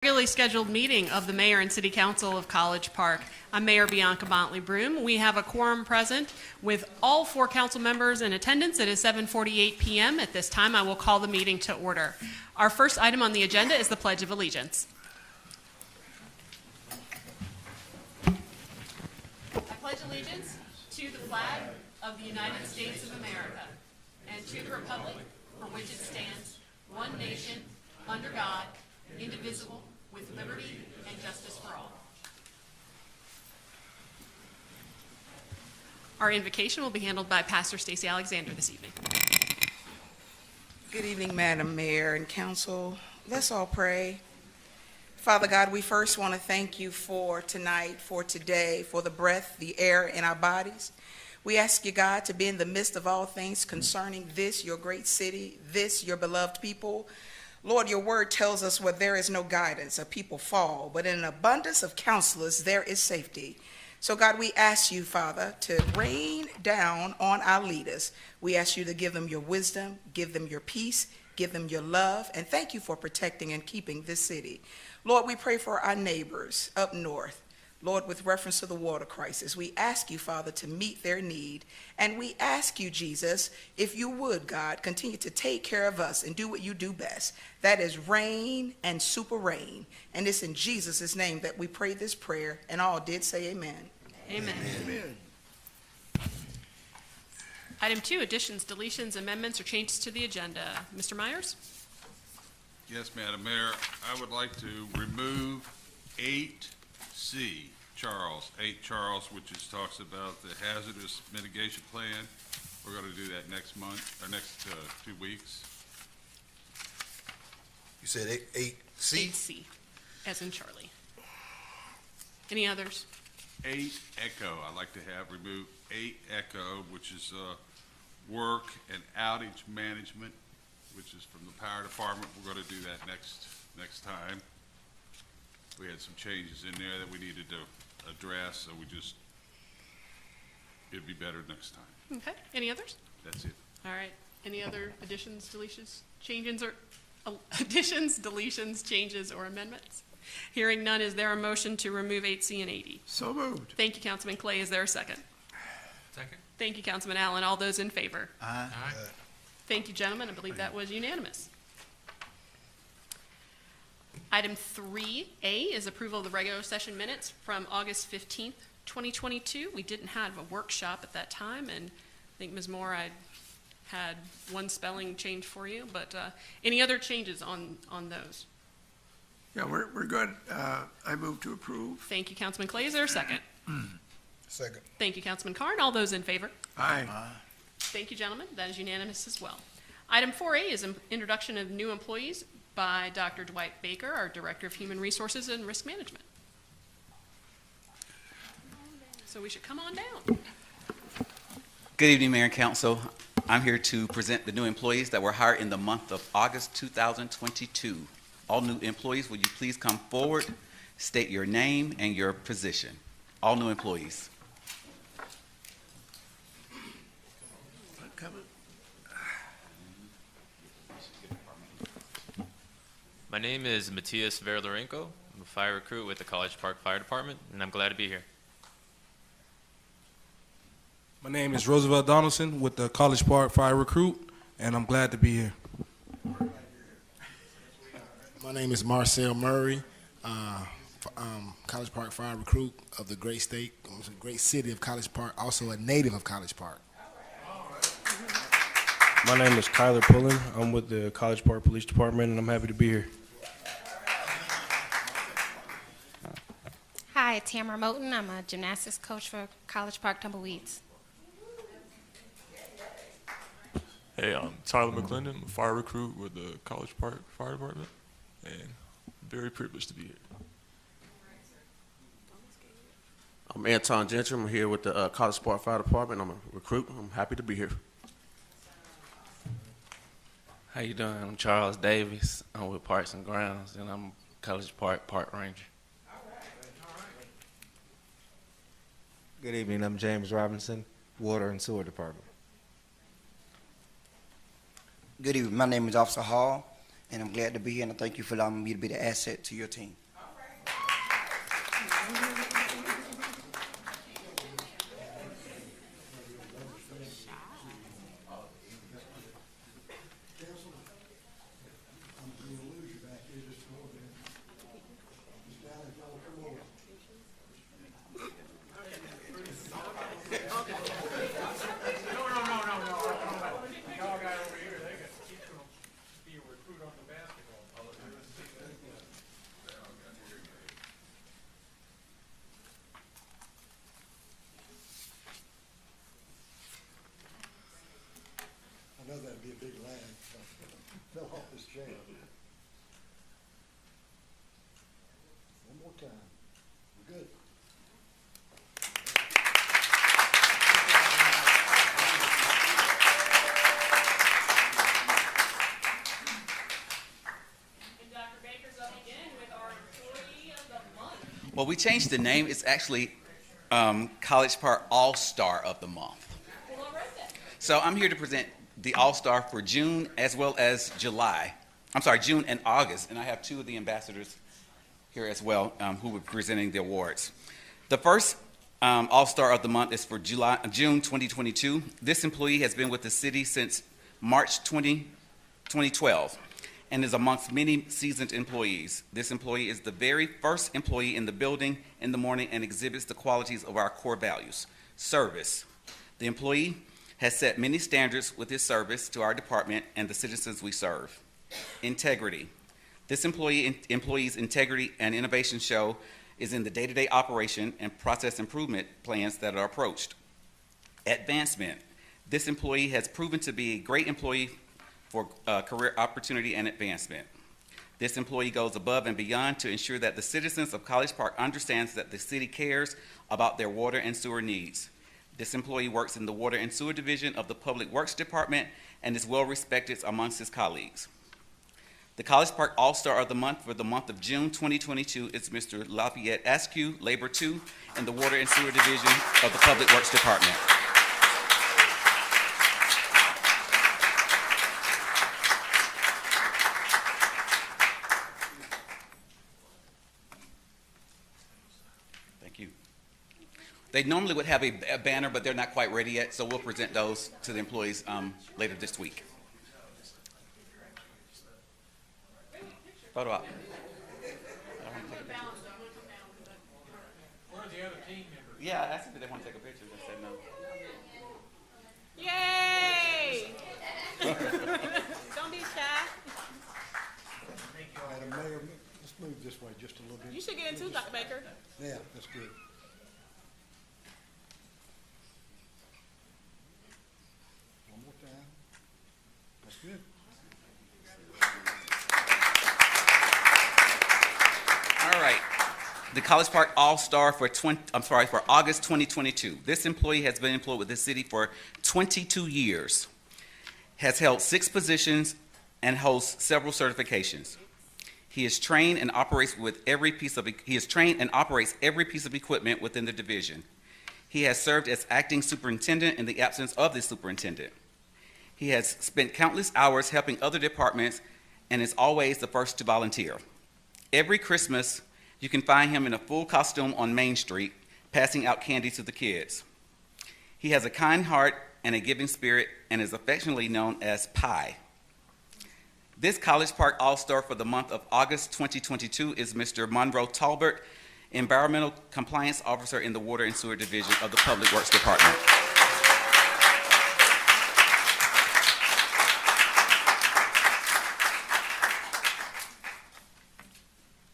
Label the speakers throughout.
Speaker 1: Regularly scheduled meeting of the Mayor and City Council of College Park. I'm Mayor Bianca Bontley Broom. We have a quorum present with all 4 council members in attendance. It is 7:48 p.m. At this time, I will call the meeting to order. Our first item on the agenda is the Pledge of Allegiance. I pledge allegiance to the flag of the United States of America and to the republic for which it stands, one nation, under God, indivisible, with liberty and justice for all. Our invocation will be handled by Pastor Stacy Alexander this evening.
Speaker 2: Good evening, Madam Mayor and Council. Let's all pray. Father God, we first want to thank you for tonight, for today, for the breath, the air in our bodies. We ask you, God, to be in the midst of all things concerning this, your great city, this, your beloved people. Lord, your word tells us where there is no guidance, a people fall, but in an abundance of counselors, there is safety. So God, we ask you, Father, to rain down on our leaders. We ask you to give them your wisdom, give them your peace, give them your love, and thank you for protecting and keeping this city. Lord, we pray for our neighbors up north. Lord, with reference to the water crisis, we ask you, Father, to meet their need. And we ask you, Jesus, if you would, God, continue to take care of us and do what you do best. That is reign and super reign. And it's in Jesus' name that we pray this prayer. And all did say amen.
Speaker 1: Amen.
Speaker 3: Amen.
Speaker 1: Item 2, additions, deletions, amendments, or changes to the agenda. Mr. Myers?
Speaker 3: Yes, Madam Mayor, I would like to remove 8C, Charles, 8 Charles, which is talks about the hazardous mitigation plan. We're going to do that next month, or next 2 weeks.
Speaker 4: You said 8C?
Speaker 1: 8C, as in Charlie. Any others?
Speaker 3: 8 Echo, I'd like to have removed 8 Echo, which is work and outage management, which is from the power department. We're going to do that next time. We had some changes in there that we needed to address, so it'd be better next time.
Speaker 1: Okay. Any others?
Speaker 3: That's it.
Speaker 1: All right. Any other additions, deletions, changes, or additions, deletions, changes, or amendments? Hearing none, is there a motion to remove 8C and 8E?
Speaker 5: So moved.
Speaker 1: Thank you, Councilman Clay. Is there a second?
Speaker 5: Second.
Speaker 1: Thank you, Councilman Allen. All those in favor?
Speaker 5: Aye.
Speaker 1: Thank you, gentlemen. I believe that was unanimous. Item 3A is approval of the regular session minutes from August 15th, 2022. We didn't have a workshop at that time, and I think, Ms. Moore, I had one spelling change for you, but any other changes on those?
Speaker 5: Yeah, we're good. I move to approve.
Speaker 1: Thank you, Councilman Clay. Is there a second?
Speaker 4: Second.
Speaker 1: Thank you, Councilman Carn. All those in favor?
Speaker 5: Aye.
Speaker 1: Thank you, gentlemen. That is unanimous as well. Item 4A is introduction of new employees by Dr. Dwight Baker, our Director of Human Resources and Risk Management. So we should come on down.
Speaker 6: Good evening, Mayor and Council. I'm here to present the new employees that were hired in the month of August 2022. All new employees, will you please come forward, state your name and your position? All new employees.
Speaker 7: My name is Matthias Verlarenko. I'm a fire recruit with the College Park Fire Department, and I'm glad to be here.
Speaker 8: My name is Roosevelt Donaldson with the College Park Fire Recruit, and I'm glad to be here.
Speaker 9: My name is Marcel Murray, College Park Fire Recruit of the great city of College Park, also a native of College Park.
Speaker 8: My name is Kyler Pullen. I'm with the College Park Police Department, and I'm happy to be here.
Speaker 10: Hi, Tamara Moten. I'm a gymnastics coach for College Park Tumbleweeds.
Speaker 11: Hey, I'm Tyler McClendon. I'm a fire recruit with the College Park Fire Department, and very privileged to be here.
Speaker 12: I'm Anton Gentry. I'm here with the College Park Fire Department. I'm a recruit. I'm happy to be here.
Speaker 13: How you doing? I'm Charles Davis. I'm with Parks and Grounds, and I'm College Park Park Ranger.
Speaker 14: Good evening. I'm James Robinson, Water and Sewer Department.
Speaker 15: Good evening. My name is Officer Hall. and I'm glad to be here, and I thank you for allowing me to be the asset to your team.
Speaker 16: I know that'd be a big lag. Fell off his chair. One more time. We're good.
Speaker 1: And Dr. Baker's up again with our Employee of the Month.
Speaker 6: Well, we changed the name. It's actually College Park All-Star of the Month.
Speaker 1: Well, all right then.
Speaker 6: So I'm here to present the All-Star for June as well as July. I'm sorry, June and August. And I have two of the ambassadors here as well who will be presenting the awards. The first All-Star of the Month is for June 2022. This employee has been with the city since March 2012 and is amongst many seasoned employees. This employee is the very first employee in the building in the morning and exhibits the qualities of our core values. Service. The employee has set many standards with his service to our department and the citizens we serve. Integrity. This employee's integrity and innovation show is in the day-to-day operation and process improvement plans that are approached. Advancement. This employee has proven to be a great employee for career opportunity and advancement. This employee goes above and beyond to ensure that the citizens of College Park understands that the city cares about their water and sewer needs. This employee works in the Water and Sewer Division of the Public Works Department and is well respected amongst his colleagues. The College Park All-Star of the Month for the month of June 2022 is Mr. Lafayette Askew, Labor 2, in the Water and Sewer Division of the Public Works Department. Thank you. They normally would have a banner, but they're not quite ready yet, so we'll present those to the employees later this week. Photo op.
Speaker 5: Where are the other team members?
Speaker 6: Yeah, I asked if they want to take a picture. They said no.
Speaker 1: Yay! Don't be shy.
Speaker 16: Madam Mayor, let's move this way just a little bit.
Speaker 1: You should get in too, Dr. Baker.
Speaker 16: Yeah, that's good. One more time. That's good.
Speaker 6: All right. The College Park All-Star for August 2022. This employee has been employed with the city for 22 years, has held 6 positions, and holds several certifications. He is trained and operates every piece of equipment within the division. He has served as acting superintendent in the absence of the superintendent. He has spent countless hours helping other departments and is always the first to volunteer. Every Christmas, you can find him in a full costume on Main Street, passing out candy to the kids. He has a kind heart and a giving spirit and is affectionately known as Pie. This College Park All-Star for the month of August 2022 is Mr. Monroe Talbert, Environmental Compliance Officer in the Water and Sewer Division of the Public Works Department.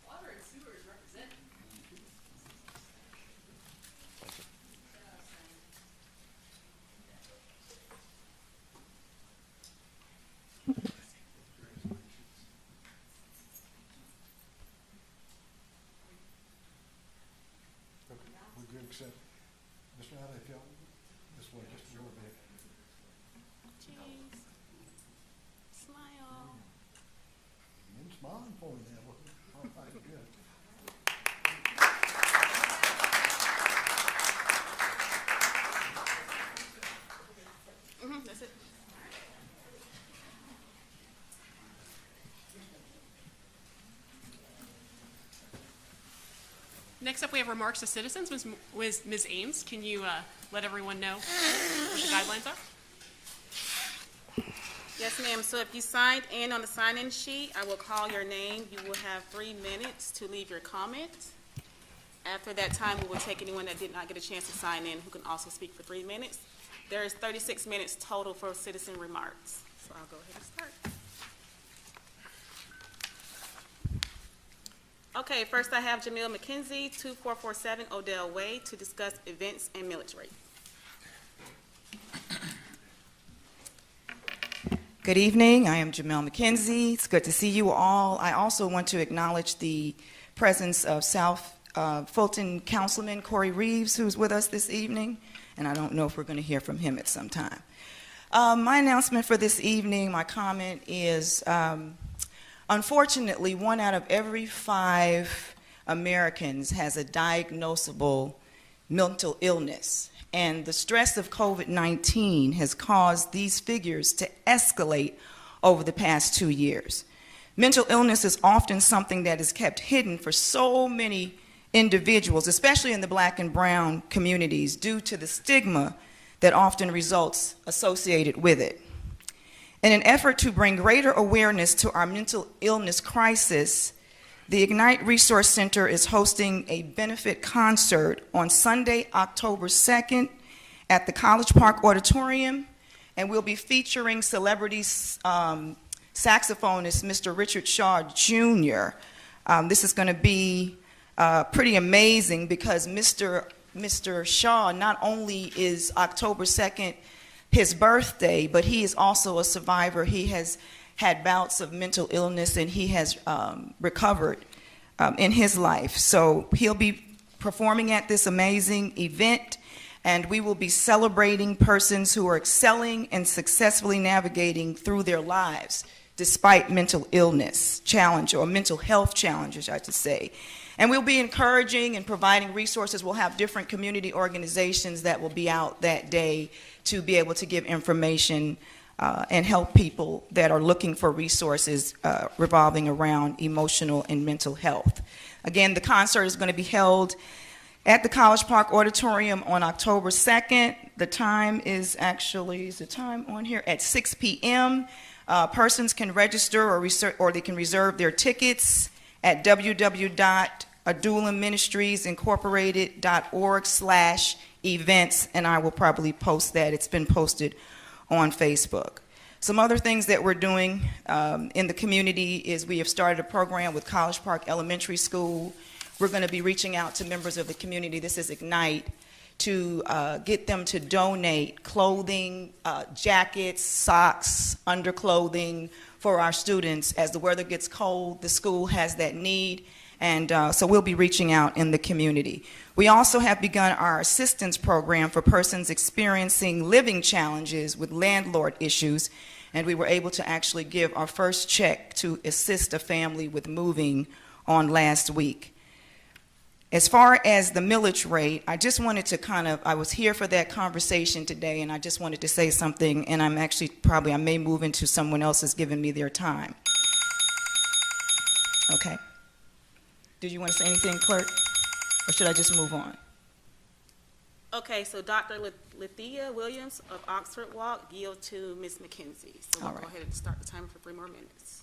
Speaker 1: Water and sewer is represented.
Speaker 16: Okay, we're good, except, Mr. Allen, if y'all, this way, just a little bit.
Speaker 1: Jeez. Smile.
Speaker 16: And smiling for me now. All right, good.
Speaker 1: That's it. Next up, we have remarks to citizens. Ms. Ames, can you let everyone know what the guidelines are?
Speaker 17: Yes, ma'am. So if you signed in on the sign-in sheet, I will call your name. You will have 3 minutes to leave your comment. After that time, we will take anyone that did not get a chance to sign in who can also speak for 3 minutes. There is 36 minutes total for citizen remarks. So I'll go ahead and start. Okay, first I have Jamil McKenzie, 2447 Odell Way, to discuss events and millage rate.
Speaker 2: Good evening. I am Jamel McKenzie. It's good to see you all. I also want to acknowledge the presence of South Fulton Councilman Corey Reeves, who's with us this evening, and I don't know if we're going to hear from him at some time. My announcement for this evening, my comment is, unfortunately, 1 out of every 5 Americans has a diagnosable mental illness. And the stress of COVID-19 has caused these figures to escalate over the past 2 years. Mental illness is often something that is kept hidden for so many individuals, especially in the Black and brown communities, due to the stigma that often results associated with it. In an effort to bring greater awareness to our mental illness crisis, the Ignite Resource Center is hosting a benefit concert on Sunday, October 2nd at the College Park Auditorium, and we'll be featuring celebrity saxophonist Mr. Richard Shaw Jr. This is going to be pretty amazing because Mr. Shaw not only is October 2nd his birthday, but he is also a survivor. He has had bouts of mental illness, and he has recovered in his life. So he'll be performing at this amazing event, and we will be celebrating persons who are excelling and successfully navigating through their lives despite mental illness challenge, or mental health challenges, I should say. And we'll be encouraging and providing resources. We'll have different community organizations that will be out that day to be able to give information and help people that are looking for resources revolving around emotional and mental health. Again, the concert is going to be held at the College Park Auditorium on October 2nd. The time is actually, is the time on here? At 6 p.m. Persons can register or they can reserve their tickets at www.adulaministriesincorporated.org/events, and I will probably post that. It's been posted on Facebook. Some other things that we're doing in the community is we have started a program with College Park Elementary School. We're going to be reaching out to members of the community, this is Ignite, to get them to donate clothing, jackets, socks, underclothing for our students. As the weather gets cold, the school has that need, and so we'll be reaching out in the community. We also have begun our assistance program for persons experiencing living challenges with landlord issues, and we were able to actually give our first check to assist a family with moving on last week. As far as the millage rate, I just wanted to I was here for that conversation today, and I just wanted to say something, and I'm actually I may move into someone else has given me their time. Okay. Did you want to say anything, clerk? Or should I just move on?
Speaker 17: Okay, so Dr. Lethea Williams of Oxford Walk yield to Ms. McKenzie. So we'll go ahead and start the timer for 3 more minutes.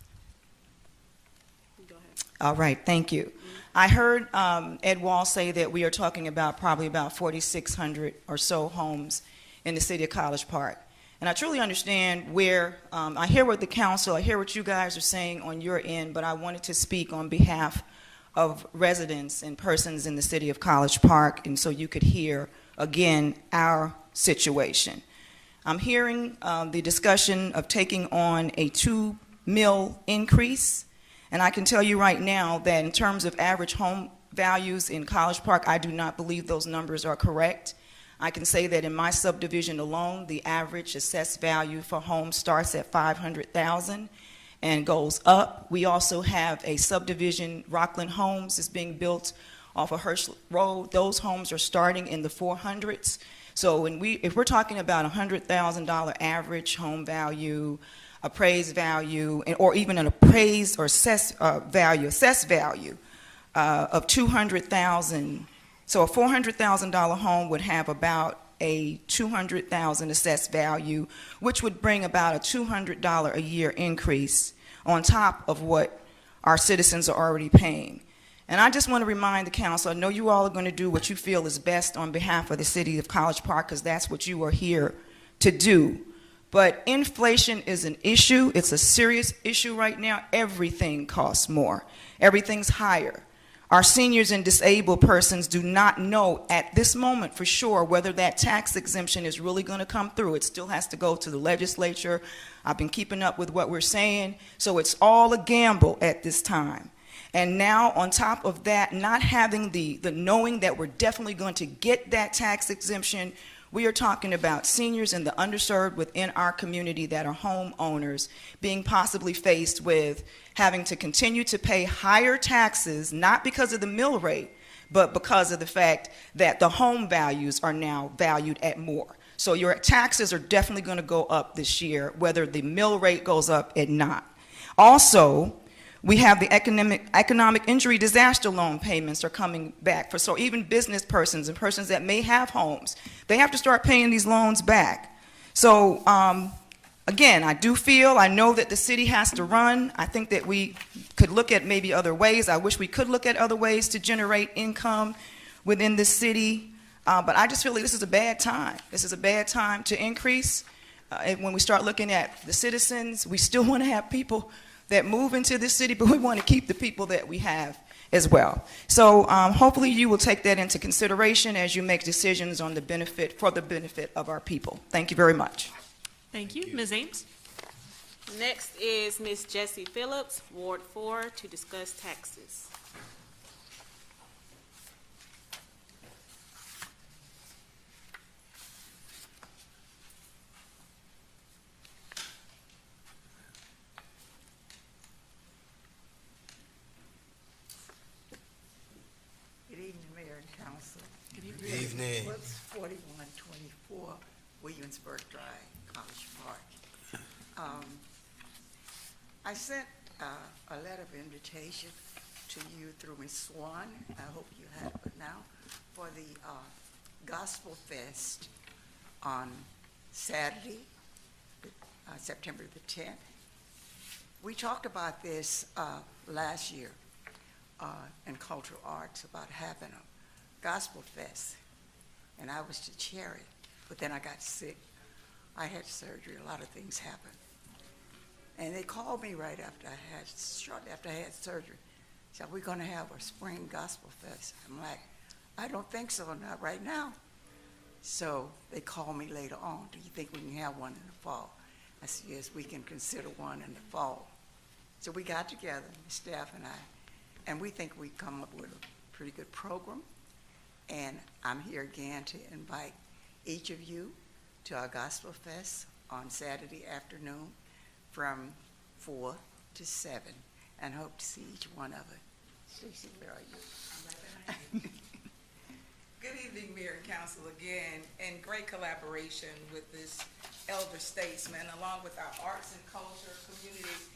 Speaker 17: Go ahead.
Speaker 2: All right, thank you. I heard Ed Wall say that we are talking about probably about 4,600 or so homes in the city of College Park. And I truly understand where, I hear what the council, I hear what you guys are saying on your end, but I wanted to speak on behalf of residents and persons in the city of College Park, and so you could hear, again, our situation. I'm hearing the discussion of taking on a $2 million increase, and I can tell you right now that in terms of average home values in College Park, I do not believe those numbers are correct. I can say that in my subdivision alone, the average assessed value for homes starts at $500,000 and goes up. We also have a subdivision, Rockland Homes, is being built off of Herschel Road. Those homes are starting in the 400s. So if we're talking about $100,000 average home value, appraised value, or even an appraised or assessed value, of $200,000. So a $400,000 home would have about a $200,000 assessed value, which would bring about a $200 a year increase on top of what our citizens are already paying. And I just want to remind the council, I know you all are going to do what you feel is best on behalf of the city of College Park, because that's what you are here to do. But inflation is an issue. It's a serious issue right now. Everything costs more. Everything's higher. Our seniors and disabled persons do not know at this moment for sure whether that tax exemption is really going to come through. It still has to go to the legislature. I've been keeping up with what we're saying. So it's all a gamble at this time. And now on top of that, not having the knowing that we're definitely going to get that tax exemption, we are talking about seniors and the underserved within our community that are homeowners being possibly faced with having to continue to pay higher taxes, not because of the mill rate, but because of the fact that the home values are now valued at more. So your taxes are definitely going to go up this year, whether the mill rate goes up or not. Also, we have the economic injury disaster loan payments are coming back. So even business persons and persons that may have homes, they have to start paying these loans back. So again, I know that the city has to run. I think that we could look at maybe other ways. I wish we could look at other ways to generate income within the city. But I just feel like this is a bad time. This is a bad time to increase. And when we start looking at the citizens, we still want to have people that move into this city, but we want to keep the people that we have as well. So hopefully you will take that into consideration as you make decisions on the benefit of our people. Thank you very much.
Speaker 1: Thank you. Ms. Ames?
Speaker 17: Next is Ms. Jessie Phillips, Ward 4, to discuss taxes.
Speaker 4: Good evening.
Speaker 18: What's 4124 Williamsburg Drive, College Park? I sent a letter of invitation to you through Ms. Swan. I hope you have it now for the Gospel Fest on Saturday, September the 10th. We talked about this last year in Cultural Arts about having a Gospel Fest, and I was to chair it, but then I got sick. I had surgery, a lot of things happened. And they called me right after shortly after I had surgery. Said, we're gonna have a spring Gospel Fest. I'm like, I don't think so, not right now. So they called me later on, do you think we can have one in the fall? I said, yes, we can consider one in the fall. So we got together, the staff and I, and we think we've come up with a pretty good program. And I'm here again to invite each of you to our Gospel Fest on Saturday afternoon from 4 to 7, and hope to see each one of us. Stacy, where are you?
Speaker 2: Good evening, Mayor and Council, again, in great collaboration with this elder statesman, along with our arts and culture communities.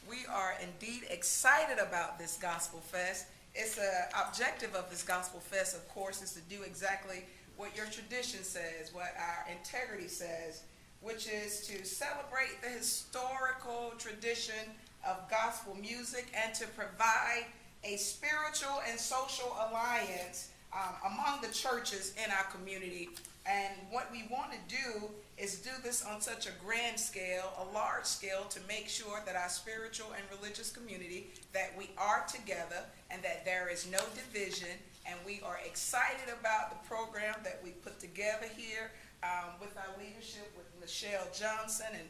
Speaker 2: We are indeed excited about this Gospel Fest. It's an objective of this Gospel Fest, of course, is to do exactly what your tradition says, what our integrity says, which is to celebrate the historical tradition of gospel music and to provide a spiritual and social alliance among the churches in our community. And what we want to do is do this on such a grand scale, a large scale, to make sure that our spiritual and religious community, that we are together and that there is no division. And we are excited about the program that we put together here with our leadership, with Michelle Johnson and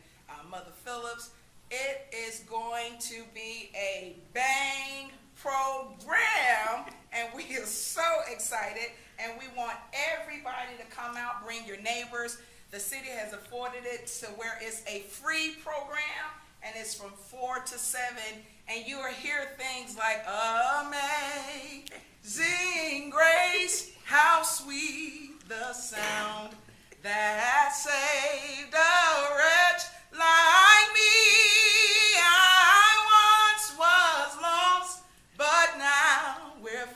Speaker 2: Mother Phillips. It is going to be a bang program, and we are so excited, and we want everybody to come out, bring your neighbors. The city has afforded it to where it's a free program, and it's from 4 to 7, and you will hear things like, Amazing Grace, how sweet the sound that saved a wretch like me. I once was lost, but now we're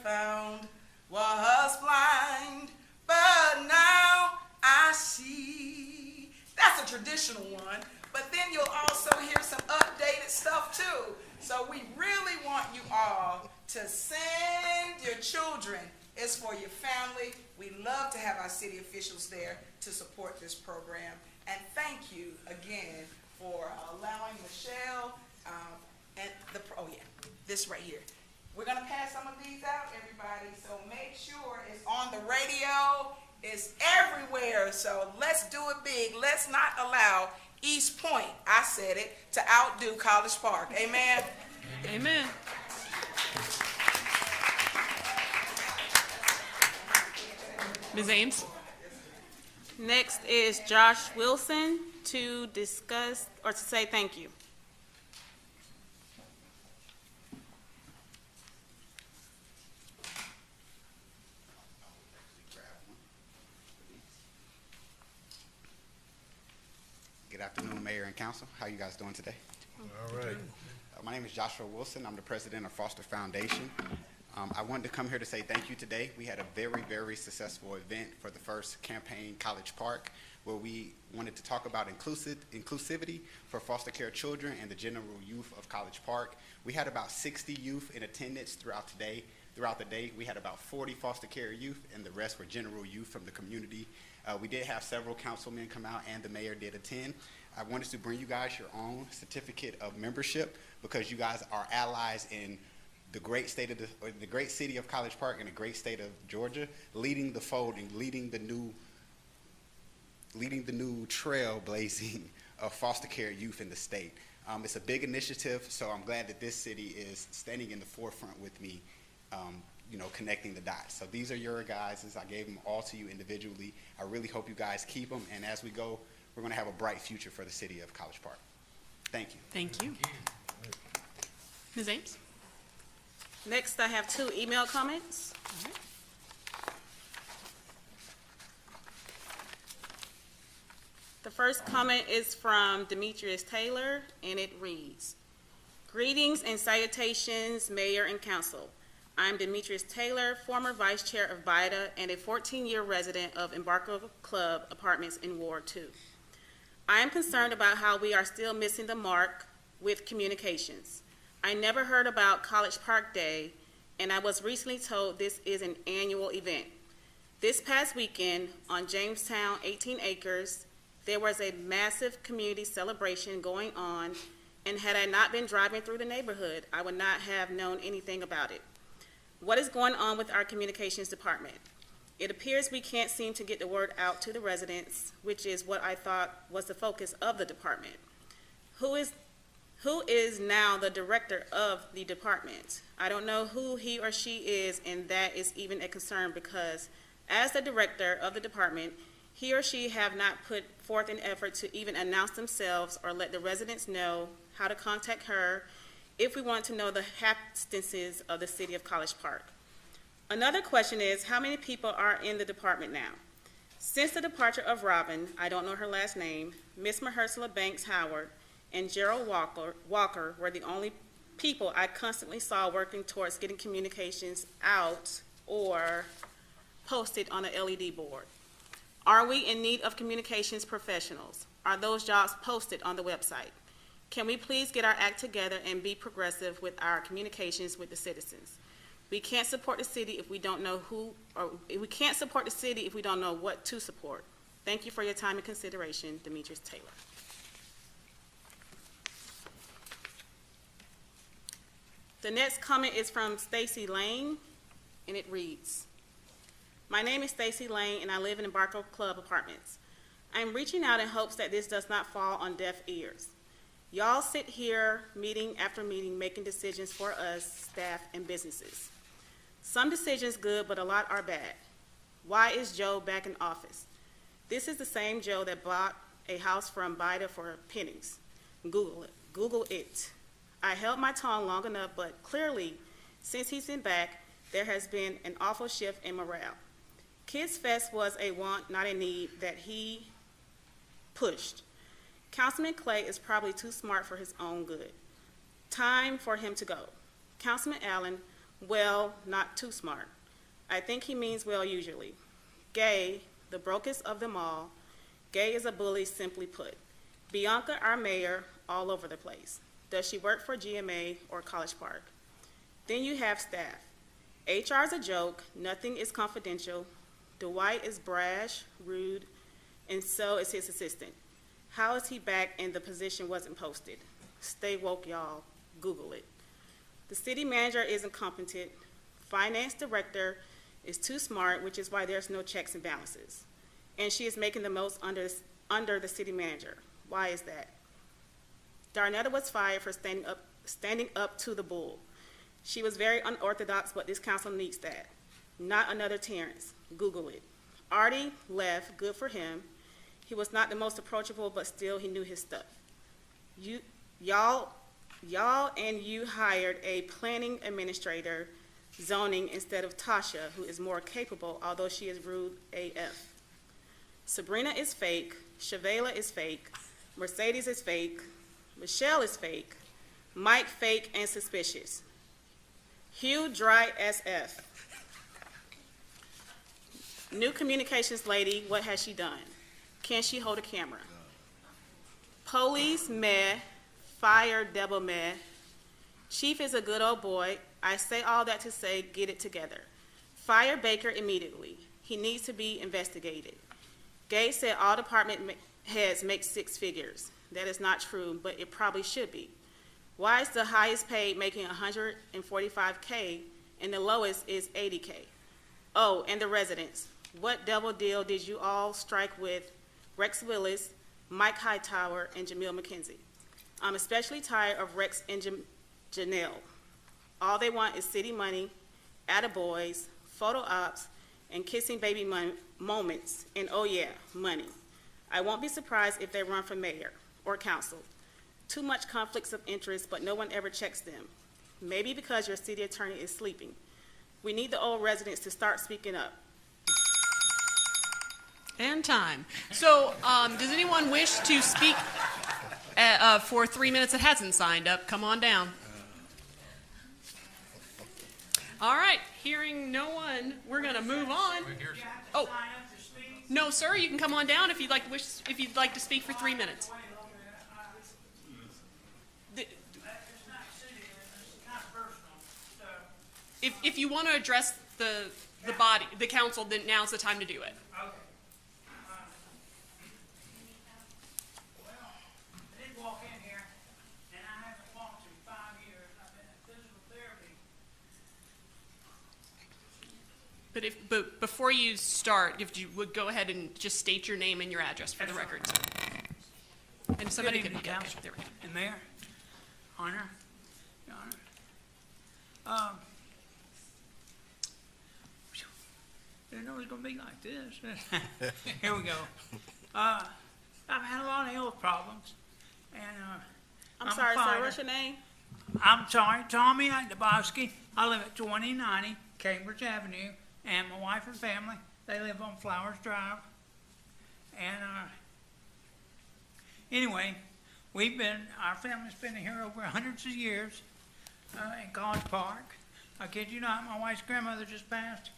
Speaker 2: traditional one, but then you'll also hear some updated stuff too. So we really want you all to send your children. It's for your family. We love to have our city officials there to support this program. And thank you again for allowing Michelle and this right here. We're going to pass some of these out, everybody, so make sure it's on the radio. It's everywhere, so let's do it big. Let's not allow East Point, I said it, to outdo College Park. Amen?
Speaker 1: Amen. Ms. Ames?
Speaker 17: Next is Josh Wilson to discuss or to say thank you.
Speaker 19: Good afternoon, Mayor and Council. How you guys doing today?
Speaker 9: All right.
Speaker 19: My name is Joshua Wilson. I'm the president of Foster Foundation. I wanted to come here to say thank you today. We had a very, very successful event for the first campaign, College Park, where we wanted to talk about inclusivity for foster care children and the general youth of College Park. We had about 60 youth in attendance throughout the day. We had about 40 foster care youth, and the rest were general youth from the community. We did have several councilmen come out, and the mayor did attend. I wanted to bring you guys your own certificate of membership because you guys are allies in the great state of the great city of College Park and the great state of Georgia, leading the fold and leading the new trail blazing of foster care youth in the state. It's a big initiative, so I'm glad that this city is standing in the forefront with me, connecting the dots. So these are your guys. I gave them all to you individually. I really hope you guys keep them, and as we go, we're going to have a bright future for the city of College Park. Thank you.
Speaker 1: Thank you. Ms. Ames?
Speaker 17: Next, I have 2 email comments. The first comment is from Demetrius Taylor, and it reads, "Greetings and salutations, Mayor and Council. I'm Demetrius Taylor, former Vice Chair of BIDA and a 14-year resident of Embarco Club Apartments in Ward 2. I am concerned about how we are still missing the mark with communications. I never heard about College Park Day, and I was recently told this is an annual event. This past weekend on Jamestown 18 Acres, there was a massive community celebration going on, and had I not been driving through the neighborhood, I would not have known anything about it. What is going on with our communications department? It appears we can't seem to get the word out to the residents, which is what I thought was the focus of the department. Who is now the director of the department? I don't know who he or she is, and that is even a concern because as the director of the department, he or she have not put forth an effort to even announce themselves or let the residents know how to contact her if we want to know the happenstances of the city of College Park. Another question is, how many people are in the department now? Since the departure of Robin, I don't know her last name, Miss Mahershala Banks Howard, and Gerald Walker were the only people I constantly saw working towards getting communications out or posted on a LED board. Are we in need of communications professionals? Are those jobs posted on the website? Can we please get our act together and be progressive with our communications with the citizens? We can't support the city if we don't know we can't support the city if we don't know what to support. Thank you for your time and consideration, Demetrius Taylor." The next comment is from Stacy Lane, and it reads, "My name is Stacy Lane, and I live in Embarco Club Apartments. I am reaching out in hopes that this does not fall on deaf ears. Y'all sit here meeting after meeting making decisions for us, staff, and businesses. Some decisions good, but a lot are bad. Why is Joe back in office? This is the same Joe that bought a house from BIDA for pennies. Google it. I held my tongue long enough, but clearly, since he's been back, there has been an awful shift in morale. Kids Fest was a want, not a need, that he pushed. Councilman Clay is probably too smart for his own good. Time for him to go. Councilman Allen, well, not too smart. I think he means well usually. Gay, the brokest of them all. Gay is a bully, simply put. Bianca, our mayor, all over the place. Does she work for GMA or College Park? Then you have staff. HR is a joke, nothing is confidential. Dwight is brash, rude, and so is his assistant. How is he back and the position wasn't posted? Stay woke, y'all. Google it. The city manager isn't competent. Finance director is too smart, which is why there's no checks and balances. And she is making the most under the city manager. Why is that? Darnetta was fired for standing up to the bull. She was very unorthodox, but this council needs that. Not another Terrence. Google it. Artie left, good for him. He was not the most approachable, but still he knew his stuff. Y'all and you hired a planning administrator, zoning, instead of Tasha, who is more capable, although she is rude AF. Sabrina is fake, Shavela is fake, Mercedes is fake, Michelle is fake, Mike fake and suspicious. Hugh dry SF. New communications lady, what has she done? Can she hold a camera? Police meh, fire devil meh. Chief is a good old boy. I say all that to say get it together. Fire Baker immediately. He needs to be investigated. Gates said all department heads make 6 figures. That is not true, but it probably should be. Why is the highest paid making $145K and the lowest is $80K? Oh, and the residents. What double deal did you all strike with Rex Willis, Mike Hightower, and Jamil McKenzie? I'm especially tired of Rex and Janelle. All they want is city money, attaboys, photo ops, and kissing baby moments, and oh yeah, money. I won't be surprised if they run for mayor or council. Too much conflicts of interest, but no one ever checks them. Maybe because your city attorney is sleeping. We need the old residents to start speaking up.
Speaker 1: And time. So, does anyone wish to speak for 3 minutes that hasn't signed up? Come on down. All right, hearing no one, we're going to move on. Oh, no, sir, you can come on down if you'd like to speak for 3 minutes. If you want to address the body, the council, then now's the time to do it. But before you start, if you would go ahead and just state your name and your address for the record. And somebody could get it. There we go.
Speaker 20: And Mayor, Honor, Your Honor. Didn't know it was going to be like this. Here we go. I've had a lot of health problems, and
Speaker 17: I'm sorry, sir. What's your name?
Speaker 20: I'm sorry, Tommy Dabowski. I live at 2090 Cambridge Avenue, and my wife and family, they live on Flowers Drive. And anyway, our family's been here over hundreds of years in College Park. I kid you not, my wife's grandmother just passed.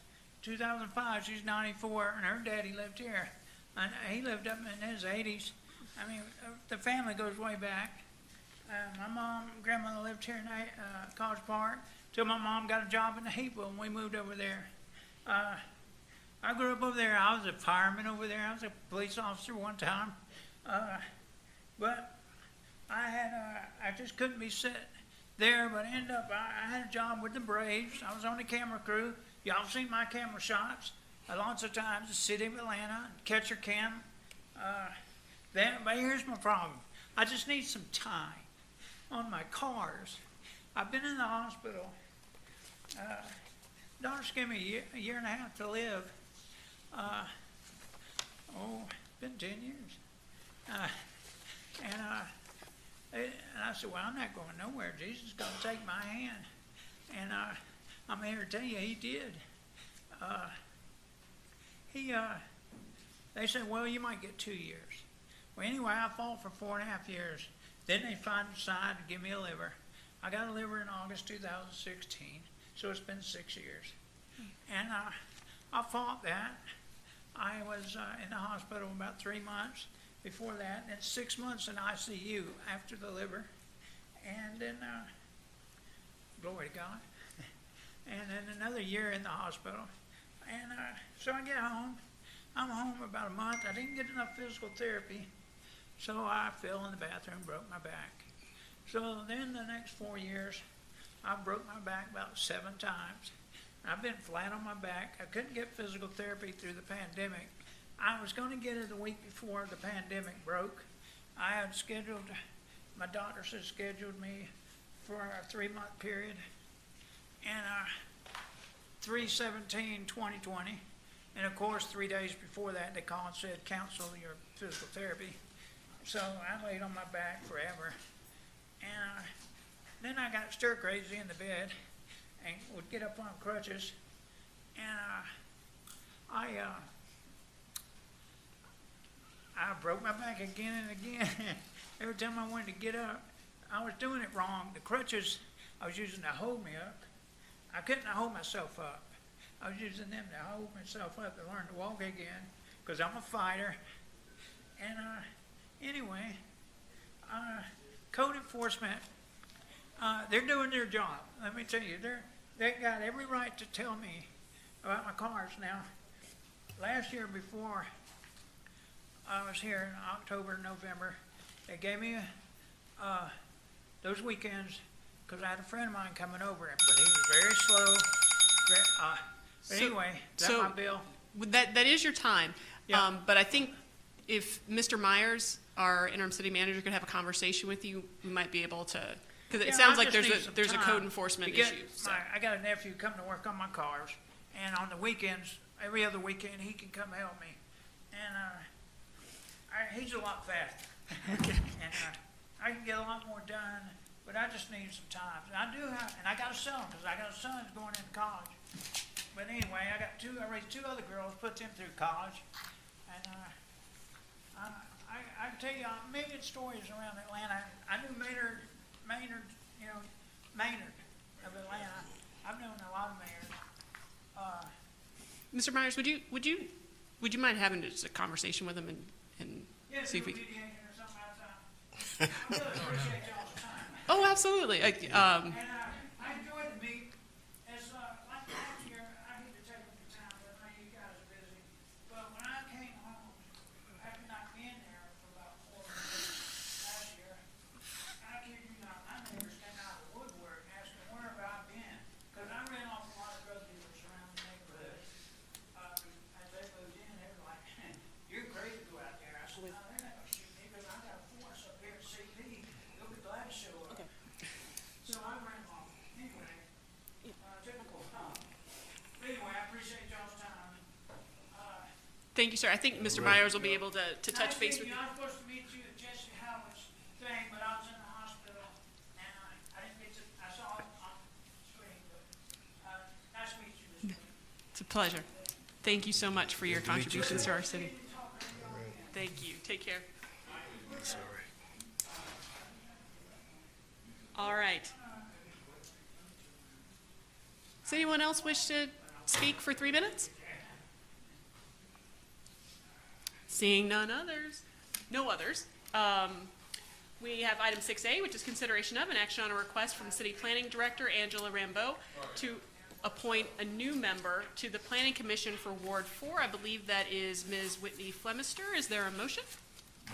Speaker 20: 2005, she's 94, and her daddy lived here. And he lived up in his 80s. I mean, the family goes way back. My mom and grandmother lived here in College Park till my mom got a job in the Hapeville, and we moved over there. I grew up over there. I was a fireman over there. I was a police officer one time. But I just couldn't be set there, but I ended up, I had a job with the Braves. I was on the camera crew. Y'all seen my camera shots lots of times, the city of Atlanta, catcher cam. But here's my problem. I just need some time on my cars. I've been in the hospital. Doctors gave me a year and a half to live. It's been 10 years. And I said, well, I'm not going nowhere. Jesus is going to take my hand. And I'm here to tell you, he did. They said, well, you might get 2 years. Well, anyway, I fought for 4.5 years. Then they finally decided to give me a liver. I got a liver in August 2016, so it's been 6 years. And I fought that. I was in the hospital about 3 months before that, then 6 months in ICU after the liver, and then, glory to God, and then another year in the hospital. And so I get home. I'm home about a month. I didn't get enough physical therapy, so I fell in the bathroom, broke my back. So then the next 4 years, I broke my back about 7 times. I've been flat on my back. I couldn't get physical therapy through the pandemic. I was going to get it the week before the pandemic broke. I had scheduled, my doctors had scheduled me for a 3-month period. And 3/17/2020, and of course 3 days before that they called and said cancel your physical therapy. So I laid on my back forever, and then I got stir crazy in the bed and would get up on crutches, and I broke my back again and again. Every time I wanted to get up, I was doing it wrong. The crutches I was using to hold me up, I couldn't hold myself up. I was using them to hold myself up to learn to walk again, because I'm a fighter. And anyway, code enforcement, they're doing their job. Let me tell you, they got every right to tell me about my cars. Now, last year before I was here in October, November, they gave me those weekends, because I had a friend of mine coming over, but he was very slow. But anyway, that's my bill.
Speaker 1: That is your time.
Speaker 20: Yeah.
Speaker 1: But I think if Mr. Myers, our interim city manager, could have a conversation with you, we might be able to, because it sounds like there's a code enforcement issue. So.
Speaker 20: I got a nephew come to work on my cars, and on the weekends, every other weekend, he can come help me. And he's a lot faster. And I can get a lot more done, but I just need some time. And I do have, and I got a son, because I got a son who's going into college. But anyway, I raised 2 other girls, put them through college. And I can tell you a million stories around Atlanta. I knew Maynard of Atlanta. I've known a lot of mayors.
Speaker 1: Mr. Myers, would you mind having just a conversation with him and see if we?
Speaker 20: I really appreciate y'all's time.
Speaker 1: Oh, absolutely.
Speaker 20: And I enjoyed the meet. It's like last year, I need to take up the time, but I know you guys are busy. But when I came home, after not being there for about 4 months last year, I kid you not, my neighbors came out of the woodwork asking where have I been? Because I ran off a lot of drug dealers around the neighborhood. As they moved in, they were like, you're crazy to go out there. I said, no, they're not going to shoot me because I got a force up here at CP. They'll be glad to show up. Okay. So I ran off. Anyway, typical. Anyway, I appreciate y'all's time.
Speaker 1: Thank you, sir. I think Mr. Myers will be able to touch base with you.
Speaker 20: I was supposed to meet you at Jesse Howard's thing, but I was in the hospital, and I didn't get to, I saw it on the screen, but nice to meet you this week.
Speaker 1: It's a pleasure. Thank you so much for your contributions to our city. Thank you. Take care. All right. Does anyone else wish to speak for 3 minutes? Seeing no others. We have item 6A, which is consideration of an action on a request from City Planning Director Angela Rambeau to appoint a new member to the Planning Commission for Ward 4. I believe that is Ms. Whitney Flemister. Is there a motion?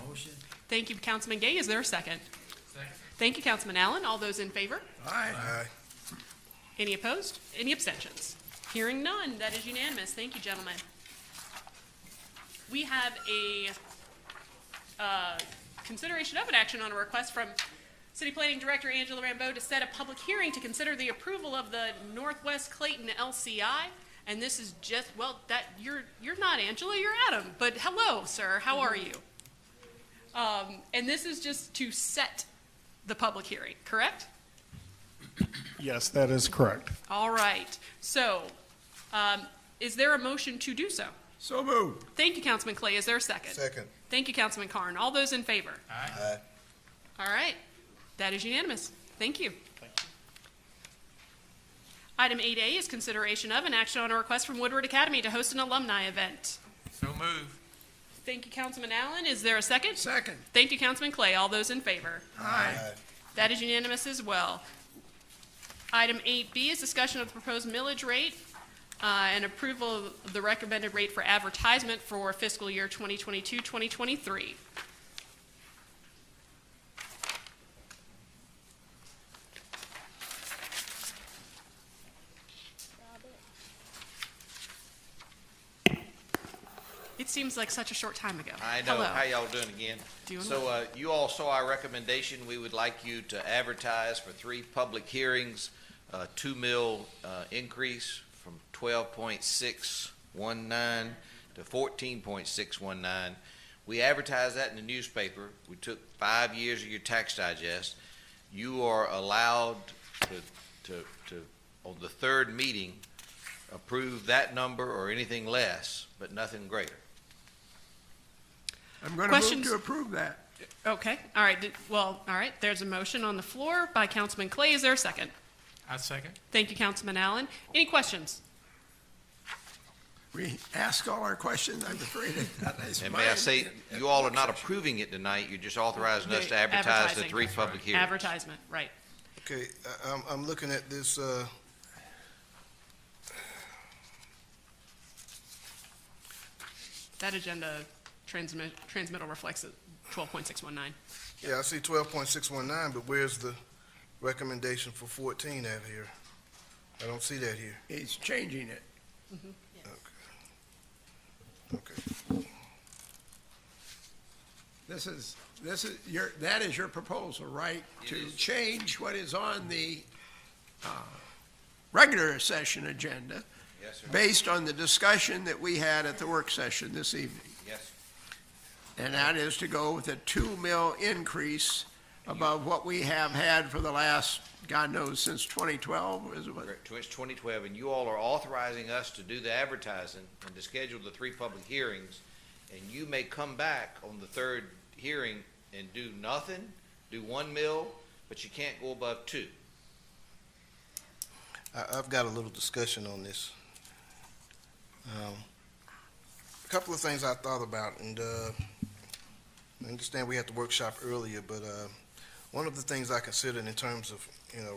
Speaker 21: Motion.
Speaker 1: Thank you, Councilman Gay. Is there a second?
Speaker 21: Second.
Speaker 1: Thank you, Councilman Allen. All those in favor?
Speaker 5: Aye.
Speaker 1: Any opposed? Any abstentions? Hearing none, that is unanimous. Thank you, gentlemen. We have a consideration of an action on a request from City Planning Director Angela Rambeau to set a public hearing to consider the approval of the Northwest Clayton LCI. And this is just, well, that you're not Angela, you're Adam. But hello, sir. How are you? And this is just to set the public hearing, correct?
Speaker 22: Yes, that is correct.
Speaker 1: All right. So, is there a motion to do so?
Speaker 5: So moved.
Speaker 1: Thank you, Councilman Clay. Is there a second?
Speaker 14: Second.
Speaker 1: Thank you, Councilman Carn. All those in favor?
Speaker 14: Aye.
Speaker 1: All right. That is unanimous. Thank you. Item 8A is consideration of an action on a request from Woodward Academy to host an alumni event.
Speaker 21: So move.
Speaker 1: Thank you, Councilman Allen. Is there a second?
Speaker 5: Second.
Speaker 1: Thank you, Councilman Clay. All those in favor?
Speaker 5: Aye.
Speaker 1: That is unanimous as well. Item 8B is discussion of the proposed millage rate and approval of the recommended rate for advertisement for fiscal year 2022-2023. It seems like such a short time ago.
Speaker 3: I know.
Speaker 1: Hello.
Speaker 3: How y'all doing again?
Speaker 1: Doing
Speaker 3: So
Speaker 1: well.
Speaker 3: you all saw our recommendation. We would like you to advertise for 3 public hearings, 2 mil increase from 12.619 to 14.619. We advertised that in the newspaper. We took 5 years of your tax digest. You are allowed to on the third meeting, approve that number or anything less, but nothing greater.
Speaker 5: I'm going to move
Speaker 1: Questions?
Speaker 5: to approve that.
Speaker 1: Okay, all right, all right, there's a motion on the floor by Councilman Clay. Is there a second?
Speaker 22: I second.
Speaker 1: Thank you, Councilman Allen. Any questions?
Speaker 5: We ask all our questions. I'm afraid that is
Speaker 3: And may I say, you all are not approving it tonight. You're just authorizing us to advertise the
Speaker 1: Advertising.
Speaker 3: 3 public hearings.
Speaker 1: Advertisement, right.
Speaker 4: Okay, I'm looking at this,
Speaker 1: That agenda transmittal reflects 12.619.
Speaker 4: yeah, I see 12.619, but where's the recommendation for 14 at here? I don't see that here.
Speaker 5: He's changing it.
Speaker 4: Okay.
Speaker 5: That is your proposal, right? To change what is on the regular session agenda
Speaker 3: Yes, sir.
Speaker 5: based on the discussion that we had at the work session this evening.
Speaker 3: Yes.
Speaker 5: And that is to go with a 2 mil increase above what we have had for the last, God knows, since 2012, is it what?
Speaker 3: Correct. It's 2012, and you all are authorizing us to do the advertising and to schedule the 3 public hearings, and you may come back on the third hearing and do nothing, do 1 mil, but you can't go above 2.
Speaker 4: I've got a little discussion on this. A couple of things I thought about, and I understand we had the workshop earlier, but one of the things I considered in terms of,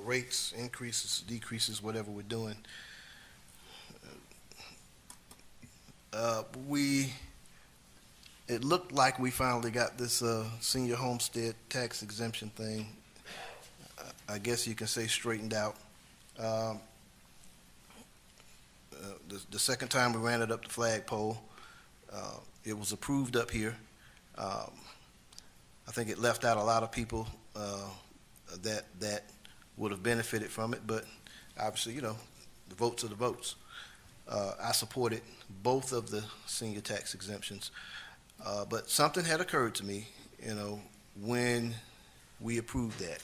Speaker 4: rates, increases, decreases, whatever we're doing, it looked like we finally got this senior homestead tax exemption thing, I guess you can say, straightened out. The second time we ran it up the flagpole, it was approved up here. I think it left out a lot of people that would have benefited from it, but obviously, the votes are the votes. I supported both of the senior tax exemptions, but something had occurred to me, when we approved that.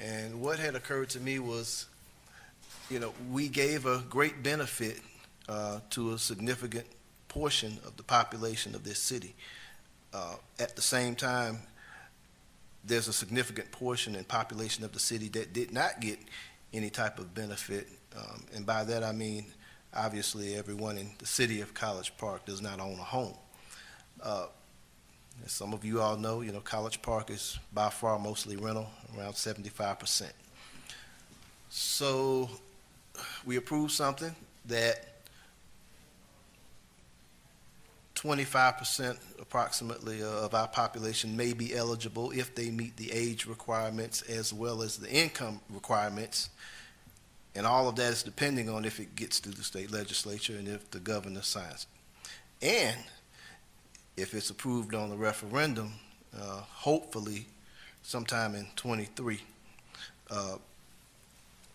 Speaker 4: And what had occurred to me was, we gave a great benefit to a significant portion of the population of this city. At the same time, there's a significant portion and population of the city that did not get any type of benefit. And by that I mean, obviously, everyone in the city of College Park does not own a home. As some of you all know, College Park is by far mostly rental, around 75%. So we approved something that 25% approximately of our population may be eligible if they meet the age requirements as well as the income requirements. And all of that is depending on if it gets through the state legislature and if the governor signs it. And if it's approved on the referendum, hopefully sometime in '23.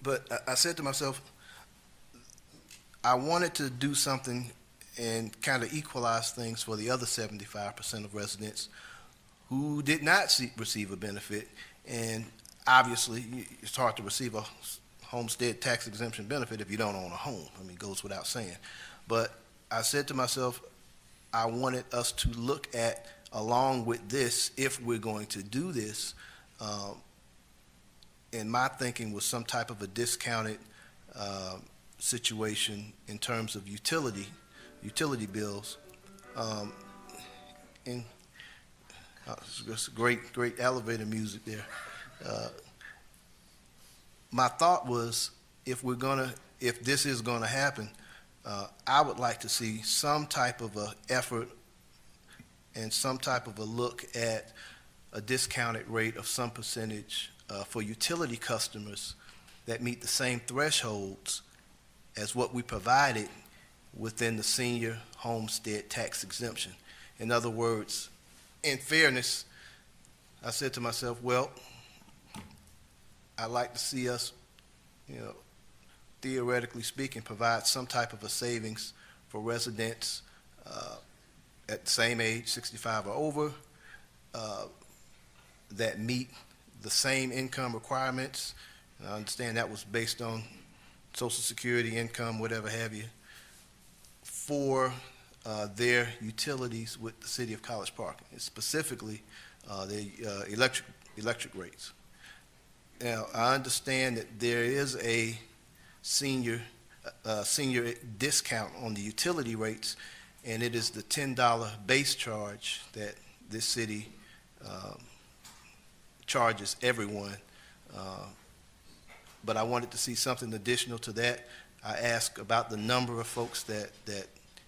Speaker 4: But I said to myself, I wanted to do something and kind of equalize things for the other 75% of residents who did not receive a benefit. And obviously, it's hard to receive a homestead tax exemption benefit if you don't own a home. I mean, it goes without saying. But I said to myself, I wanted us to look at, along with this, if we're going to do this, and my thinking was some type of a discounted situation in terms of utility bills. and it's great elevator music there. My thought was, if this is gonna happen, I would like to see some type of a effort and some type of a look at a discounted rate of some percentage for utility customers that meet the same thresholds as what we provided within the senior homestead tax exemption. In other words, in fairness, I said to myself, well, I'd like to see us, theoretically speaking, provide some type of a savings for residents at the same age, 65 or over, that meet the same income requirements. And I understand that was based on Social Security income, whatever have you, for their utilities with the city of College Park, and specifically the electric rates. Now, I understand that there is a senior discount on the utility rates, and it is the $10 base charge that this city charges everyone. But I wanted to see something additional to that. I asked about the number of folks that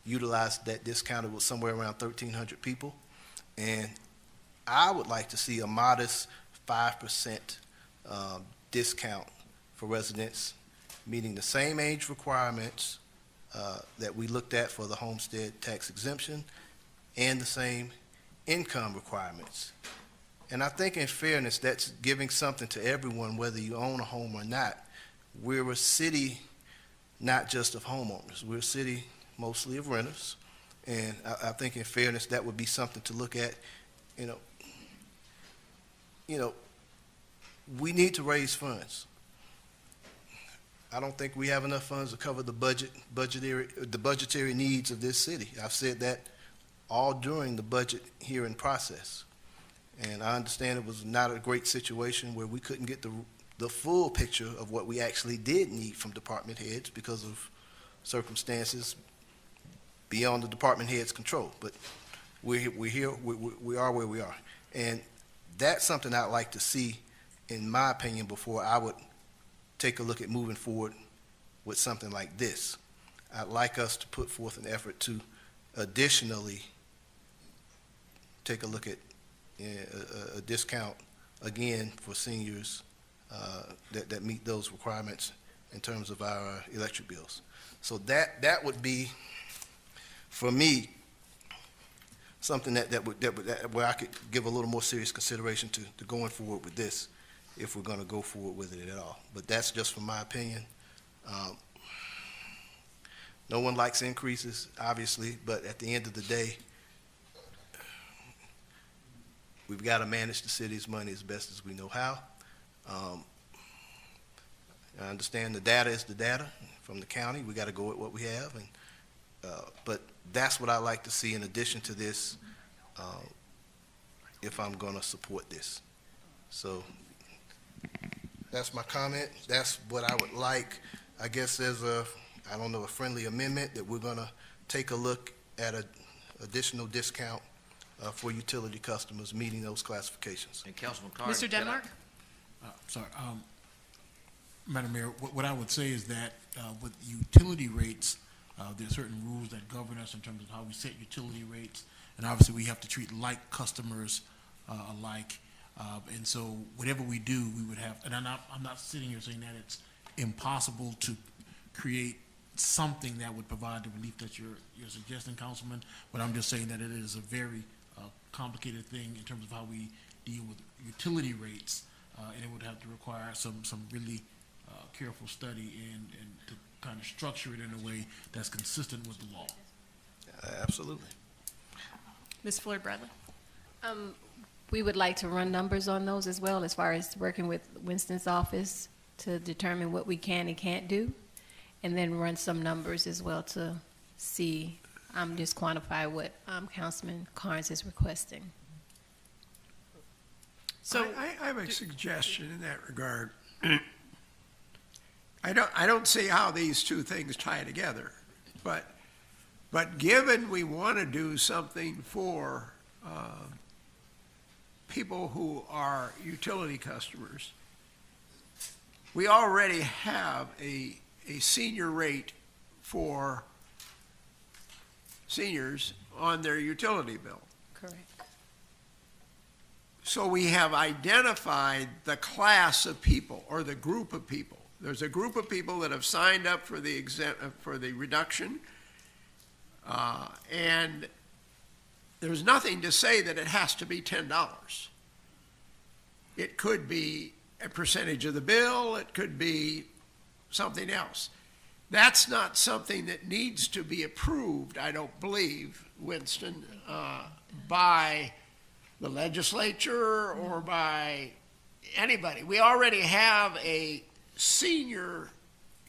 Speaker 4: utilized that discount. It was somewhere around 1,300 people. And I would like to see a modest 5% discount for residents meeting the same age requirements that we looked at for the homestead tax exemption and the same income requirements. And I think in fairness, that's giving something to everyone, whether you own a home or not. We're a city not just of homeowners. We're a city mostly of renters. And I think in fairness, that would be something to look at. We need to raise funds. I don't think we have enough funds to cover the budgetary needs of this city. I've said that all during the budget hearing process. And I understand it was not a great situation where we couldn't get the full picture of what we actually did need from department heads because of circumstances beyond the department head's control. But we're here, we are where we are. And that's something I'd like to see, in my opinion, before I would take a look at moving forward with something like this. I'd like us to put forth an effort to additionally take a look at a discount, again, for seniors that meet those requirements in terms of our electric bills. So that would be, for me, something where I could give a little more serious consideration to going forward with this, if we're going to go forward with it at all. But that's just from my opinion. No one likes increases, obviously, but at the end of the day, we've got to manage the city's money as best as we know how. I understand the data is the data from the county. We got to go with what we have, but that's what I like to see in addition to this, if I'm going to support this. So that's my comment. That's what I would like. I guess there's a friendly amendment that we're going to take a look at an additional discount for utility customers meeting those classifications.
Speaker 3: And Councilman Carter.
Speaker 1: Mr. Denmark?
Speaker 22: Madam Mayor, what I would say is that with utility rates, there are certain rules that govern us in terms of how we set utility rates, and obviously we have to treat like customers alike. And so whatever we do, we would have, and I'm not sitting here saying that it's impossible to create something that would provide the relief that you're suggesting, Councilman, but I'm just saying that it is a very complicated thing in terms of how we deal with utility rates, and it would have to require some really careful study and to kind of structure it in a way that's consistent with the law.
Speaker 4: Absolutely.
Speaker 1: Ms. Floyd Bradley?
Speaker 10: We would like to run numbers on those as well, as far as working with Winston's office to determine what we can and can't do, and then run some numbers as well to see, just quantify what Councilman Carnes is requesting.
Speaker 5: So I have a suggestion in that regard. I don't see how these two things tie together, but given we want to do something for people who are utility customers, we already have a senior rate for seniors on their utility bill.
Speaker 10: Correct.
Speaker 5: So we have identified the class of people or the group of people. There's a group of people that have signed up for the reduction, and there's nothing to say that it has to be $10. It could be a percentage of the bill. It could be something else. That's not something that needs to be approved, I don't believe, Winston, by the legislature or by anybody. We already have a senior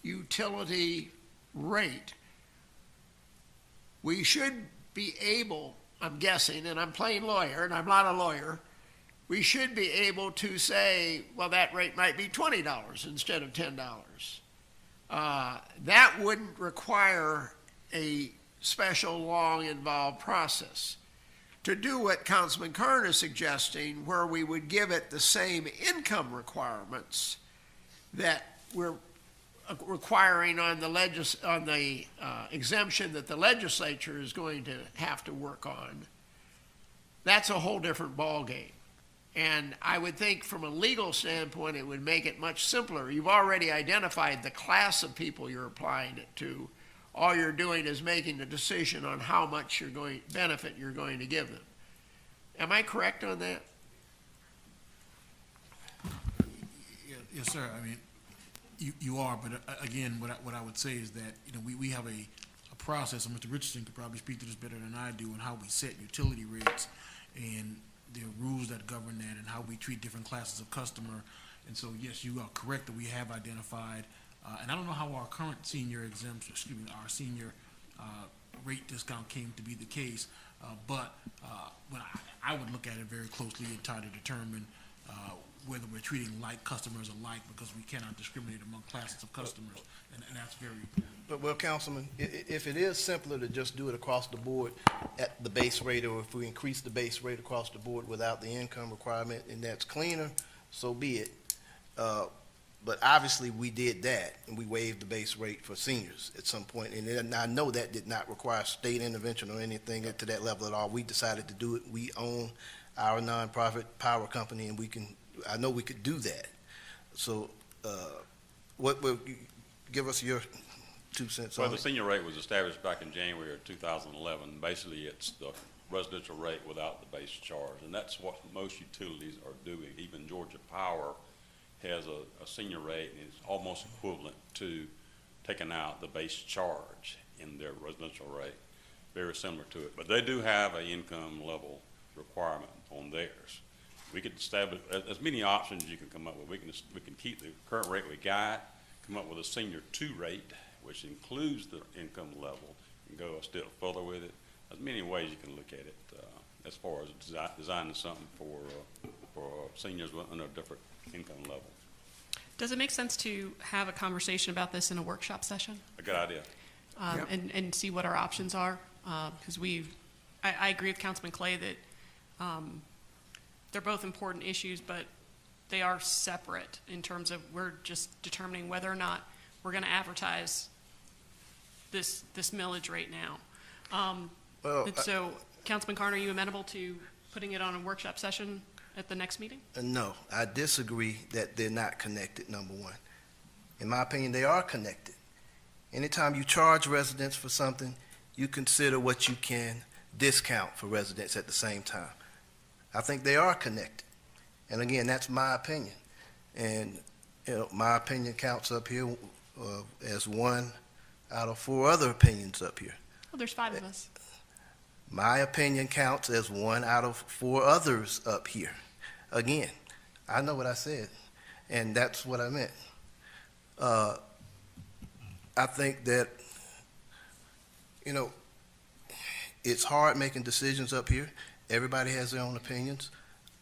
Speaker 5: utility rate. We should be able, I'm guessing, and I'm playing lawyer, and I'm not a lawyer, we should be able to say, well, that rate might be $20 instead of $10. That wouldn't require a special, long, involved process. To do what Councilman Kern is suggesting, where we would give it the same income requirements that we're requiring on the exemption that the legislature is going to have to work on, that's a whole different ballgame. And I would think from a legal standpoint, it would make it much simpler. You've already identified the class of people you're applying it to. All you're doing is making a decision on how much benefit you're going to give them. Am I correct on that?
Speaker 22: Yes, sir. I mean, you are, but again, what I would say is that, you know, we have a process, and Mr. Richardson could probably speak to this better than I do, on how we set utility rates and the rules that govern that and how we treat different classes of customer. And so, yes, you are correct that we have identified, and I don't know how our current senior our senior rate discount came to be the case, but when I would look at it very closely and try to determine whether we're treating like customers alike, because we cannot discriminate among classes of customers, and that's very important.
Speaker 4: But, well, Councilman, if it is simpler to just do it across the board at the base rate, or if we increase the base rate across the board without the income requirement, and that's cleaner, so be it. But obviously, we did that, and we waived the base rate for seniors at some point, and I know that did not require state intervention or anything to that level at all. We decided to do it. We own our nonprofit power company, and I know we could do that. So, what will you give us your 2 cents on
Speaker 7: Well, the
Speaker 22: it?
Speaker 7: senior rate was established back in January of 2011. Basically, it's the residential rate without the base charge, and that's what most utilities are doing. Even Georgia Power has a senior rate, and it's almost equivalent to taking out the base charge in their residential rate, very similar to it. But they do have an income level requirement on theirs. We could establish as many options you can come up with. We can keep the current rate we got, come up with a senior 2 rate, which includes the income level, and go a step further with it. There's many ways you can look at it as far as designing something for seniors under a different income level.
Speaker 1: Does it make sense to have a conversation about this in a workshop session?
Speaker 7: A good idea.
Speaker 1: And see what our options are? Because I agree with Councilman Clay that they're both important issues, but they are separate in terms of we're just determining whether or not we're going to advertise this millage rate now. And so, Councilman Carter, are you amenable to putting it on a workshop session at the next meeting?
Speaker 4: No, I disagree that they're not connected, number one. In my opinion, they are connected. Anytime you charge residents for something, you consider what you can discount for residents at the same time. I think they are connected. And again, that's my opinion. And, you know, my opinion counts up here as one out of 4 other opinions up here.
Speaker 1: Well, there's 5 of us.
Speaker 4: My opinion counts as 1 out of 4 others up here. Again, I know what I said, and that's what I meant. I think that, you know, it's hard making decisions up here. Everybody has their own opinions.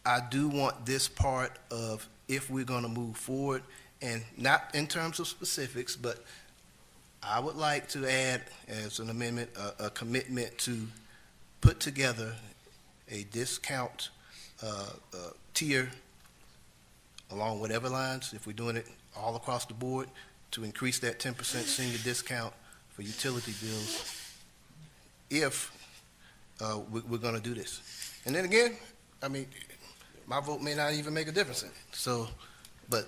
Speaker 4: I do want this part of, if we're going to move forward, and not in terms of specifics, but I would like to add as an amendment a commitment to put together a discount tier along whatever lines, if we're doing it all across the board, to increase that 10% senior discount for utility bills if we're going to do this. And then again, I mean, my vote may not even make a difference in it. So, but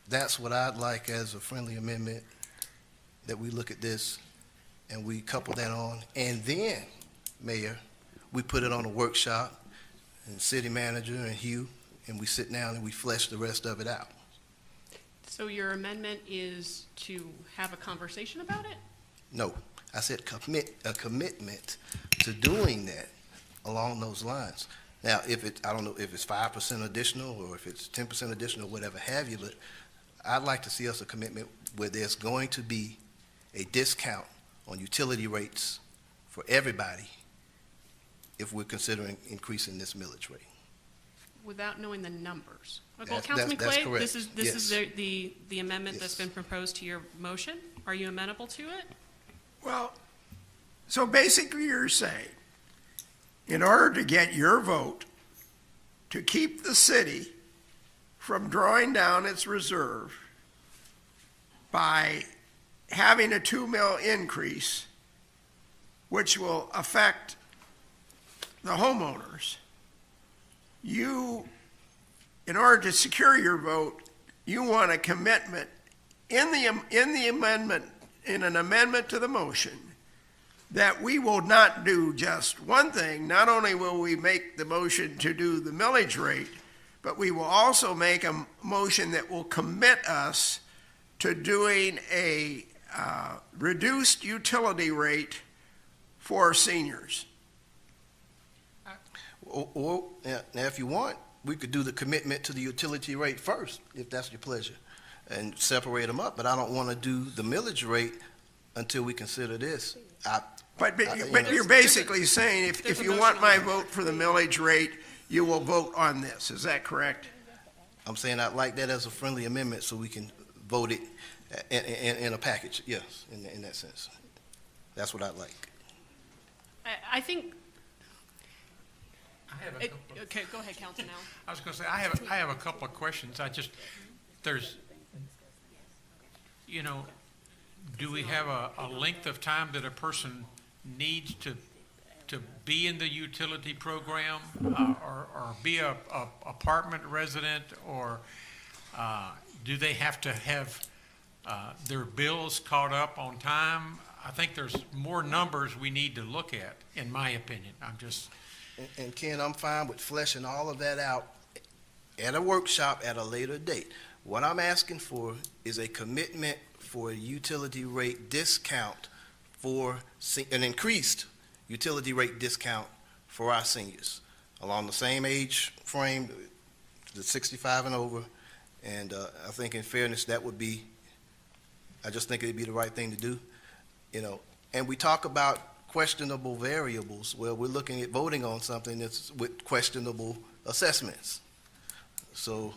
Speaker 4: that's what I'd like as a friendly amendment, that we look at this and we couple that on. And then, Mayor, we put it on a workshop, and city manager and Hugh, and we sit down and we flesh the rest of it out.
Speaker 1: So your amendment is to have a conversation about it?
Speaker 4: No, I said a commitment to doing that along those lines. Now, if it, I don't know if it's 5% additional or if it's 10% additional, whatever have you, but I'd like to see us a commitment where there's going to be a discount on utility rates for everybody if we're considering increasing this millage rate.
Speaker 1: Without knowing the numbers. Well,
Speaker 4: That's
Speaker 1: Councilman Clay,
Speaker 4: correct.
Speaker 1: this is
Speaker 4: Yes.
Speaker 1: the amendment that's
Speaker 4: Yes.
Speaker 1: been proposed to your motion. Are you amenable to it?
Speaker 5: Well, so basically you're saying, in order to get your vote to keep the city from drawing down its reserve by having a 2 mil increase, which will affect the homeowners, you, in order to secure your vote, you want a commitment in the amendment, in an amendment to the motion, that we will not do just one thing. Not only will we make the motion to do the millage rate, but we will also make a motion that will commit us to doing a reduced utility rate for seniors.
Speaker 4: Or now, if you want, we could do the commitment to the utility rate first, if that's your pleasure, and separate them up. But I don't want to do the millage rate until we consider this.
Speaker 5: But you're basically saying if you want my vote for the millage rate, you will vote on this. Is that correct?
Speaker 4: I'm saying I'd like that as a friendly amendment so we can vote it in a package. Yes, in that sense. That's what I'd like.
Speaker 1: I think.
Speaker 8: I have a couple of,
Speaker 1: Okay, go ahead, Councilman Allen.
Speaker 8: I was going to say, I have a couple of questions. There's, do we have a length of time that a person needs to be in the utility program, or be a apartment resident, or do they have to have their bills caught up on time? I think there's more numbers we need to look at, in my opinion. I'm just.
Speaker 4: And Ken, I'm fine with fleshing all of that out at a workshop at a later date. What I'm asking for is a commitment for a utility rate discount for an increased utility rate discount for our seniors along the same age frame, the 65 and over. And I think in fairness, that would be, I just think it'd be the right thing to do, And we talk about questionable variables. Well, we're looking at voting on something that's with questionable assessments. So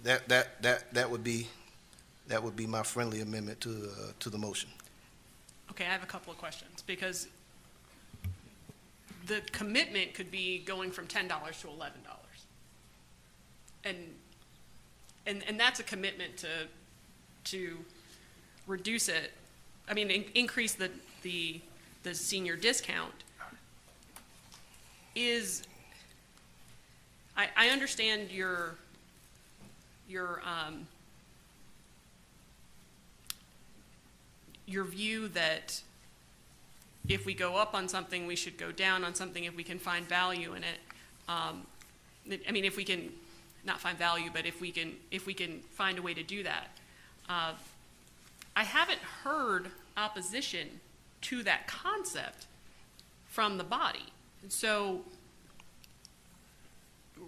Speaker 4: that would be my friendly amendment to the motion.
Speaker 1: Okay, I have a couple of questions, because the commitment could be going from $10 to $11. And that's a commitment to reduce it. I mean, increase the senior discount is, I understand your view that if we go up on something, we should go down on something if we can find value in it. I mean, if we can, not find value, but if we can find a way to do that. I haven't heard opposition to that concept from the body. And so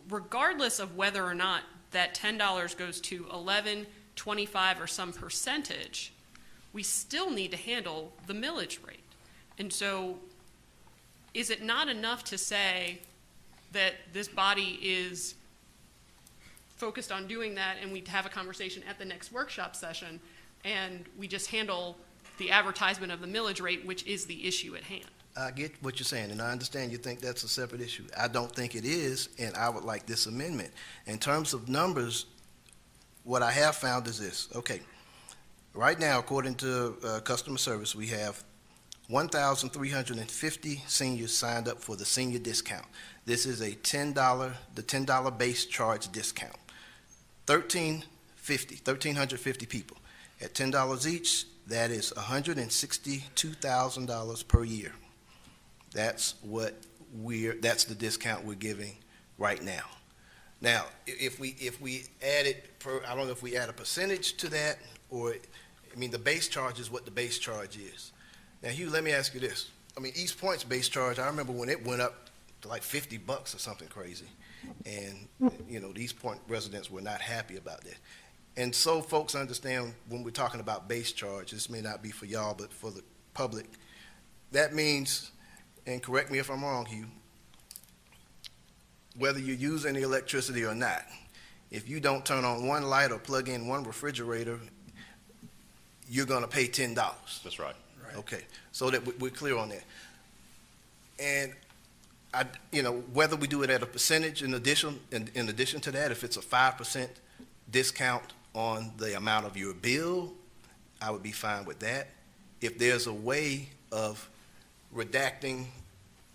Speaker 1: regardless of whether or not that $10 goes to 11, 25, or some percentage, we still need to handle the millage rate. And so is it not enough to say that this body is focused on doing that and we have a conversation at the next workshop session and we just handle the advertisement of the millage rate, which is the issue at hand.
Speaker 4: I get what you're saying, and I understand you think that's a separate issue. I don't think it is, and I would like this amendment. In terms of numbers, what I have found is this. Okay, right now, according to customer service, we have 1,350 seniors signed up for the senior discount. This is a the $10 base charge discount. 1,350 people. At $10 each, that is $162,000 per year. That's that's the discount we're giving right now. Now, if we added I don't know if we add a percentage to that, or, I mean, the base charge is what the base charge is. Now, Hugh, let me ask you this. I mean, East Point's base charge, I remember when it went up to like $50 or something crazy. And, you know, the East Point residents were not happy about that. And so folks understand when we're talking about base charge, this may not be for y'all, but for the public, that means, and correct me if I'm wrong, Hugh, whether you're using the electricity or not, if you don't turn on one light or plug in one refrigerator, you're going to pay $10.
Speaker 7: That's right.
Speaker 4: Okay, so that we're clear on that. And you know, whether we do it at a percentage in addition to that, if it's a 5% discount on the amount of your bill, I would be fine with that. If there's a way of redacting,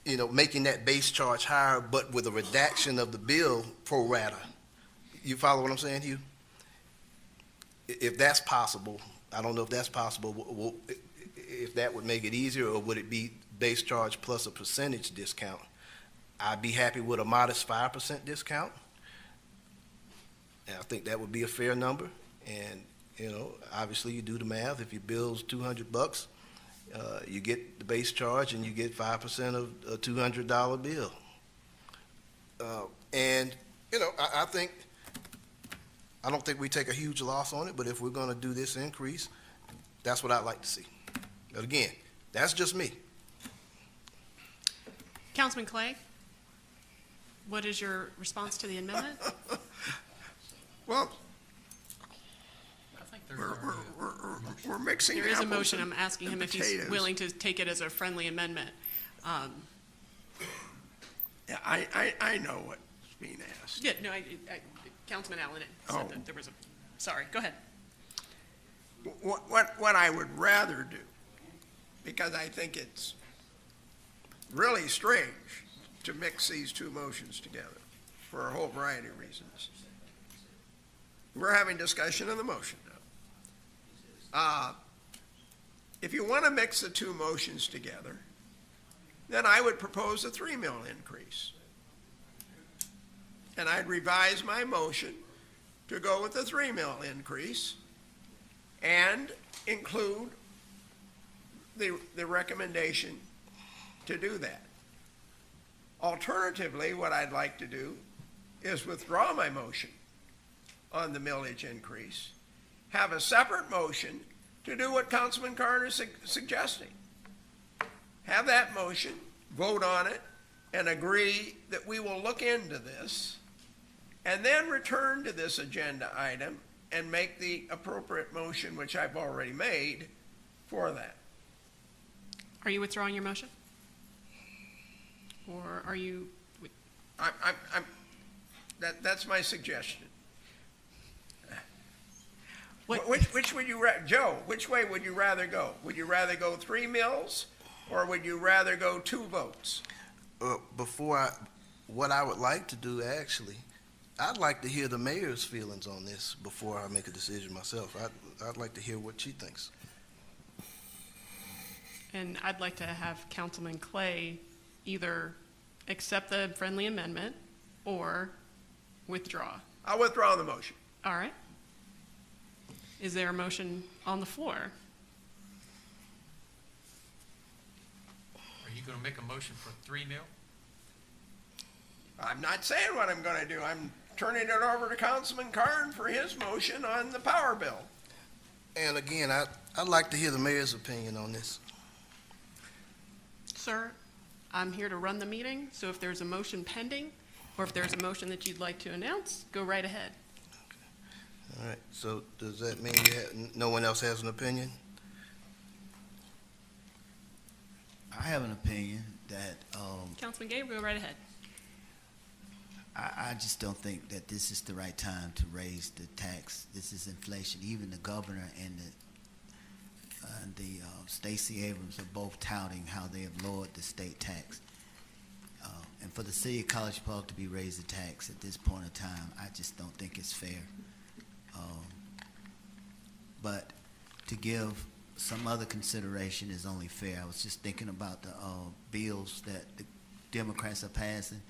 Speaker 4: you know, making that base charge higher, but with a redaction of the bill pro rata, you follow what I'm saying, Hugh? If that's possible, I don't know if that's possible. If that would make it easier, or would it be base charge plus a percentage discount? I'd be happy with a modest 5% discount. And I think that would be a fair number. And, you know, obviously you do the math. If your bill's $200, you get the base charge and you get 5% of a $200 bill. And, you know, I don't think we take a huge loss on it, but if we're going to do this increase, that's what I'd like to see. But again, that's just me.
Speaker 1: Councilman Clay, what is your response to the amendment?
Speaker 5: Well,
Speaker 8: I think
Speaker 5: we're mixing
Speaker 1: There is a
Speaker 5: apples
Speaker 1: motion.
Speaker 5: and
Speaker 1: I'm asking him if he's
Speaker 5: potatoes.
Speaker 1: willing to take it as a friendly amendment.
Speaker 5: Yeah, I know what's being asked.
Speaker 1: Yeah, no, Councilman Allen said that there was a, sorry, go ahead.
Speaker 5: What I would rather do, because I think it's really strange to mix these two motions together for a whole variety of reasons. We're having discussion of the motion now. If you want to mix the two motions together, then I would propose a 3 mil increase. And I'd revise my motion to go with the 3 mil increase and include the recommendation to do that. Alternatively, what I'd like to do is withdraw my motion on the millage increase, have a separate motion to do what Councilman Carter is suggesting. Have that motion, vote on it, and agree that we will look into this, and then return to this agenda item and make the appropriate motion, which I've already made, for that.
Speaker 1: Are you withdrawing your motion? Or are you?
Speaker 5: That's my suggestion.
Speaker 1: What?
Speaker 5: Which would you, Joe, which way would you rather go? Would you rather go 3 mills, or would you rather go 2 votes?
Speaker 4: What I would like to do, actually, I'd like to hear the mayor's feelings on this before I make a decision myself. I'd like to hear what she thinks.
Speaker 1: And I'd like to have Councilman Clay either accept the friendly amendment or withdraw.
Speaker 5: I'll withdraw the motion.
Speaker 1: All right. Is there a motion on the floor?
Speaker 8: Are you going to make a motion for 3 mil?
Speaker 5: I'm not saying what I'm going to do. I'm turning it over to Councilman Carn for his motion on the power bill.
Speaker 4: And again, I'd like to hear the mayor's opinion on this.
Speaker 1: Sir, I'm here to run the meeting, so if there's a motion pending, or if there's a motion that you'd like to announce, go right ahead.
Speaker 4: All right, so does that mean no one else has an opinion?
Speaker 11: have an opinion that
Speaker 1: Councilman Gabriel, go right ahead.
Speaker 11: I just don't think that this is the right time to raise the tax. This is inflation. Even the governor and the Stacey Abrams are both touting how they have lowered the state tax. And for the city of College Park to be raising the tax at this point in time, I just don't think it's fair. But to give some other consideration is only fair. I was just thinking about the bills that the Democrats are passing,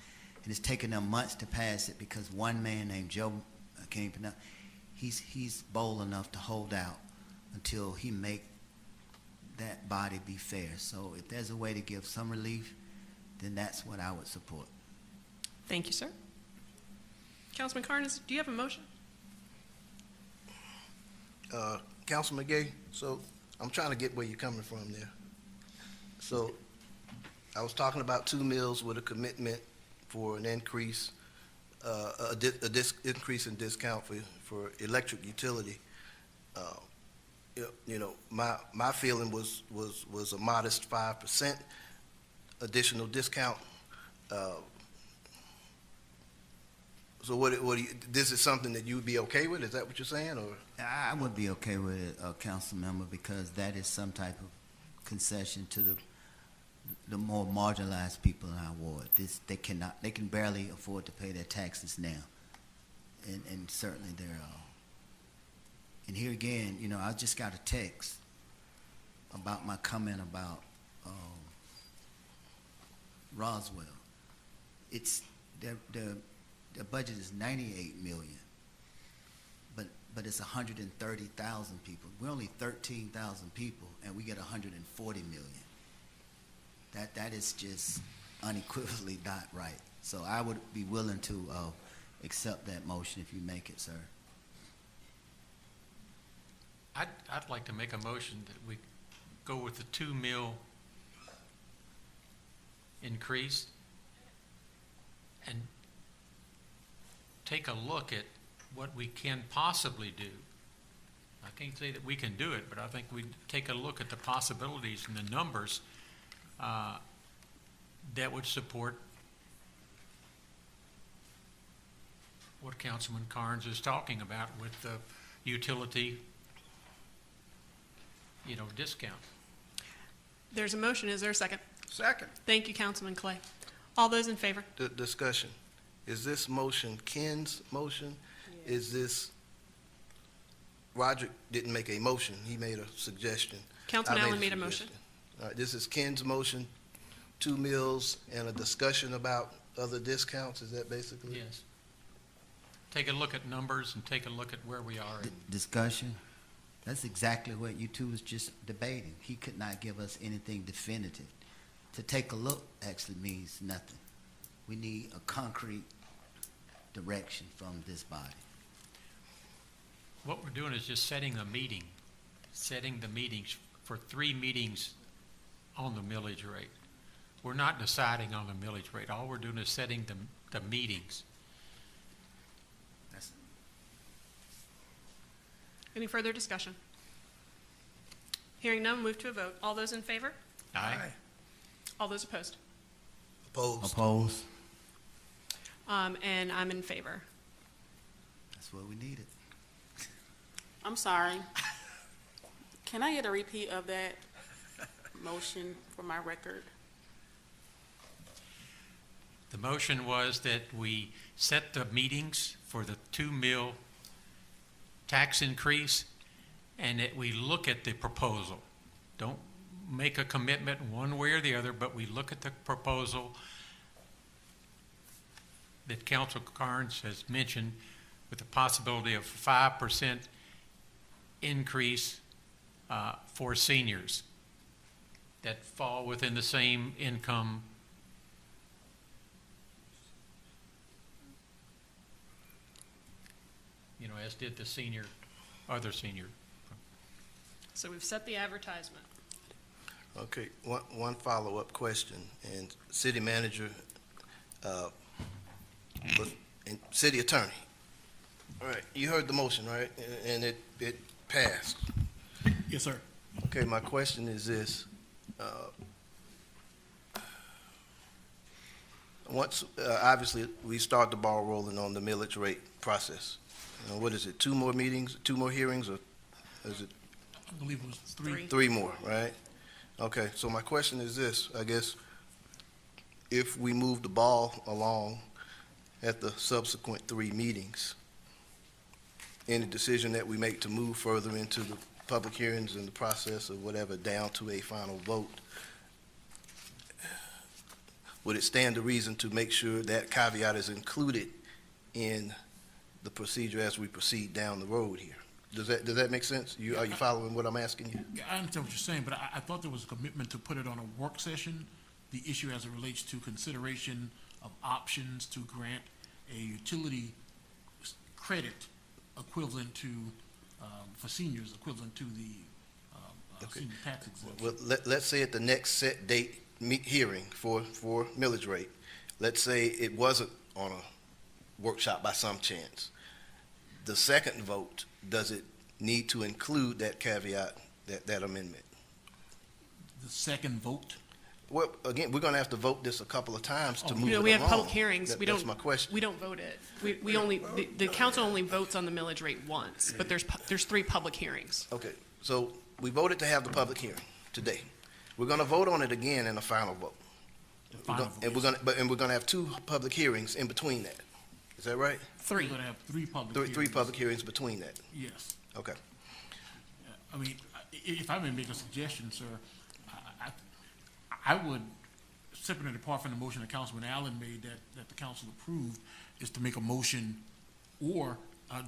Speaker 11: and it's taken them months to pass it because one man named Joe, I can't even pronounce, he's bold enough to hold out until he make that body be fair. So if there's a way to give some relief, then that's what I would support.
Speaker 1: Thank you, sir. Councilman Carnes, do you have a motion?
Speaker 4: Councilman Gay, so I'm trying to get where you're coming from there. So I was talking about 2 mills with a commitment for an increase, increase in discount for electric utility. You know, my feeling was a modest 5% additional discount. So what do you, this is something that you would be okay with? Is that what you're saying, or?
Speaker 11: I would be okay with it, council member, because that is some type of concession to the more marginalized people in our ward. They can barely afford to pay their taxes now, and certainly they're. And here again, you know, I just got a text about my comment about Roswell. It's their budget is $98 million, but it's 130,000 people. We're only 13,000 people, and we get 140 million. That is just unequivocally not right. So I would be willing to accept that motion if you make it, sir.
Speaker 8: I'd like to make a motion that we go with the 2 mil increase and take a look at what we can possibly do. I can't say that we can do it, but I think we take a look at the possibilities and the numbers that would support what Councilman Carnes is talking about with the utility, you know, discount.
Speaker 1: There's a motion. Is there a second?
Speaker 5: Second.
Speaker 1: Thank you, Councilman Clay. All those in favor?
Speaker 4: The discussion. Is this motion Ken's motion? Yes. Is this, Roderick didn't make a motion, he made a suggestion.
Speaker 1: Councilman Allen made a motion.
Speaker 4: All right, this is Ken's motion, 2 mills and a discussion about other discounts, is that basically?
Speaker 8: Yes. Take a look at numbers and take a look at where we are.
Speaker 11: Discussion? That's exactly what you two was just debating. He could not give us anything definitive. To take a look actually means nothing. We need a concrete direction from this body.
Speaker 8: What we're doing is just setting the meetings for 3 meetings on the millage rate. We're not deciding on the millage rate. All we're doing is setting the meetings.
Speaker 1: Any further discussion? Hearing none, move to a vote. All those in favor?
Speaker 8: Aye.
Speaker 1: All those opposed?
Speaker 4: Opposed.
Speaker 11: Opposed.
Speaker 1: And I'm in favor.
Speaker 11: That's what we needed.
Speaker 17: I'm sorry. Can I get a repeat of that motion for my record?
Speaker 8: The motion was that we set the meetings for the 2 mil tax increase and that we look at the proposal. Don't make a commitment one way or the other, but we look at the proposal that Council Carnes has mentioned with the possibility of 5% increase for seniors that fall within the same income as did the other senior.
Speaker 1: So we've set the advertisement.
Speaker 4: Okay, one follow-up question, and city manager, and city attorney. All right, you heard the motion, right? And it passed.
Speaker 22: Yes, sir.
Speaker 4: Okay, my question is this. once, obviously, we start the ball rolling on the millage rate process. What is it, 2 more meetings, 2 more hearings, or is it
Speaker 22: I believe it was 3.
Speaker 4: 3 more, right? Okay, so my question is this, I guess, if we move the ball along at the subsequent 3 meetings, any decision that we make to move further into the public hearings and the process or whatever down to a final vote, would it stand to reason to make sure that caveat is included in the procedure as we proceed down the road here? Does that make sense? Are you following what I'm asking you?
Speaker 22: Yeah, I understand what you're saying, but I thought there was a commitment to put it on a work session, the issue as it relates to consideration of options to grant a utility credit equivalent to, for seniors, equivalent to the senior tax exemption.
Speaker 4: Well, let's say at the next set date hearing for millage rate, let's say it wasn't on a workshop by some chance. The second vote, does it need to include that caveat, that amendment?
Speaker 22: The second vote?
Speaker 4: Well, again, we're gonna have to vote this a couple of times to move it along.
Speaker 1: We have public hearings.
Speaker 4: That's my question.
Speaker 1: We don't vote it. We only, the council only votes on the millage rate once, but there's 3 public hearings.
Speaker 4: Okay, so we voted to have the public hearing today. We're gonna vote on it again in a final vote. And we're gonna have 2 public hearings in between that. Is that right?
Speaker 1: 3.
Speaker 22: We're going to have 3 public hearings.
Speaker 4: 3 public hearings between that.
Speaker 22: Yes.
Speaker 4: Okay.
Speaker 22: I mean, if I may make a suggestion, sir, I would, separate and apart from the motion that Councilman Allen made that the council approved, is to make a motion or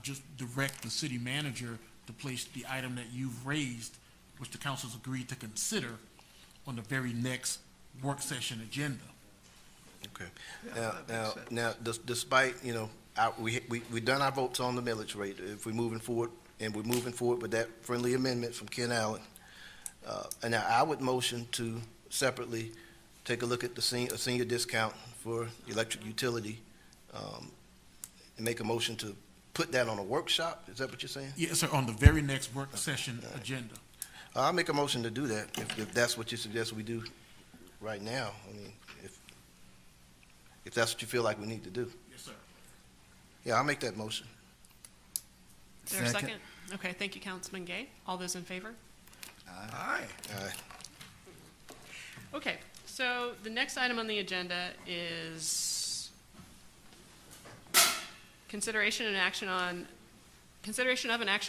Speaker 22: just direct the city manager to place the item that you've raised, which the council's agreed to consider, on the very next work session agenda.
Speaker 4: Okay. Now, despite, we done our votes on the millage rate. If we're moving forward, and we're moving forward with that friendly amendment from Ken Allen, and now I would motion to separately take a look at the senior discount for electric utility, and make a motion to put that on a workshop. Is that what you're saying?
Speaker 22: Yes, sir, on the very next work session agenda.
Speaker 4: I'll make a motion to do that, if that's what you suggest we do right now. I mean, if that's what you feel like we need to do.
Speaker 22: Yes, sir.
Speaker 4: Yeah, I'll make that motion.
Speaker 1: Is there a second? Okay, thank you, Councilman Gay. All those in favor?
Speaker 5: Aye.
Speaker 4: Aye.
Speaker 1: Okay, so the next item on the agenda is consideration of an action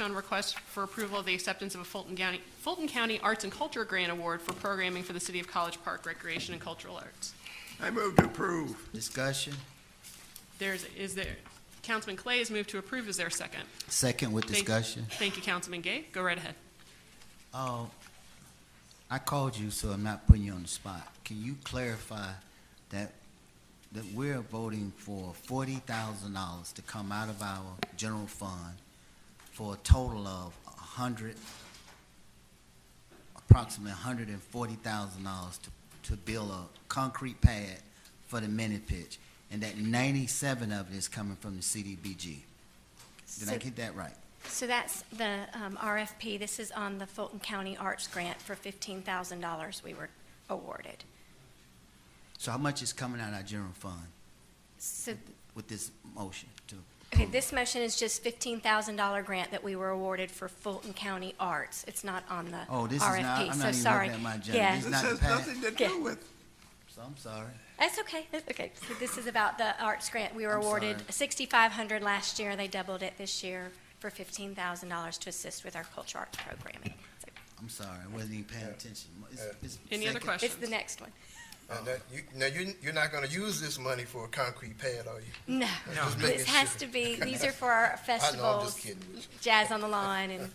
Speaker 1: on request for approval of the acceptance of a Fulton County Arts and Culture Grant Award for programming for the City of College Park Recreation and Cultural Arts.
Speaker 5: I move to approve.
Speaker 11: Discussion?
Speaker 1: Councilman Clay has moved to approve. Is there a second?
Speaker 11: Second with discussion.
Speaker 1: Thank you, Councilman Gay. Go right ahead.
Speaker 11: I called you, so I'm not putting you on the spot. Can you clarify that we're voting for $40,000 to come out of our general fund for a total of approximately $140,000 to build a concrete pad for the mini pitch, and that 97 of it is coming from the CDBG. Did I get that right?
Speaker 12: So that's the RFP. This is on the Fulton County Arts Grant for $15,000 we were awarded.
Speaker 11: So how much is coming out of our general fund
Speaker 12: So,
Speaker 11: with this motion?
Speaker 12: okay, this motion is just $15,000 grant that we were awarded for Fulton County Arts. It's not on the
Speaker 11: Oh, this
Speaker 12: RFP.
Speaker 11: is not, I'm
Speaker 12: so
Speaker 11: not even
Speaker 12: sorry.
Speaker 11: looking at my agenda.
Speaker 12: Yeah.
Speaker 11: This is
Speaker 5: This
Speaker 11: not the
Speaker 5: has
Speaker 11: pad?
Speaker 5: nothing to do with,
Speaker 11: So I'm sorry.
Speaker 12: That's okay. That's okay. So this is about the arts grant. We were
Speaker 11: I'm
Speaker 12: awarded
Speaker 11: sorry.
Speaker 12: $6,500 last year. They doubled it this year for $15,000 to assist with our culture arts programming. So
Speaker 11: I'm sorry, I wasn't even paying attention. It's
Speaker 1: Any other
Speaker 11: second.
Speaker 1: questions?
Speaker 12: it's the next one.
Speaker 4: Now, you're not gonna use this money for a concrete pad, are you?
Speaker 12: No,
Speaker 4: Just
Speaker 12: this
Speaker 4: making
Speaker 12: has
Speaker 4: sure.
Speaker 12: to be, these are for our festivals,
Speaker 4: just kidding with you.
Speaker 12: Jazz on the Lawn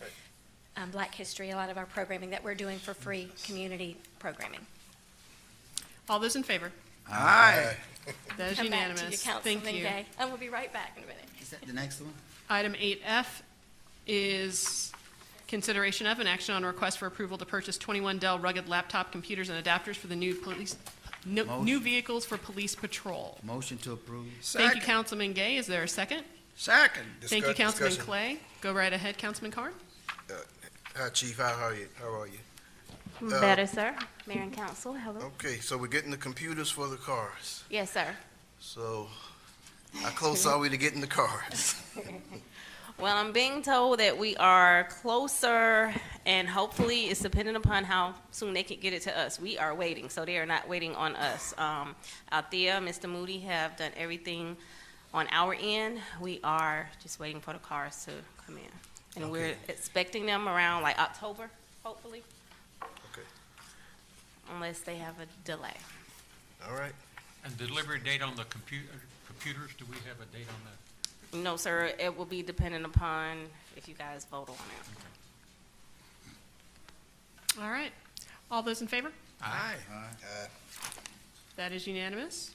Speaker 12: and Black History, a lot of our programming that we're doing for free community programming.
Speaker 1: All those in favor?
Speaker 5: aye.
Speaker 1: That is
Speaker 12: Come back to
Speaker 1: unanimous.
Speaker 12: you,
Speaker 1: Thank
Speaker 12: Councilman
Speaker 1: you.
Speaker 12: Gay. And we'll be right back in a minute.
Speaker 11: Is that the next one?
Speaker 1: Item 8F is consideration of an action on request for approval to purchase 21 Dell rugged laptop computers and adapters for the new new vehicles for police patrol.
Speaker 11: Motion to approve.
Speaker 1: Thank you,
Speaker 5: Second.
Speaker 1: Councilman Gay. Is there a second?
Speaker 5: Second.
Speaker 1: Thank you, Councilman
Speaker 4: Discussion.
Speaker 1: Clay. Go right ahead, Councilman Carn.
Speaker 4: Hi, Chief, how are you?
Speaker 12: Better, sir. Mayor and council, hello.
Speaker 4: Okay, so we're getting the computers for the cars.
Speaker 12: Yes, sir.
Speaker 4: So, how close are we to getting the cars?
Speaker 17: Well, I'm being told that we are closer, and hopefully it's dependent upon how soon they can get it to us. We are waiting, so they are not waiting on us. Althea, Mr. Moody have done everything on our end. We are just waiting for the cars to come in. And we're expecting them around like October, hopefully.
Speaker 4: Okay.
Speaker 17: Unless they have a delay.
Speaker 4: All right.
Speaker 8: And delivery date on the computers, do we have a date on that?
Speaker 17: No, sir, it will be dependent upon if you guys vote on it.
Speaker 1: All right. All those in favor?
Speaker 8: Aye.
Speaker 1: That is unanimous.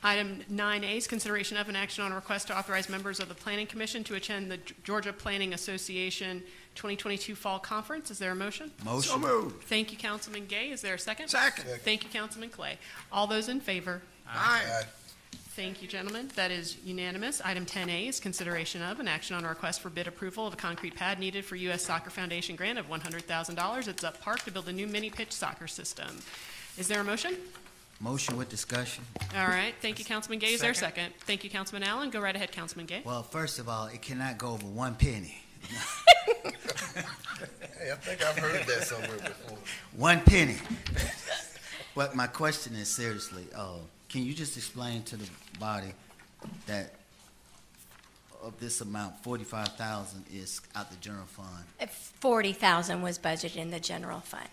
Speaker 1: Item 9A is consideration of an action on a request to authorize members of the Planning Commission to attend the Georgia Planning Association 2022 Fall Conference. Is there a motion?
Speaker 11: Motion.
Speaker 5: So moved.
Speaker 1: Thank you, Councilman Gay. Is there a second?
Speaker 5: Second.
Speaker 1: Thank you, Councilman Clay. All those in favor?
Speaker 5: Aye.
Speaker 1: Thank you, gentlemen. That is unanimous. Item 10A is consideration of an action on a request for bid approval of a concrete pad needed for U.S. Soccer Foundation grant of $100,000 at Zup Park to build a new mini-pitch soccer system. Is there a motion?
Speaker 11: Motion with discussion.
Speaker 1: All right. Thank you, Councilman Gay. Is there a second? Thank you, Councilman Allen. Go right ahead, Councilman Gay.
Speaker 11: Well, first of all, it cannot go over 1 penny.
Speaker 4: Hey, I think I've heard that somewhere before.
Speaker 11: 1 penny. But my question is seriously, can you just explain to the body that of this amount, 45,000 is out the general fund?
Speaker 12: 40,000 was budgeted in the general fund.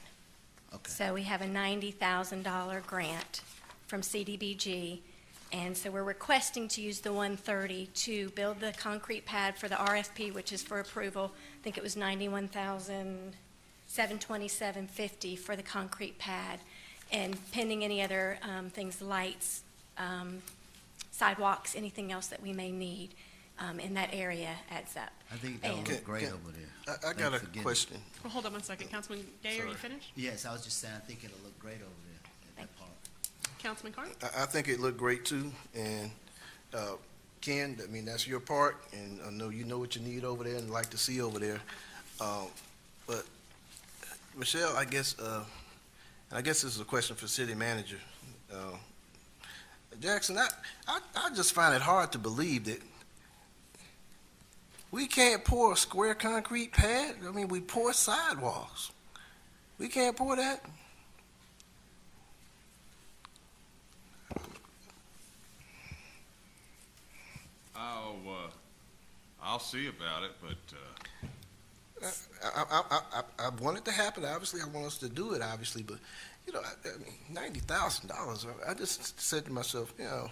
Speaker 11: Okay.
Speaker 12: So we have a $90,000 grant from CDBG, and so we're requesting to use the 130 to build the concrete pad for the RFP, which is for approval. I think it was $91,727.50 for the concrete pad, and pending any other things, lights, sidewalks, anything else that we may need in that area adds up.
Speaker 11: I think that would look great over there.
Speaker 4: I got a question.
Speaker 1: Well, hold on one second. Councilman Gay, are you finished?
Speaker 11: Yes, I was just saying, I think it'll look great over there at that park.
Speaker 1: Councilman Carter?
Speaker 4: I think it looked great too, and Ken, I mean, that's your part, and I know you know what you need over there and like to see over there. But Michelle, I guess this is a question for city manager. Jackson, I just find it hard to believe that we can't pour a square concrete pad. I mean, we pour sidewalks. We can't pour that.
Speaker 13: I'll see about it, but
Speaker 4: I want it to happen. Obviously, I want us to do it. Obviously, but you know, I mean, $90,000. I just said to myself, you know,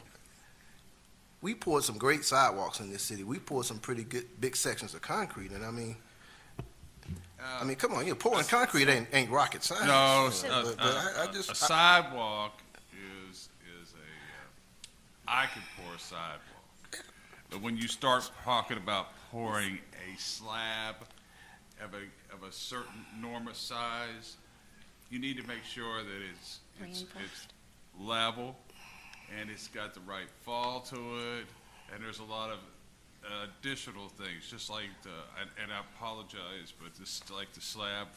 Speaker 4: we poured some great sidewalks in this city. We poured some pretty good big sections of concrete, and I mean, come on, pouring concrete ain't rocket science.
Speaker 13: no,
Speaker 4: but I just
Speaker 13: a sidewalk is I could pour a sidewalk. But when you start talking about pouring a slab of a certain enormous size, you need to make sure that it's level and it's got the right fall to it, and there's a lot of additional things, just like and I apologize, but this like the slab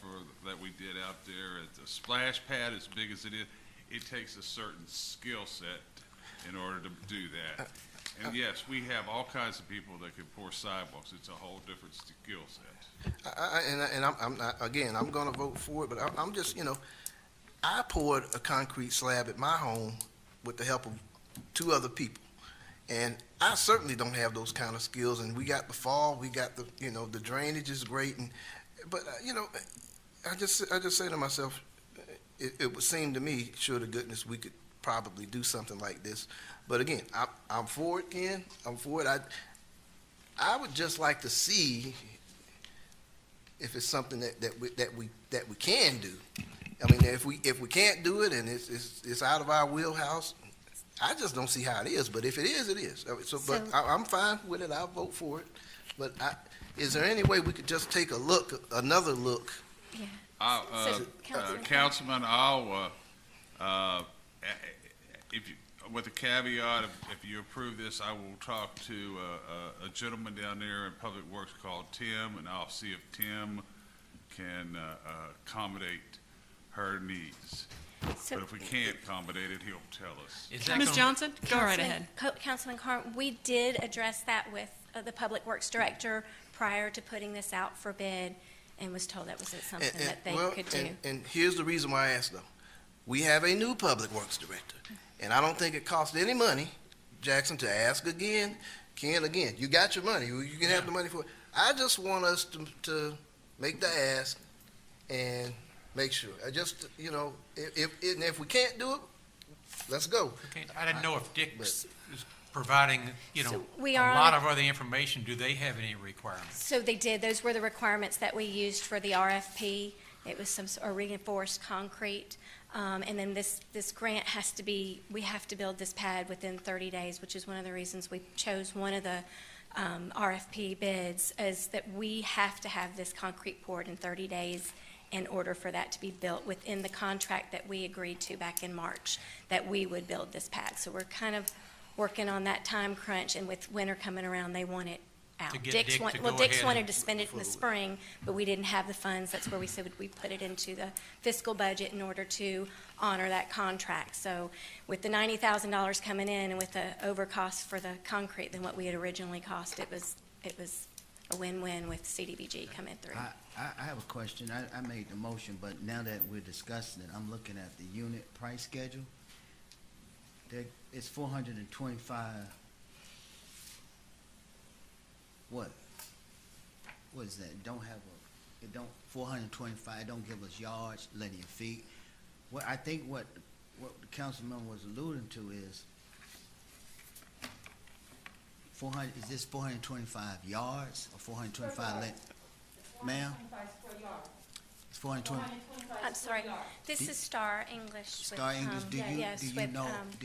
Speaker 13: that we did out there at the splash pad, as big as it is, it takes a certain skill set in order to do that. And yes, we have all kinds of people that can pour sidewalks. It's a whole different skill set.
Speaker 4: I'm not, again, I'm going to vote for it, but I'm just, I poured a concrete slab at my home with the help of 2 other people. And I certainly don't have those kind of skills. And we got the fall, we got the, the drainage is great. But I just say to myself, it would seem to me, sure to goodness, we could probably do something like this. But again, I'm for it, Ken. I'm for it. I would just like to see if it's something that we can do. I mean, if we can't do it and it's out of our wheelhouse, I just don't see how it is. But if it is, it is. But I'm fine with it. I'll vote for it. But is there any way we could just take another look?
Speaker 12: Yeah.
Speaker 13: Councilman, if you, with a caveat, if you approve this, I will talk to a gentleman down there in Public Works called Tim, and I'll see if Tim can accommodate her needs.
Speaker 12: So-
Speaker 13: But if we can't accommodate it, he'll tell us.
Speaker 1: Ms. Johnson, go right ahead.
Speaker 12: Councilman Carr, we did address that with the Public Works Director prior to putting this out for bid, and was told that was something that they could do.
Speaker 4: And here's the reason why I asked though. We have a new public works director, and I don't think it costs any money, Jackson, to ask again. Ken, again, you got your money. You can have the money for it. I just want us to make the ask and make sure. I just, if we can't do it, let's go.
Speaker 8: Okay, I didn't know if Dick's is providing,
Speaker 12: So
Speaker 8: a
Speaker 12: we are-
Speaker 8: lot of other information. Do they have any requirements?
Speaker 12: So they did. Those were the requirements that we used for the RFP. It was some sort of reinforced concrete. And then this grant has to be, we have to build this pad within 30 days, which is one of the reasons we chose one of the RFP bids, is that we have to have this concrete poured in 30 days in order for that to be built within the contract that we agreed to back in March, that we would build this pad. So we're kind of working on that time crunch, and with winter coming around, they want it out.
Speaker 8: To get Dick to go
Speaker 12: Dick's
Speaker 8: ahead
Speaker 12: wanted
Speaker 8: and-
Speaker 12: to spend it in the spring, but we didn't have the funds. That's where we said we put it into the fiscal budget in order to honor that contract. So with the $90,000 coming in and with the overcost for the concrete than what we had originally cost, it was a win-win with CDBG coming through.
Speaker 11: I have a question. I made the motion, but now that we're discussing it, I'm looking at the unit price schedule. It's 425. What is that? It don't 425. It don't give us yards, linear feet. I think what the councilman was alluding to is 400. Is this 425 yards or 425 length? Ma'am? It's 420.
Speaker 12: I'm sorry. This is Star English.
Speaker 11: Star English. Do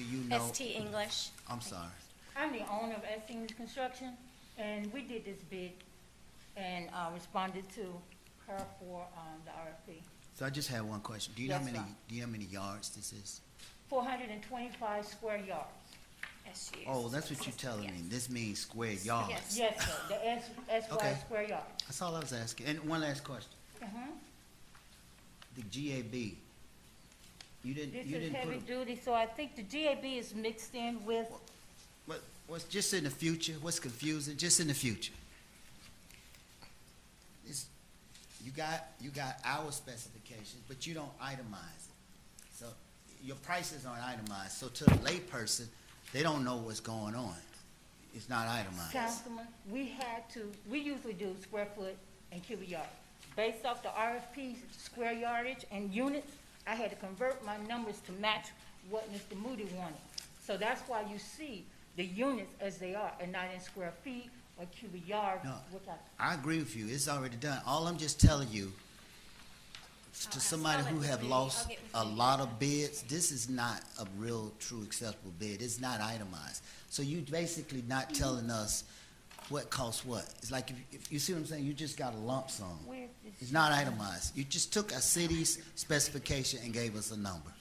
Speaker 11: you know?
Speaker 12: ST English.
Speaker 11: I'm sorry.
Speaker 15: I'm the owner of ST English Construction, and we did this bid and responded to her for the RFP.
Speaker 11: So I just have one question. Do you know how many yards this is?
Speaker 15: 425 square yards.
Speaker 12: SU.
Speaker 11: Oh, that's what you're telling me. This means square yards.
Speaker 15: Yes, sir. The SY
Speaker 11: Okay.
Speaker 15: square yards.
Speaker 11: That's all I was asking. And one last question. The GAB. You
Speaker 15: This
Speaker 11: didn't
Speaker 15: is
Speaker 11: put
Speaker 15: heavy
Speaker 11: a,
Speaker 15: duty, so I think the GAB is mixed in with,
Speaker 11: what's just in the future? What's confusing? Just in the future. You got our specifications, but you don't itemize it. So your prices aren't itemized. So to the layperson, they don't know what's going on. It's not itemized.
Speaker 15: Councilman, we usually do square foot and cubic yard. Based off the RFP square yardage and units, I had to convert my numbers to match what Mr. Moody wanted. So that's why you see the units as they are and not in square feet or cubic yards,
Speaker 11: No.
Speaker 15: which
Speaker 11: I agree with you. It's already done. All I'm just telling you, to somebody who have lost a lot of bids, this is not a real, true, acceptable bid. It's not itemized. So you basically not telling us what costs what. It's like, if you see what I'm saying, you just got a lump sum. It's not itemized. You just took a city's specification and gave us a number.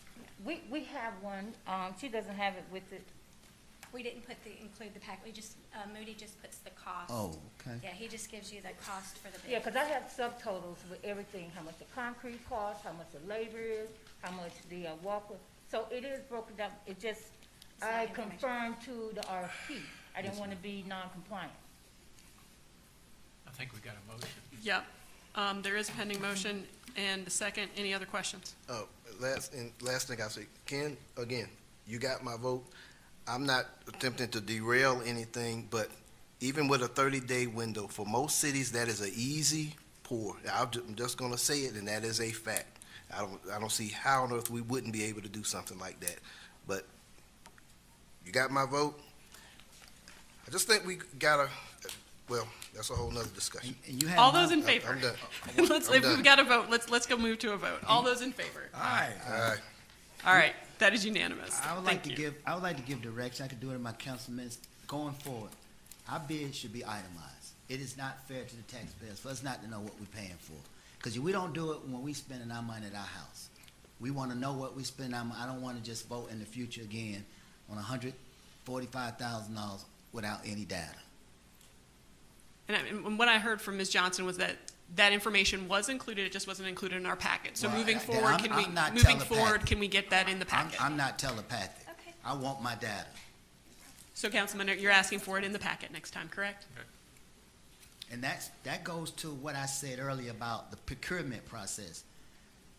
Speaker 15: we have one, she doesn't have it with it.
Speaker 12: We didn't include the pack. We just, Moody just puts the cost.
Speaker 11: Oh, okay.
Speaker 12: Yeah, he just gives you the cost for the bid.
Speaker 15: Yeah, because I have subtotals with everything, how much the concrete costs, how much the labor is, how much the walker. So it is broken down. It just, I confirmed to the RFP. I didn't want to be non-compliant.
Speaker 8: I think we got a motion.
Speaker 1: Yep. There is a pending motion, and the second, any other questions?
Speaker 4: Oh, last thing I say, Ken, again, you got my vote. I'm not attempting to derail anything, but even with a 30-day window, for most cities, that is an easy pour. I'm just gonna say it, and that is a fact. I don't see how on earth we wouldn't be able to do something like that. But you got my vote. I just think we gotta, well, that's a whole nother discussion.
Speaker 1: All those in favor?
Speaker 4: I'm done.
Speaker 1: If
Speaker 4: I'm done.
Speaker 1: we've got a vote, let's go move to a vote. All those in favor?
Speaker 11: Aye.
Speaker 4: Aye.
Speaker 1: All right, that is unanimous.
Speaker 11: I would like
Speaker 1: Thank
Speaker 11: to
Speaker 1: you.
Speaker 11: give direction. I could do it in my councilmen. Going forward, our bid should be itemized. It is not fair to the taxpayers for us not to know what we're paying for. Because we don't do it when we spending our money at our house. We want to know what we spend our money. I don't want to just vote in the future again on $145,000 without any data.
Speaker 1: And what I heard from Ms. Johnson was that that information was included, it just wasn't included in our packet. So
Speaker 11: Well,
Speaker 1: moving
Speaker 11: I'm-
Speaker 1: forward,
Speaker 11: I'm not
Speaker 1: moving
Speaker 11: telepathic.
Speaker 1: forward, can we get that in the packet?
Speaker 11: I'm not telepathic.
Speaker 1: Okay.
Speaker 11: I want my data.
Speaker 1: So Councilman, you're asking for it in the packet next time, correct?
Speaker 11: And that goes to what I said earlier about the procurement process.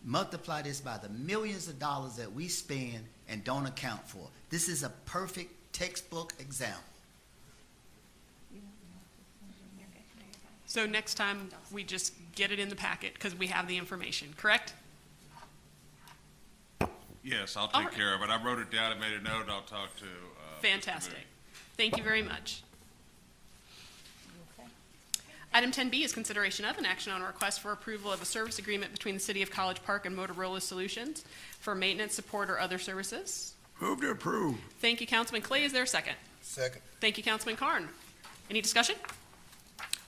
Speaker 11: Multiply this by the millions of dollars that we spend and don't account for. This is a perfect textbook example.
Speaker 1: So next time, we just get it in the packet because we have the information, correct?
Speaker 13: Yes, I'll
Speaker 1: All
Speaker 13: take
Speaker 1: right.
Speaker 13: care of it. I wrote it down and made a note. I'll talk to,
Speaker 1: Fantastic. Thank you very much. Item 10B is consideration of an action on a request for approval of a service agreement between the City of College Park and Motorola Solutions for maintenance, support, or other services.
Speaker 5: Move to approve.
Speaker 1: Thank you, Councilman Clay. Is there a second?
Speaker 4: Second.
Speaker 1: Thank you, Councilman Carn. Any discussion?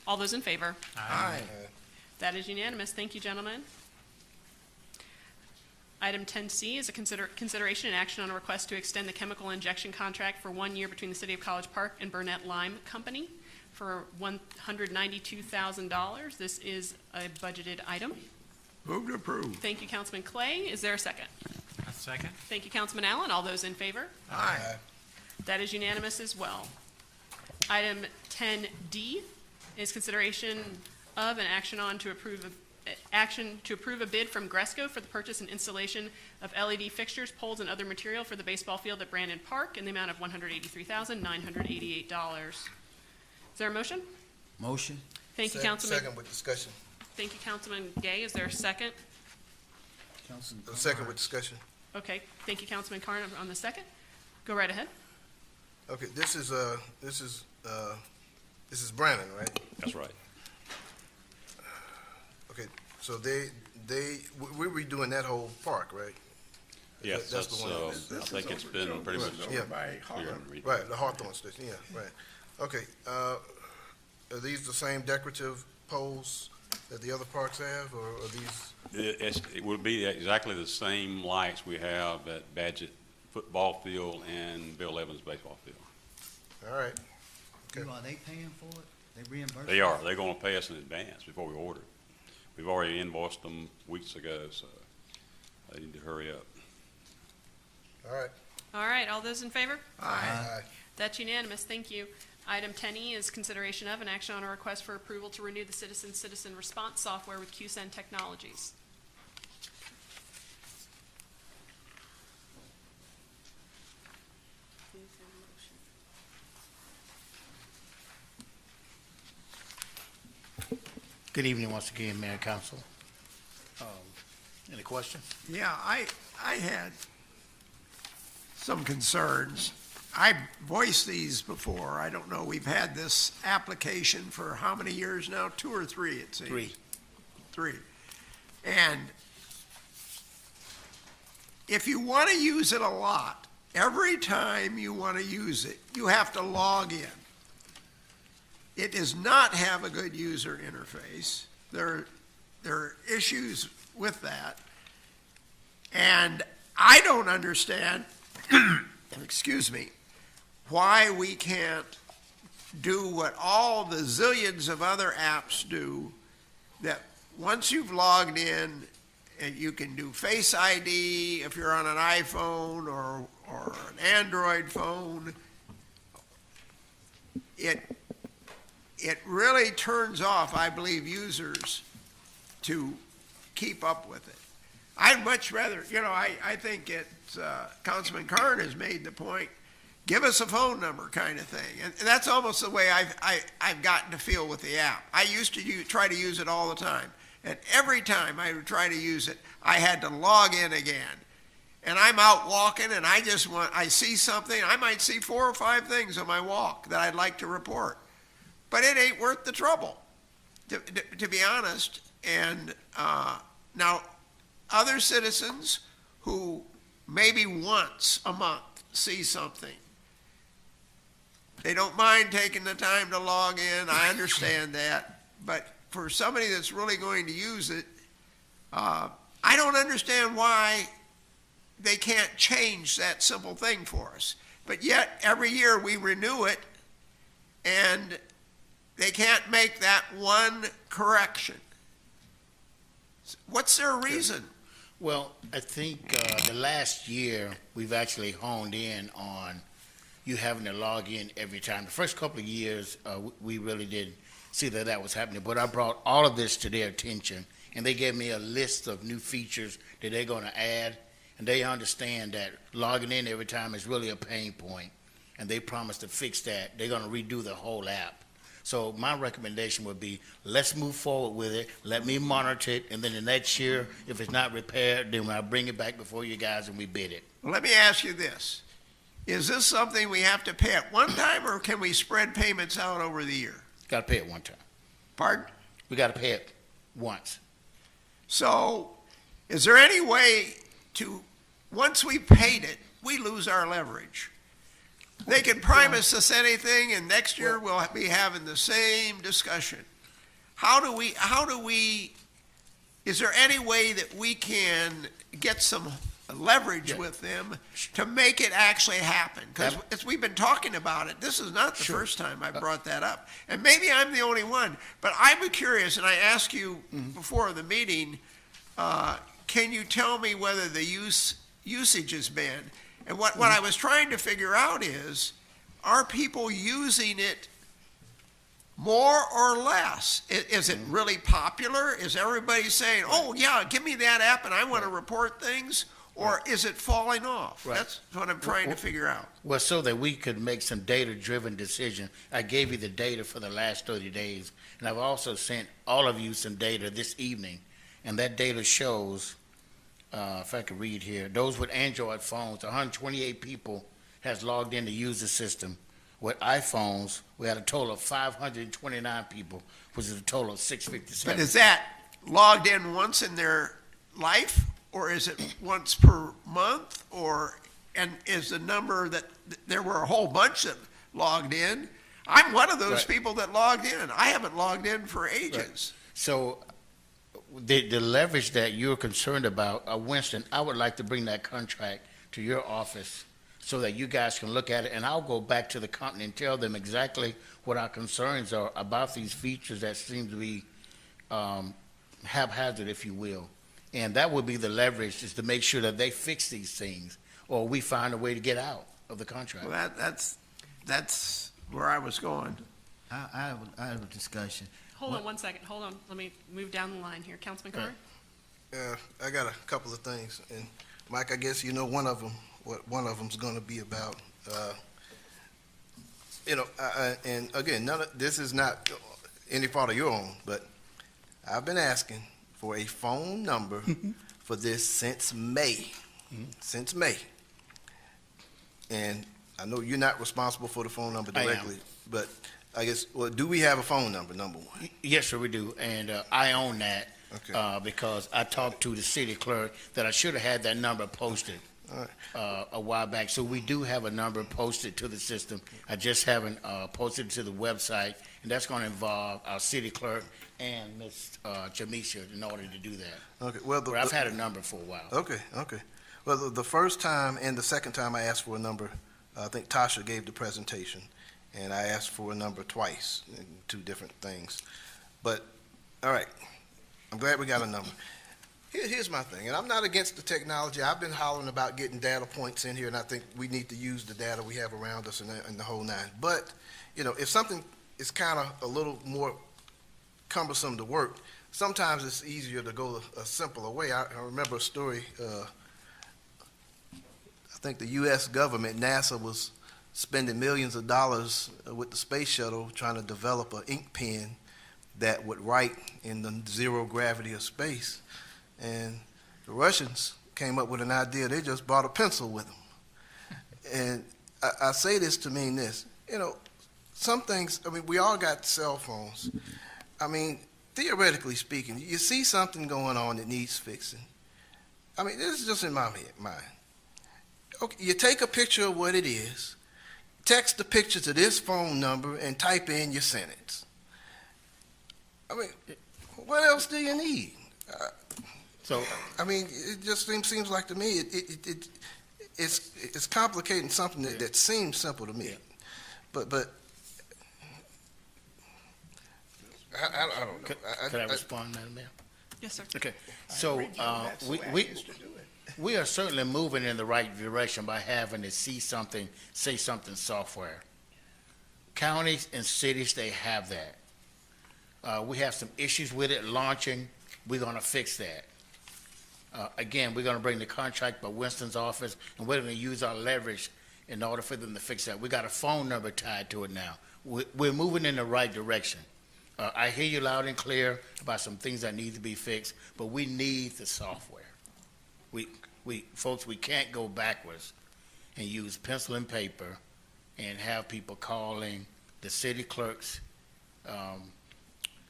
Speaker 1: All those in favor?
Speaker 5: Aye.
Speaker 1: That is unanimous. Thank you, gentlemen. Item 10C is a consideration and action on a request to extend the chemical injection contract for 1 year between the City of College Park and Burnett Lime Company for $192,000. This is a budgeted item.
Speaker 5: Move to approve.
Speaker 1: Thank you, Councilman Clay. Is there a second?
Speaker 8: A second.
Speaker 1: Thank you, Councilman Allen. All those in favor?
Speaker 5: Aye.
Speaker 1: That is unanimous as well. Item 10D is consideration of an action on to approve a bid from Gresco for the purchase and installation of LED fixtures, poles, and other material for the baseball field at Brandon Park in the amount of $183,988. Is there a motion?
Speaker 11: Motion?
Speaker 1: Thank you, Councilman.
Speaker 4: Second with discussion.
Speaker 1: Thank you, Councilman Gay. Is there a second?
Speaker 4: Second with discussion.
Speaker 1: Okay. Thank you, Councilman Carn on the second. Go right ahead.
Speaker 4: Okay, this is Brandon, right?
Speaker 7: That's right.
Speaker 4: Okay, so we're redoing that whole park, right?
Speaker 7: Yes,
Speaker 4: That's
Speaker 7: that's,
Speaker 4: the one.
Speaker 7: I think it's been pretty much.
Speaker 4: Yeah.
Speaker 5: By Hawthorne.
Speaker 4: Right, the Hawthorne station, yeah, right. Okay, are these the same decorative poles that the other parks have, or are these?
Speaker 7: It will be exactly the same lights we have at Badgett football field and Bill Evans baseball field.
Speaker 4: All right. Okay.
Speaker 11: Are they paying for it? They reimburse?
Speaker 7: They are. They're going to pay us in advance before we order. We've already invoiced them weeks ago, so they need to hurry up.
Speaker 4: All right.
Speaker 1: All right. All those in favor?
Speaker 4: Aye.
Speaker 1: That's unanimous. Thank you. Item 10E is consideration of an action on a request for approval to renew the citizen response software with QSEN Technologies.
Speaker 6: Good evening once again, Mayor and Council. Any questions?
Speaker 5: Yeah, I had some concerns. I voiced these before. I don't know, we've had this application for how many years now? 2 or 3, it seems. Three. And if you want to use it a lot, every time you want to use it, you have to log in. It does not have a good user interface. There are issues with that. And I don't understand, excuse me, why we can't do what all the zillions of other apps do, that once you've logged in, and you can do Face ID if you're on an iPhone or an Android phone. It really turns off, I believe, users to keep up with it. I'd much rather, I think Councilman Carn has made the point, give us a phone number kind of thing. And that's almost the way I've gotten to feel with the app. I used to try to use it all the time. And every time I would try to use it, I had to log in again. And I'm out walking and I see something, I might see 4 or 5 things on my walk that I'd like to report. But it ain't worth the trouble, to be honest. And now, other citizens who maybe once a month see something, they don't mind taking the time to log in. I understand that. But for somebody that's really going to use it, I don't understand why they can't change that simple thing for us. But yet, every year we renew it, and they can't make that one correction. What's their reason?
Speaker 6: Well, I think the last year, we've actually honed in on you having to log in every time. The first couple of years, we really didn't see that that was happening, but I brought all of this to their attention, and they gave me a list of new features that they're going to add, and they understand that logging in every time is really a pain point, and they promised to fix that. They're going to redo the whole app. So my recommendation would be, let's move forward with it, let me monitor it, and then the next year, if it's not repaired, then I'll bring it back before you guys and we bid it.
Speaker 5: Let me ask you this. Is this something we have to pay at one time, or can we spread payments out over the year?
Speaker 6: Got to pay it one time.
Speaker 5: Pardon?
Speaker 6: We got to pay it once.
Speaker 5: So is there any way to, once we paid it, we lose our leverage? They can promise us anything, and next year we'll be having the same discussion. How do we, is there any way that we can get some leverage with them to make it actually happen? Because we've been talking about it. This is not the first time I brought that up. And maybe I'm the only one, but I'm curious, and I asked you before the meeting, can you tell me whether the usage has been? And what I was trying to figure out is, are people using it more or less? Is it really popular? Is everybody saying, oh, yeah, give me that app and I want to report things? Or is it falling off?
Speaker 6: Right.
Speaker 5: That's what I'm trying to figure out.
Speaker 6: Well, so that we could make some data-driven decision, I gave you the data for the last 30 days, and I've also sent all of you some data this evening, and that data shows, if I could read here, those with Android phones, 128 people has logged in to use the system. With iPhones, we had a total of 529 people, which is a total of 657.
Speaker 5: But is that logged in once in their life? Or is it once per month? And is the number that there were a whole bunch that logged in? I'm one of those people that logged in. I haven't logged in for ages.
Speaker 6: Right. So the leverage that you're concerned about, Winston, I would like to bring that contract to your office so that you guys can look at it, and I'll go back to the company and tell them exactly what our concerns are about these features that seem to be haphazard, if you will. And that would be the leverage, is to make sure that they fix these things, or we find a way to get out of the contract.
Speaker 5: Well, that's where I was going.
Speaker 11: I have a discussion.
Speaker 1: Hold on 1 second. Hold on. Let me move down the line here. Councilman Carter?
Speaker 4: I got a couple of things, and Mike, I guess you know one of them, what one of them's going to be about. And again, this is not any fault of your own, but I've been asking for a phone number for this since May. Since May. And I know you're not responsible for the phone number directly, but I guess, well, do we have a phone number, number one?
Speaker 6: Yes, sir, we do, and I own that.
Speaker 4: Okay.
Speaker 6: Because I talked to the city clerk that I should have had that number posted a while back. So we do have a number posted to the system. I just haven't posted it to the website, and that's going to involve our city clerk and Ms. Jamisha in order to do that.
Speaker 4: Okay. Well,
Speaker 6: I've had a number for a while.
Speaker 4: Okay. Well, the first time and the second time I asked for a number, I think Tasha gave the presentation, and I asked for a number twice, in two different things. But, all right, I'm glad we got a number. Here's my thing, and I'm not against the technology. I've been hollering about getting data points in here, and I think we need to use the data we have around us and the whole nine. But, if something is kind of a little more cumbersome to work, sometimes it's easier to go a simpler way. I remember a story, I think the U.S. government, NASA, was spending millions of dollars with the space shuttle trying to develop an ink pen that would write in the zero gravity of space. And the Russians came up with an idea. They just brought a pencil with them. And I say this to mean this. Some things, we all got cell phones. Theoretically speaking, you see something going on that needs fixing. This is just in my mind. Okay, you take a picture of what it is, text the picture to this phone number, and type in your sentence. What else do you need? It just seems like to me it's complicating something that seems simple to me. But I don't know.
Speaker 6: Could I respond, Madam Mayor?
Speaker 1: Yes, sir.
Speaker 6: Okay, so, we are certainly moving in the right direction by having the say something software. Counties and cities, they have that. We have some issues with it launching. We're gonna fix that. Again, we're gonna bring the contract by Winston's office, and we're gonna use our leverage in order for them to fix that. We got a phone number tied to it now. We're moving in the right direction. I hear you loud and clear about some things that need to be fixed, but we need the software. Folks, we can't go backwards and use pencil and paper and have people calling the city clerk's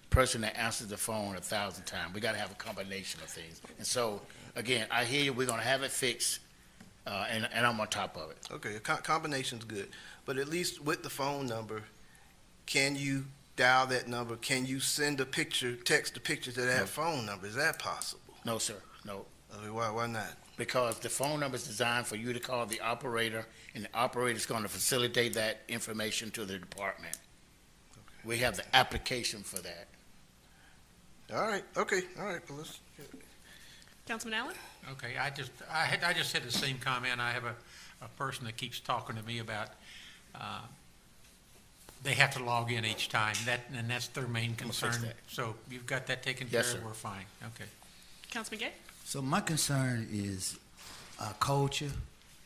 Speaker 6: person that answers the phone 1,000 times. We got to have a combination of things. And so, again, I hear you. We're going to have it fixed, and I'm on top of it.
Speaker 4: Okay, a combination's good, but at least with the phone number, can you dial that number? Can you send a picture, text a picture to that phone number? Is that possible?
Speaker 6: No, sir, no.
Speaker 4: Okay, why not?
Speaker 6: Because the phone number is designed for you to call the operator, and the operator is going to facilitate that information to the department. Okay. We have the application for that.
Speaker 4: All right, okay, all right. Well, let's...
Speaker 1: Councilman Allen?
Speaker 8: Okay, I just had the same comment. I have a person that keeps talking to me about, they have to log in each time, and that's their main concern. So you've got that taken care of, we're fine. Okay.
Speaker 1: Councilman Gay?
Speaker 11: So my concern is our culture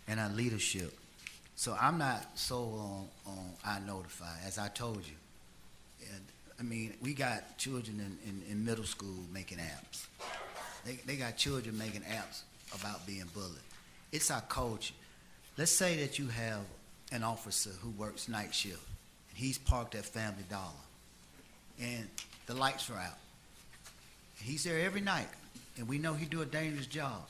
Speaker 11: and our leadership. So I'm not sold on iNotify, as I told you. And, I mean, we got children in middle school making apps. They got children making apps about being bullied. It's our culture. Let's say that you have an officer who works night shift, and he's parked at Family Dollar, and the lights are out. He's there every night, and we know he do a dangerous job.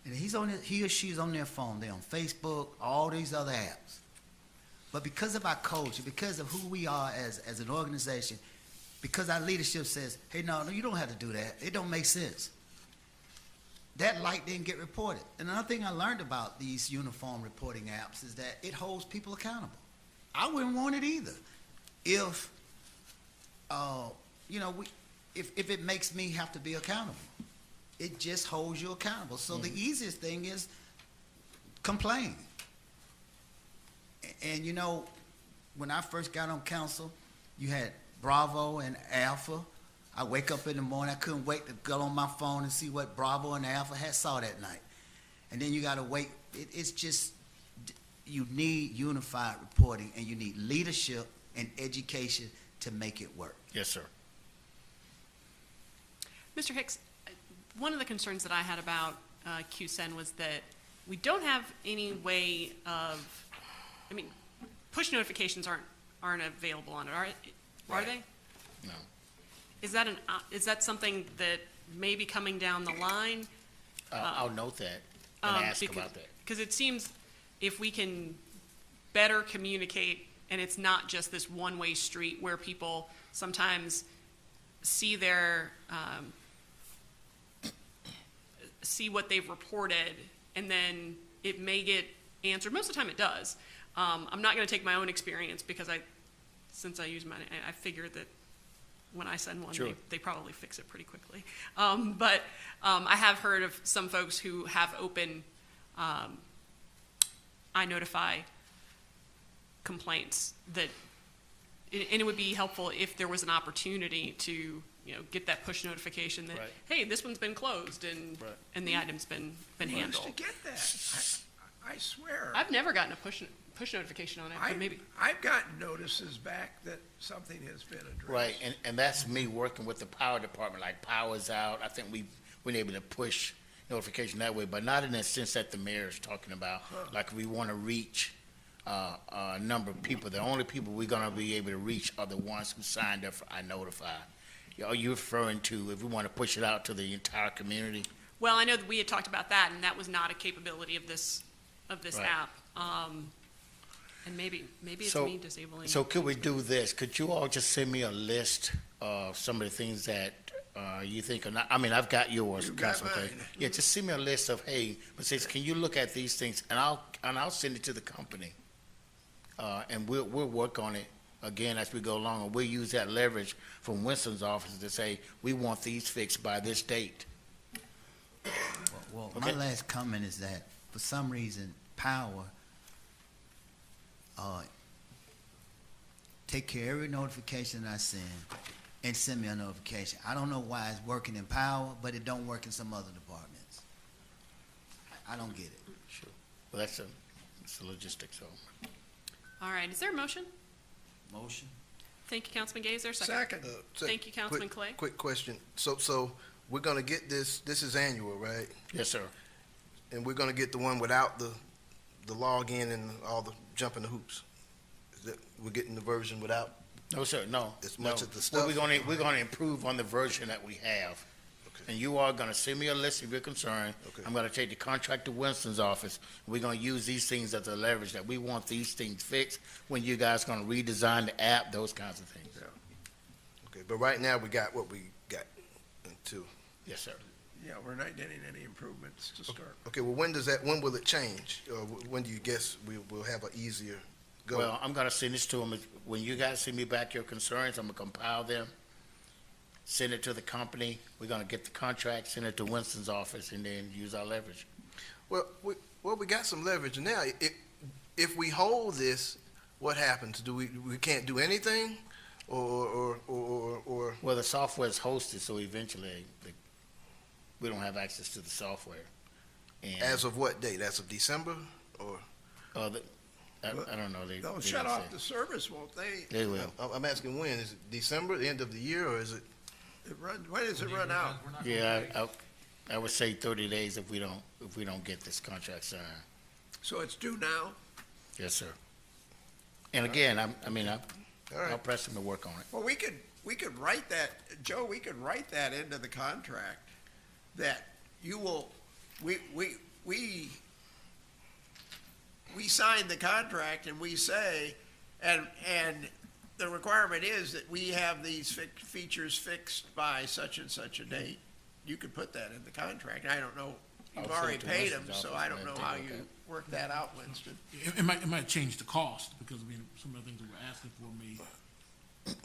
Speaker 11: And he or she's on their phone. They're on Facebook, all these other apps. But because of our culture, because of who we are as an organization, because our leadership says, hey, no, you don't have to do that. It don't make sense. That light didn't get reported. And another thing I learned about these uniform reporting apps is that it holds people accountable. I wouldn't want it either. If, if it makes me have to be accountable. It just holds you accountable. So the easiest thing is complain. And when I first got on council, you had Bravo and Alpha. I wake up in the morning, I couldn't wait to go on my phone and see what Bravo and Alpha had saw that night. And then you got to wait. It's just, you need unified reporting, and you need leadership and education to make it work.
Speaker 6: Yes, sir.
Speaker 1: Mr. Hicks, one of the concerns that I had about QSEN was that we don't have any way of, push notifications aren't available on it, are they?
Speaker 6: No.
Speaker 1: Is that something that may be coming down the line?
Speaker 6: I'll note that and ask about that.
Speaker 1: Because it seems if we can better communicate, and it's not just this one-way street where people sometimes see see what they've reported, and then it may get answered. Most of the time it does. I'm not going to take my own experience because since I use mine, I figure that when I send one,
Speaker 6: sure,
Speaker 1: they probably fix it pretty quickly. But I have heard of some folks who have open iNotify complaints and it would be helpful if there was an opportunity to get that push notification that, hey, this one's been closed and the item's been handled.
Speaker 5: To get that, I swear.
Speaker 1: I've never gotten a push notification on it, but maybe.
Speaker 5: I've gotten notices back that something has been addressed.
Speaker 6: Right, and that's me working with the power department, like power's out. I think we've been able to push notification that way, but not in the sense that the mayor is talking about. Like we want to reach a number of people. The only people we're going to be able to reach are the ones who signed up for iNotify. Are you referring to if we want to push it out to the entire community?
Speaker 1: Well, I know that we had talked about that, and that was not a capability of this app. And maybe it's me disabling.
Speaker 6: So could we do this? Could you all just send me a list of some of the things that you think are not? I've got yours, Councilman Clay. Yeah, just send me a list of, hey, but says, can you look at these things, and I'll send it to the company, and we'll work on it again, as we go along, and we'll use that leverage from Winston's office to say, we want these fixed by this date.
Speaker 11: Well,
Speaker 6: Okay.
Speaker 11: my last comment is that for some reason, Power take care of every notification I send and send me a notification. I don't know why it's working in Power, but it don't work in some other departments. I don't get it.
Speaker 6: Sure. Well, it's a logistics, so.
Speaker 1: All right, is there a motion?
Speaker 11: Motion?
Speaker 1: Thank you, Councilman Gazer.
Speaker 5: Second.
Speaker 1: Thank you, Councilman Clay.
Speaker 4: Quick question. So we're gonna get this is annual, right?
Speaker 6: Yes, sir.
Speaker 4: And we're gonna get the one without the login and all the jumping the hoops? Is that, we're getting the version without?
Speaker 6: No, sir, no.
Speaker 4: As much
Speaker 6: no.
Speaker 4: of the stuff?
Speaker 6: Well, we're gonna improve on the version that we have. And you are gonna send me a list if you're concerned.
Speaker 4: Okay.
Speaker 6: I'm gonna take the contract to Winston's office. We're gonna use these things as a leverage, that we want these things fixed, when you guys gonna redesign the app, those kinds of things.
Speaker 4: Okay, but right now we got what we got until.
Speaker 6: Yes, sir.
Speaker 5: Yeah, we're not getting any improvements to start.
Speaker 4: Okay, well, when will it change? Or when do you guess we'll have an easier go?
Speaker 6: Well, I'm gonna send this to them. When you guys send me back your concerns, I'm gonna compile them, send it to the company. We're gonna get the contract, send it to Winston's office, and then use our leverage.
Speaker 4: Well, we got some leverage now. If we hold this, what happens? We can't do anything, or?
Speaker 6: Well, the software is hosted, so eventually we don't have access to the software. And
Speaker 4: As of what date? As of December, or?
Speaker 6: I don't know.
Speaker 5: They'll
Speaker 6: they
Speaker 5: shut
Speaker 6: didn't
Speaker 5: off
Speaker 6: say.
Speaker 5: the service, won't they?
Speaker 6: They will.
Speaker 4: I'm asking when. Is it December, the end of the year, or is it?
Speaker 5: When does it run out?
Speaker 6: Yeah, I would say 30 days if we don't get this contract signed.
Speaker 5: So it's due now?
Speaker 6: Yes, sir. And again, I'll press them to work on it.
Speaker 5: Well, we could write that, Joe, we could write that into the contract, that you will, we sign the contract and we say, and the requirement is that we have these features fixed by such and such a date. You could put that in the contract. I don't know, you've
Speaker 6: I'll
Speaker 5: already
Speaker 6: send it to
Speaker 5: paid them,
Speaker 6: Winston's
Speaker 5: so
Speaker 6: office
Speaker 5: I don't
Speaker 6: and
Speaker 5: know
Speaker 6: take
Speaker 5: how
Speaker 6: a look
Speaker 5: you
Speaker 6: at it.
Speaker 5: work that out, Winston.
Speaker 22: It might change the cost, because, I mean, some of the things that we're asking for may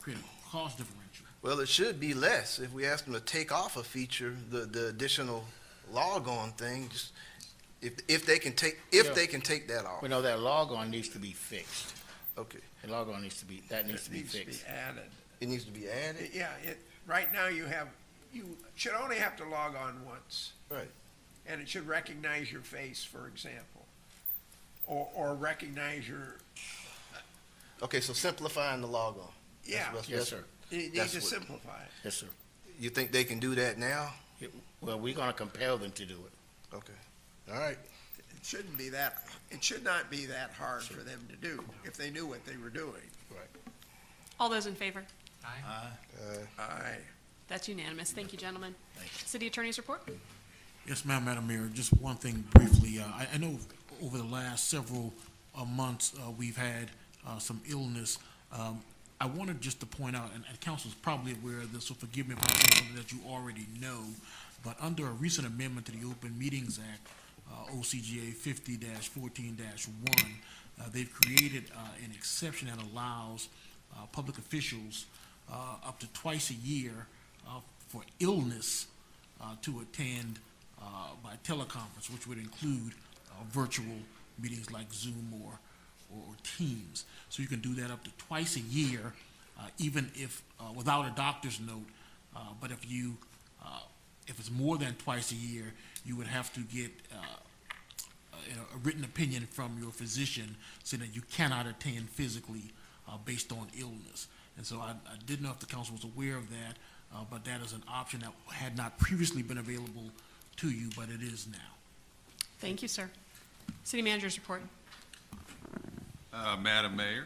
Speaker 22: create a cost differential.
Speaker 4: Well, it should be less if we ask them to take off a feature, the additional log-on thing. Just if they can take that off.
Speaker 6: We know that log-on needs to be fixed.
Speaker 4: Okay.
Speaker 6: The log-on needs to be
Speaker 5: It
Speaker 6: fixed.
Speaker 5: needs to be added.
Speaker 4: It needs to be added.
Speaker 5: Yeah, right now you should only have to log on once.
Speaker 4: Right.
Speaker 5: And it should recognize your face, for example, or recognize your,
Speaker 4: Okay, so simplifying the log-on.
Speaker 5: yeah.
Speaker 6: Yes, sir.
Speaker 5: You need
Speaker 4: that's
Speaker 5: to
Speaker 4: what-
Speaker 5: simplify it.
Speaker 6: Yes, sir.
Speaker 4: You think they can do that now?
Speaker 6: Well, we're gonna compel them to do it.
Speaker 4: Okay. All right.
Speaker 5: It should not be that hard for them to do if they knew what they were doing.
Speaker 1: All those in favor?
Speaker 5: Aye.
Speaker 1: That's unanimous. Thank you, gentlemen. City Attorney's report?
Speaker 22: Yes, ma'am, Madam Mayor, just one thing briefly. I know over the last several months, we've had some illness. I wanted just to point out, and council's probably aware of this, so forgive me if I'm saying something that you already know, but under a recent amendment to the Open Meetings Act, OCGA 50-14-1, they've created an exception that allows public officials up to twice a year for illness to attend by teleconference, which would include virtual meetings like Zoom or Teams. So you can do that up to twice a year, even if without a doctor's note. But if it's more than twice a year, you would have to get a written opinion from your physician saying that you cannot attend physically based on illness. And so I didn't know if the council was aware of that, but that is an option that had not previously been available to you, but it is now.
Speaker 1: Thank you, sir. City Manager's report.
Speaker 13: Madam Mayor.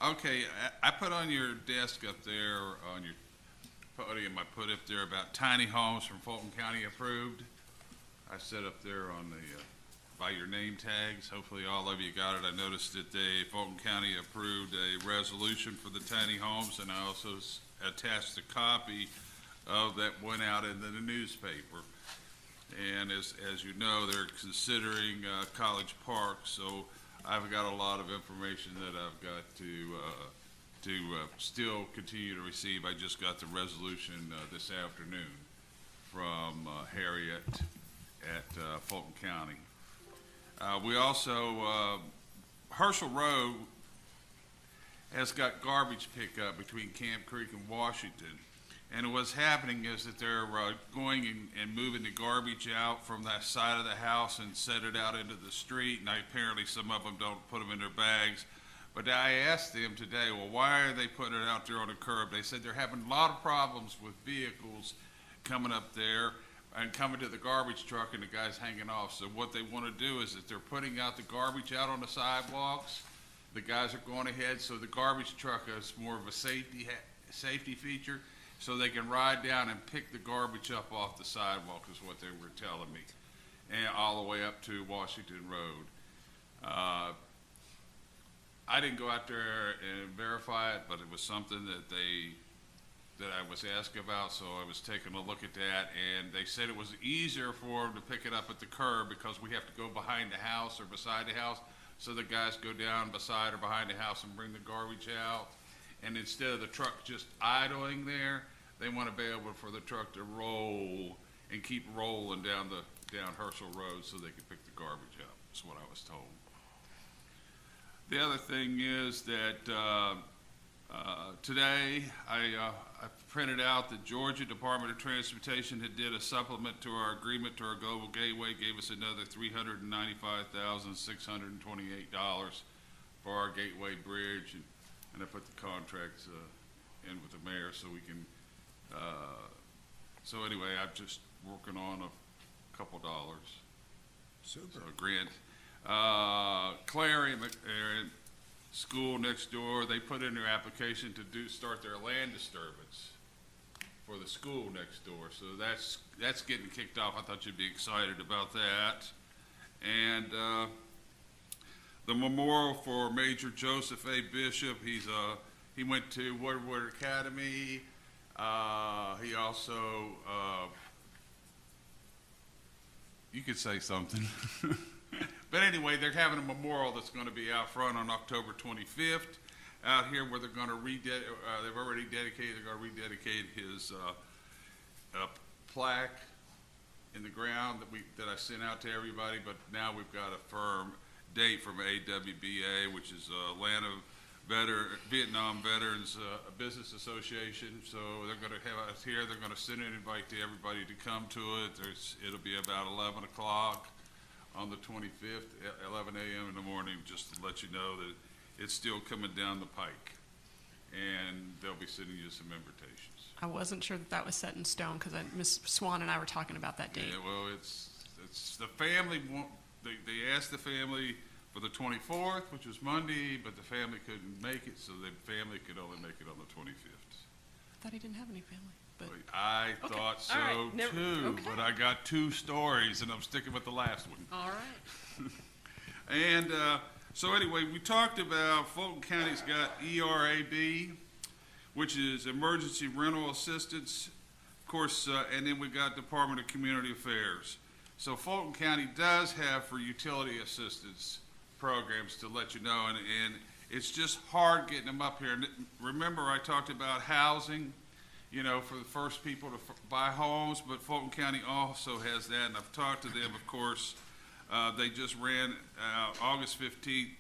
Speaker 13: Okay, I put on your desk up there, on your podium, I put up there about tiny homes from Fulton County approved. I set up there on the, by your name tags. Hopefully all of you got it. I noticed that Fulton County approved a resolution for the tiny homes, and I also attached a copy of that went out in the newspaper. And as you know, they're considering College Park, so I've got a lot of information that I've got to still continue to receive. I just got the resolution this afternoon from Harriet at Fulton County. We also, Herschel Road has got garbage pickup between Camp Creek and Washington. And what's happening is that they're going and moving the garbage out from that side of the house and set it out into the street. And apparently some of them don't put them in their bags. But I asked them today, well, why are they putting it out there on the curb? They said they're having a lot of problems with vehicles coming up there and coming to the garbage truck and the guy's hanging off. So what they want to do is that they're putting out the garbage out on the sidewalks. The guys are going ahead, so the garbage truck is more of a safety feature, so they can ride down and pick the garbage up off the sidewalk is what they were telling me, and all the way up to Washington Road. I didn't go out there and verify it, but it was something that I was asked about, so I was taking a look at that, and they said it was easier for them to pick it up at the curb because we have to go behind the house or beside the house, so the guys go down beside or behind the house and bring the garbage out. And instead of the truck just idling there, they want to be able for the truck to roll and keep rolling down Herschel Road so they can pick the garbage up. That's what I was told. The other thing is that today I printed out the Georgia Department of Transportation had did a supplement to our agreement to our Global Gateway, gave us another $395,628 for our Gateway Bridge, and I put the contracts in with the mayor so we can. So anyway, I'm just working on a couple dollars.
Speaker 5: Super.
Speaker 13: So a grant. Clarion School next door, they put in their application to start their land disturbance for the school next door. So that's getting kicked off. I thought you'd be excited about that. And the memorial for Major Joseph A. Bishop, he went to Woodward Academy. He also, you could say something. But anyway, they're having a memorial that's going to be out front on October 25th out here where they're going to they've already dedicated, they're going to rededicate his plaque in the ground that I sent out to everybody, but now we've got a firm date from AWBA, which is Atlanta Vietnam Veterans Business Association. So they're going to have us here. They're going to send an invite to everybody to come to it. It'll be about 11 o'clock on the 25th, 11 a.m. in the morning, just to let you know that it's still coming down the pike. And they'll be sending you some invitations.
Speaker 1: I wasn't sure that was set in stone because Ms. Swan and I were talking about that date.
Speaker 13: Yeah, well, it's the family, they asked the family for the 24th, which was Monday, but the family couldn't make it, so the family could only make it on the 25th.
Speaker 1: I thought he didn't have any family. But
Speaker 13: I thought so too,
Speaker 1: okay.
Speaker 13: but I got two stories, and I'm sticking with the last one.
Speaker 1: All right.
Speaker 13: And so anyway, we talked about Fulton County's got ERAB, which is Emergency Rental Assistance, of course, and then we got Department of Community Affairs. So Fulton County does have for utility assistance programs to let you know, and it's just hard getting them up here. And remember, I talked about housing, you know, for the first people to buy homes, but Fulton County also has that, and I've talked to them, of course. They just ran August 15th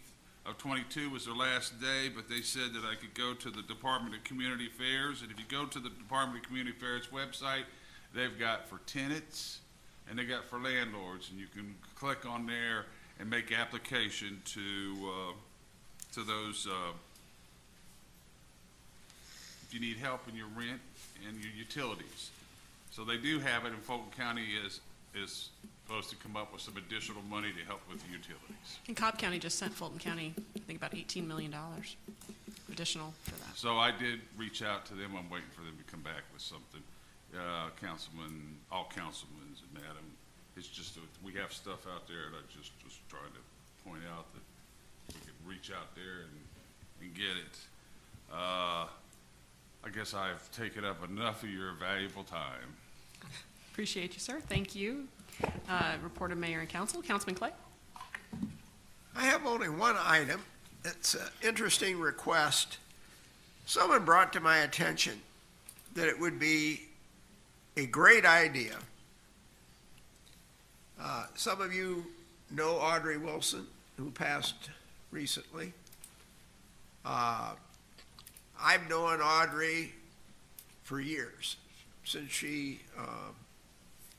Speaker 13: of 22 was their last day, but they said that I could go to the Department of Community Affairs, and if you go to the Department of Community Affairs website, they've got for tenants, and they got for landlords, and you can click on there and make application to those, if you need help in your rent and your utilities. So they do have it, and Fulton County is supposed to come up with some additional money to help with the utilities.
Speaker 1: And Cobb County just sent Fulton County, I think, about $18 million additional for that.
Speaker 13: So I did reach out to them. I'm waiting for them to come back with something. All councilmen and madam, it's just we have stuff out there, and I just trying to point out that we can reach out there and get it. I guess I've taken up enough of your valuable time.
Speaker 1: Appreciate you, sir. Thank you. Report of Mayor and Council. Councilman Clay.
Speaker 5: I have only one item. It's an interesting request. Someone brought to my attention that it would be a great idea. Some of you know Audrey Wilson, who passed recently. I've known Audrey for years, since she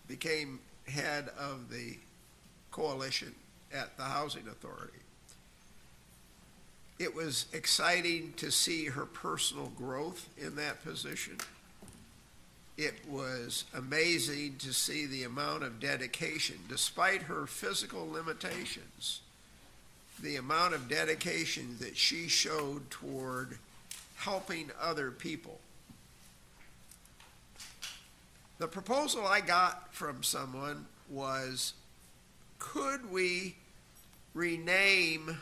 Speaker 5: became head of the coalition at the Housing Authority. It was exciting to see her personal growth in that position. It was amazing to see the amount of dedication, despite her physical limitations, the amount of dedication that she showed toward helping other people. The proposal I got from someone was, could we rename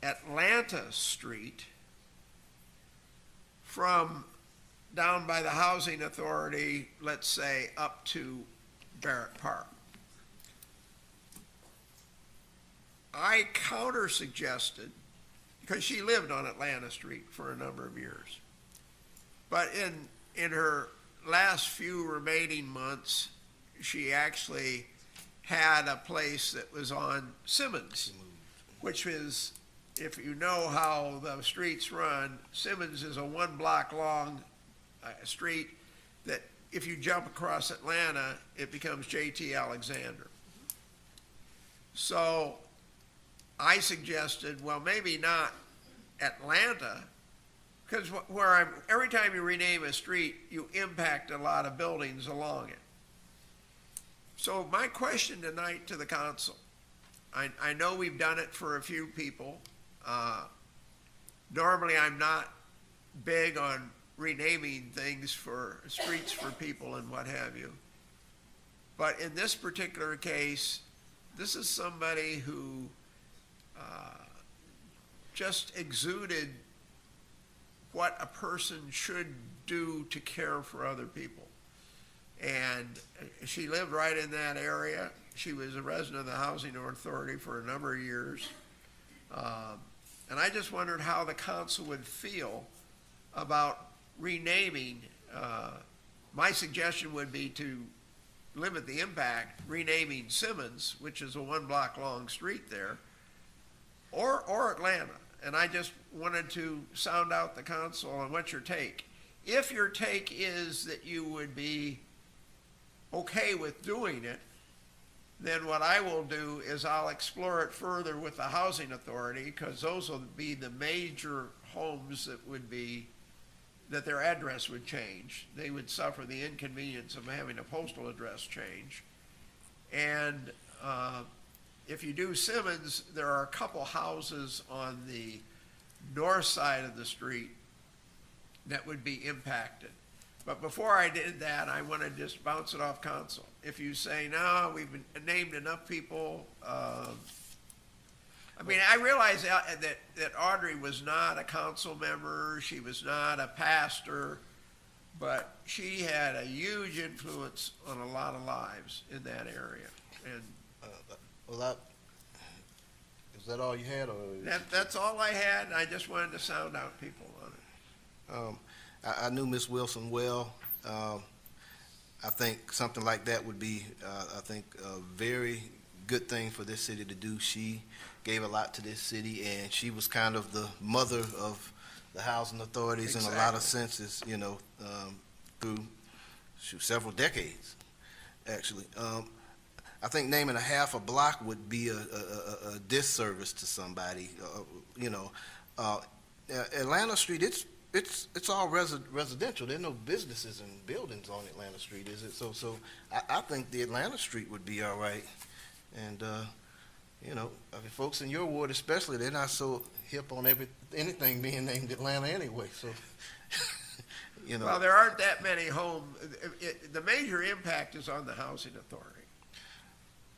Speaker 5: Atlanta Street from down by the Housing Authority, let's say, up to Barrett Park? I counter-suggested, because she lived on Atlanta Street for a number of years, but in her last few remaining months, she actually had a place that was on Simmons, which is, if you know how the streets run, Simmons is a 1 block long street that if you jump across Atlanta, it becomes J.T. Alexander. So I suggested, well, maybe not Atlanta, because every time you rename a street, you impact a lot of buildings along it. So my question tonight to the council, I know we've done it for a few people. Normally I'm not big on renaming things for streets for people and what have you. But in this particular case, this is somebody who just exuded what a person should do to care for other people. And she lived right in that area. She was a resident of the Housing Authority for a number of years. And I just wondered how the council would feel about renaming. My suggestion would be to limit the impact, renaming Simmons, which is a 1 block long street there, or Atlanta. And I just wanted to sound out the council on what's your take. If your take is that you would be okay with doing it, then what I will do is I'll explore it further with the Housing Authority, because those will be the major homes that their address would change. They would suffer the inconvenience of having a postal address change. And if you do Simmons, there are a couple houses on the north side of the street that would be impacted. But before I did that, I want to just bounce it off council. If you say, no, we've named enough people, I mean, I realize that Audrey was not a council member, she was not a pastor, but she had a huge influence on a lot of lives in that area. And
Speaker 4: is that all you had, or?
Speaker 5: That's all I had, and I just wanted to sound out people on it.
Speaker 4: I knew Ms. Wilson well. I think something like that would be, I think, a very good thing for this city to do. She gave a lot to this city, and she was kind of the mother of the housing authorities in a lot of senses, you know, through several decades, actually. I think naming a half a block would be a disservice to somebody. You know, Atlanta Street, it's all residential. There are no businesses and buildings on Atlanta Street, is it? So I think the Atlanta Street would be all right. And you know, I mean, folks in your ward especially, they're not so hip on anything being named Atlanta anyway. So you know.
Speaker 5: Well, there aren't that many homes. The major impact is on the Housing Authority.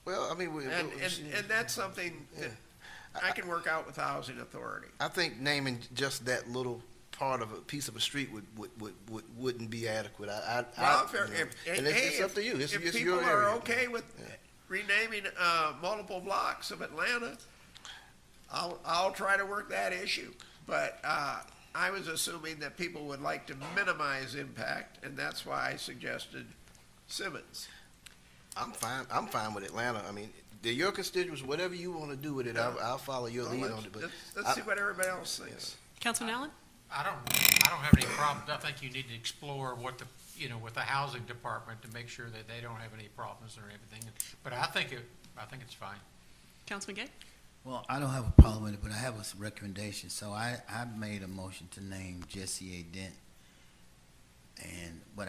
Speaker 4: Well, I mean,
Speaker 5: and that's something that I can work out with the Housing Authority.
Speaker 4: I think naming just that little part of a piece of a street wouldn't be adequate. It's up to you.
Speaker 5: If people are okay with renaming multiple blocks of Atlanta, I'll try to work that issue. But I was assuming that people would like to minimize impact, and that's why I suggested Simmons.
Speaker 4: I'm fine with Atlanta. I mean, they're your constituents, whatever you want to do with it, I'll follow your lead on it. But
Speaker 5: Let's see what everybody else thinks.
Speaker 1: Councilman Allen?
Speaker 8: I don't have any problems. I think you need to explore what the, with the housing department to make sure that they don't have any problems or everything. But I think it's fine.
Speaker 1: Councilman Gay?
Speaker 11: Well, I don't have a problem with it, but I have a recommendation. So I made a motion to name Jesse A. Dent. And what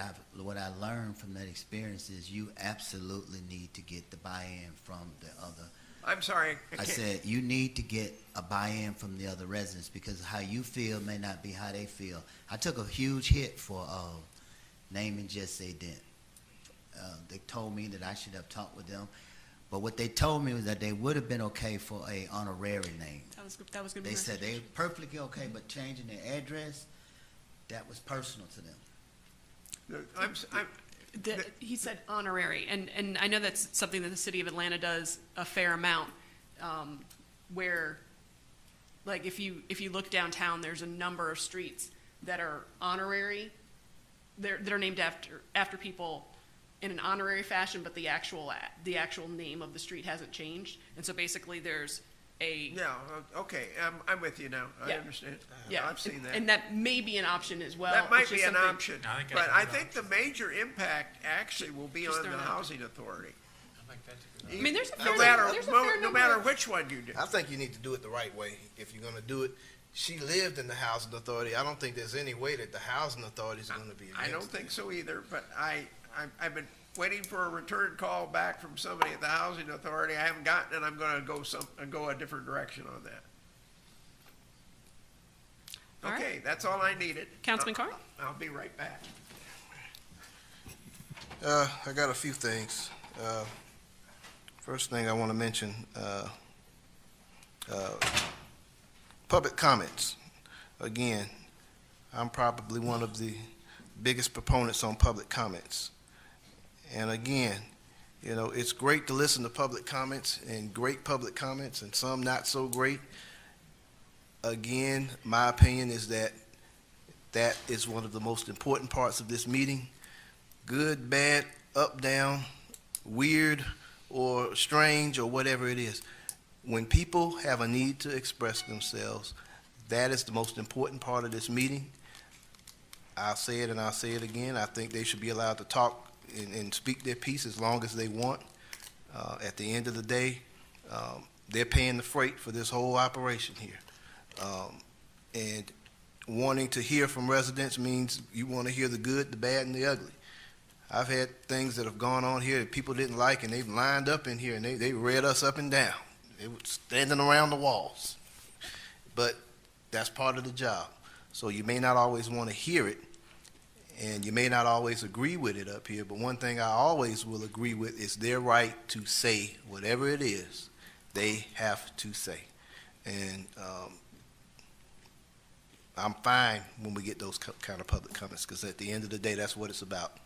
Speaker 11: I learned from that experience is you absolutely need to get the buy-in from the other.
Speaker 5: I'm sorry.
Speaker 11: I said you need to get a buy-in from the other residents because how you feel may not be how they feel. I took a huge hit for naming Jesse A. Dent. They told me that I should have talked with them. But what they told me was that they would have been okay for a honorary name.
Speaker 1: That was going to be
Speaker 11: They said they were perfectly okay, but changing their address, that was personal to them.
Speaker 1: He said honorary, and I know that's something that the city of Atlanta does a fair amount, where, like, if you look downtown, there's a number of streets that are honorary. They're named after people in an honorary fashion, but the actual name of the street hasn't changed, and so basically there's a
Speaker 5: okay, I'm with you now. I understand.
Speaker 1: Yeah,
Speaker 5: I've seen that.
Speaker 1: and that may be an option as well.
Speaker 5: That might
Speaker 1: It's
Speaker 5: be
Speaker 1: just
Speaker 5: an
Speaker 1: something-
Speaker 5: option,
Speaker 8: I think that's
Speaker 5: but
Speaker 8: a
Speaker 5: I
Speaker 8: good
Speaker 5: think the major impact actually will be
Speaker 1: Just
Speaker 5: on the
Speaker 1: throwing it out
Speaker 5: housing authority.
Speaker 8: I think that's a good
Speaker 1: I mean, there's a
Speaker 5: No
Speaker 1: fair
Speaker 5: matter,
Speaker 1: there's a fair
Speaker 5: no
Speaker 1: number
Speaker 5: matter
Speaker 1: of-
Speaker 5: which one you do.
Speaker 4: I think you need to do it the right way. If you're going to do it, she lived in the housing authority. I don't think there's any way that the housing authority is going to be against
Speaker 5: I don't
Speaker 4: it.
Speaker 5: think so either, but I've been waiting for a return call back from somebody at the housing authority. I haven't gotten it. I'm going to go a different direction on that.
Speaker 1: All
Speaker 5: Okay,
Speaker 1: right.
Speaker 5: that's all I needed.
Speaker 1: Councilman Carr?
Speaker 5: I'll be right back.
Speaker 4: I got a few things. First thing I want to mention, public comments. Again, I'm probably one of the biggest proponents on public comments. And again, it's great to listen to public comments and great public comments and some not so great. Again, my opinion is that is one of the most important parts of this meeting. Good, bad, up, down, weird, or strange, or whatever it is. When people have a need to express themselves, that is the most important part of this meeting. I'll say it and I'll say it again. I think they should be allowed to talk and speak their piece as long as they want. At the end of the day, they're paying the freight for this whole operation here. And wanting to hear from residents means you want to hear the good, the bad, and the ugly. I've had things that have gone on here that people didn't like, and they've lined up in here, and they read us up and down. They were standing around the walls. But that's part of the job. So you may not always want to hear it, and you may not always agree with it up here, but one thing I always will agree with is their right to say whatever it is they have to say. And I'm fine when we get those kind of public comments, because at the end of the day, that's what it's about.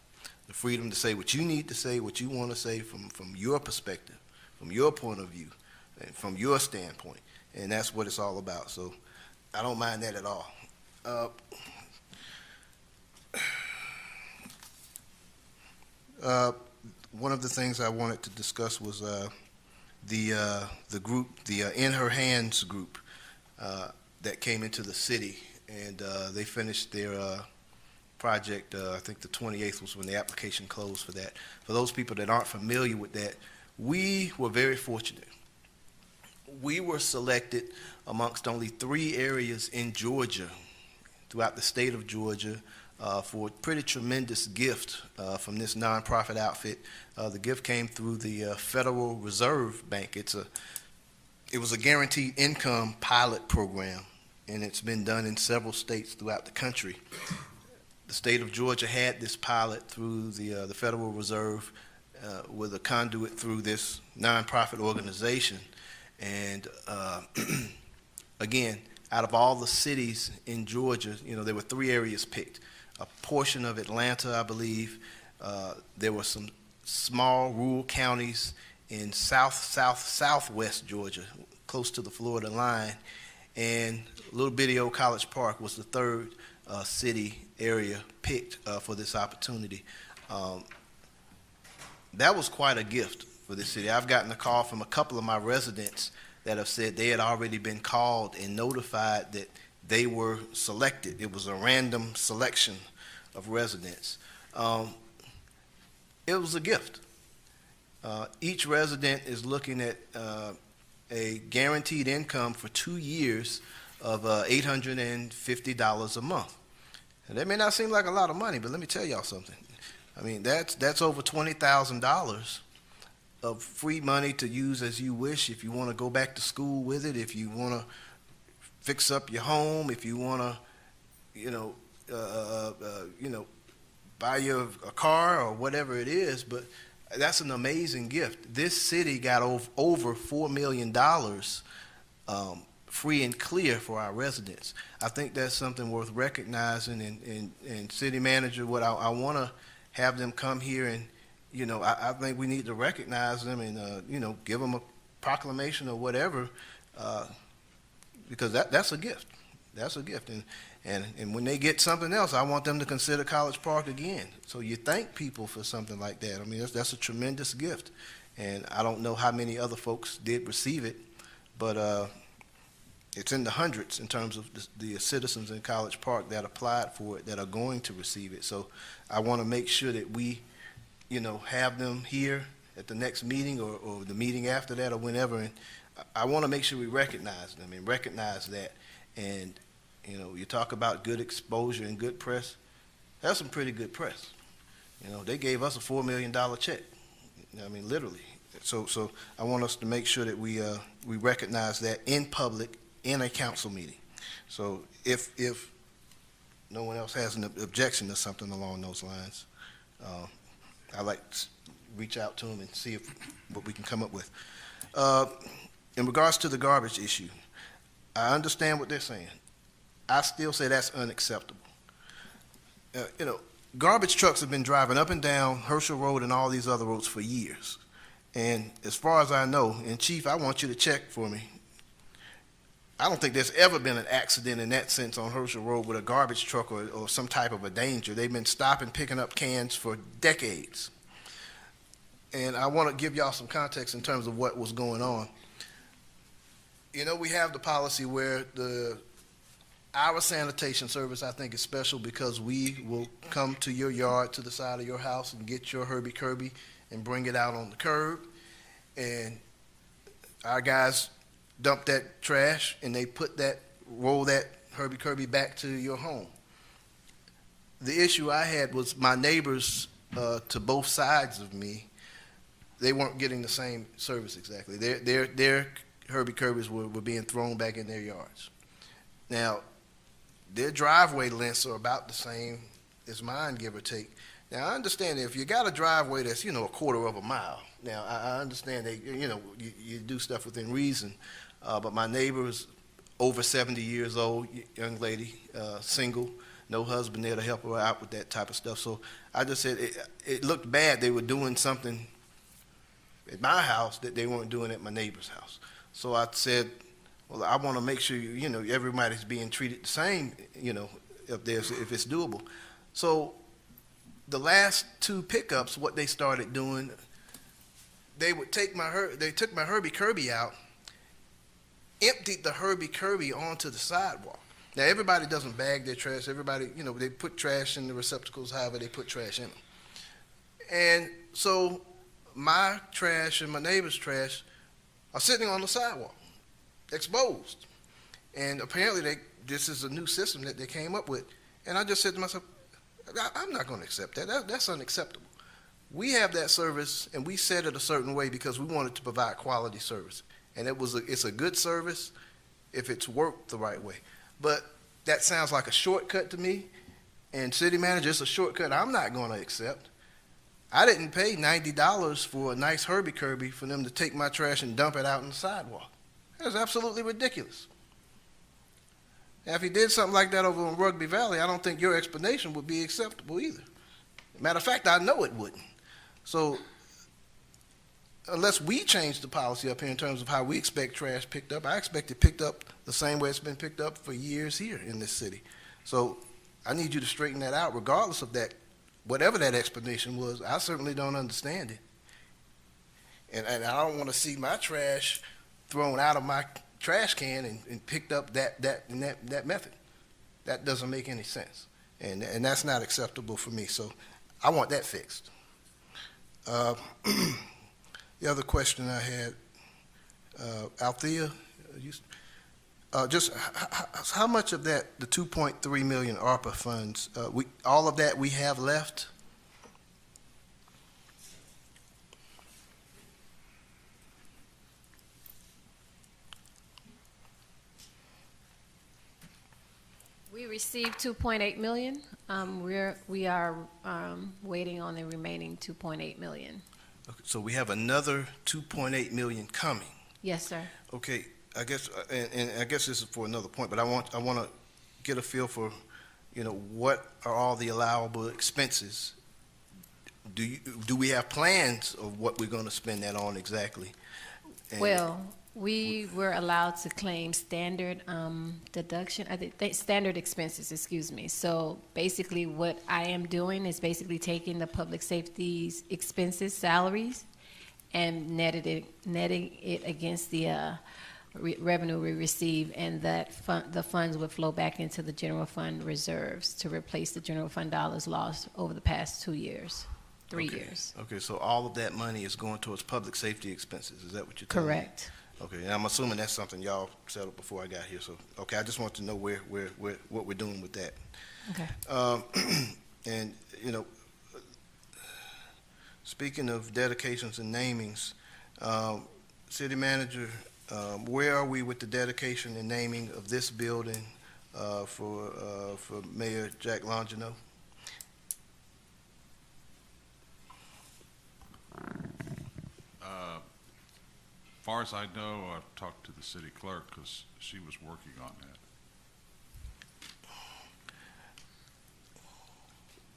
Speaker 4: The freedom to say what you need to say, what you want to say from your perspective, from your point of view, and from your standpoint. And that's what it's all about. So I don't mind that at all. One of the things I wanted to discuss was the group, the In Her Hands group that came into the city, and they finished their project. I think the 28th was when the application closed for that. For those people that aren't familiar with that, we were very fortunate. We were selected amongst only 3 areas in Georgia, throughout the state of Georgia, for a pretty tremendous gift from this nonprofit outfit. The gift came through the Federal Reserve Bank. It was a guaranteed income pilot program, and it's been done in several states throughout the country. The state of Georgia had this pilot through the Federal Reserve with a conduit through this nonprofit organization. And again, out of all the cities in Georgia, there were 3 areas picked. A portion of Atlanta, I believe. There were some small rural counties in southwest Georgia, close to the Florida line, and little bitty old College Park was the third city area picked for this opportunity. That was quite a gift for the city. I've gotten a call from a couple of my residents that have said they had already been called and notified that they were selected. It was a random selection of residents. It was a gift. Each resident is looking at a guaranteed income for 2 years of $850 a month. And that may not seem like a lot of money, but let me tell y'all something. I mean, that's over $20,000 of free money to use as you wish. If you want to go back to school with it, if you want to fix up your home, if you want to, buy you a car or whatever it is. But that's an amazing gift. This city got over $4 million free and clear for our residents. I think that's something worth recognizing. And city manager, what I want to have them come here and, I think we need to recognize them and, give them a proclamation or whatever, because that's a gift. That's a gift. And when they get something else, I want them to consider College Park again. So you thank people for something like that. I mean, that's a tremendous gift. And I don't know how many other folks did receive it, but it's in the hundreds in terms of the citizens in College Park that applied for it that are going to receive it. So I want to make sure that we, have them here at the next meeting or the meeting after that or whenever. And I want to make sure we recognize them and recognize that. And, you talk about good exposure and good press. That's some pretty good press. They gave us a $4 million check. I mean, literally. So I want us to make sure that we recognize that in public in a council meeting. So if no one else has an objection to something along those lines, I'd like to reach out to them and see what we can come up with. In regards to the garbage issue, I understand what they're saying. I still say that's unacceptable. Garbage trucks have been driving up and down Herschel Road and all these other roads for years. And as far as I know, and Chief, I want you to check for me, I don't think there's ever been an accident in that sense on Herschel Road with a garbage truck or some type of a danger. They've been stopping, picking up cans for decades. And I want to give y'all some context in terms of what was going on. We have the policy where our sanitation service, I think, is special because we will come to your yard, to the side of your house, and get your Herbie Kirby and bring it out on the curb. And our guys dump that trash, and they roll that Herbie Kirby back to your home. The issue I had was my neighbors to both sides of me, they weren't getting the same service exactly. Their Herbie Kirbys were being thrown back in their yards. Now, their driveway lengths are about the same as mine, give or take. Now, I understand if you got a driveway that's, a quarter of a mile. Now, I understand that, you do stuff within reason. But my neighbor is over 70 years old, young lady, single, no husband there to help her out with that type of stuff. So I just said it looked bad. They were doing something at my house that they weren't doing at my neighbor's house. So I said, well, I want to make sure, everybody's being treated the same, if it's doable. So the last two pickups, what they started doing, they took my Herbie Kirby out, emptied the Herbie Kirby onto the sidewalk. Now, everybody doesn't bag their trash. Everybody, they put trash in the receptacles, however they put trash in them. And so my trash and my neighbor's trash are sitting on the sidewalk, exposed. And apparently this is a new system that they came up with. And I just said to myself, I'm not going to accept that. That's unacceptable. We have that service, and we set it a certain way because we wanted to provide quality service. And it's a good service if it's worked the right way. But that sounds like a shortcut to me. And city manager, it's a shortcut I'm not going to accept. I didn't pay $90 for a nice Herbie Kirby for them to take my trash and dump it out on the sidewalk. That's absolutely ridiculous. Now, if he did something like that over in Rugby Valley, I don't think your explanation would be acceptable either. Matter of fact, I know it wouldn't. So unless we change the policy up here in terms of how we expect trash picked up, I expect it picked up the same way it's been picked up for years here in this city. So I need you to straighten that out regardless of that, whatever that explanation was. I certainly don't understand it. And I don't want to see my trash thrown out of my trash can and picked up that method. That doesn't make any sense. And that's not acceptable for me. So I want that fixed. The other question I had, Althea, just how much of that, the 2.3 million ARPA funds, all of that we have left?
Speaker 10: We received 2.8 million. We are waiting on the remaining 2.8 million.
Speaker 4: Okay, so we have another 2.8 million coming.
Speaker 10: Yes, sir.
Speaker 4: Okay, I guess, and I guess this is for another point, but I want to get a feel for, what are all the allowable expenses? Do we have plans of what we're going to spend that on exactly? And
Speaker 10: Well, we were allowed to claim standard deduction, standard expenses, excuse me. So basically what I am doing is basically taking the public safety's expenses, salaries, and netting it against the revenue we receive, and that the funds would flow back into the general fund reserves to replace the general fund dollars lost over the past 2 years, 3 years.
Speaker 4: Okay, so all of that money is going towards public safety expenses. Is that what you're telling me?
Speaker 10: Correct.
Speaker 4: Okay, and I'm assuming that's something y'all settled before I got here. So, okay, I just want to know what we're doing with that.
Speaker 10: Okay.
Speaker 4: And speaking of dedications and namings, City Manager, where are we with the dedication and naming of this building for Mayor Jack Longino?
Speaker 13: Far as I know, I've talked to the city clerk because she was working on that.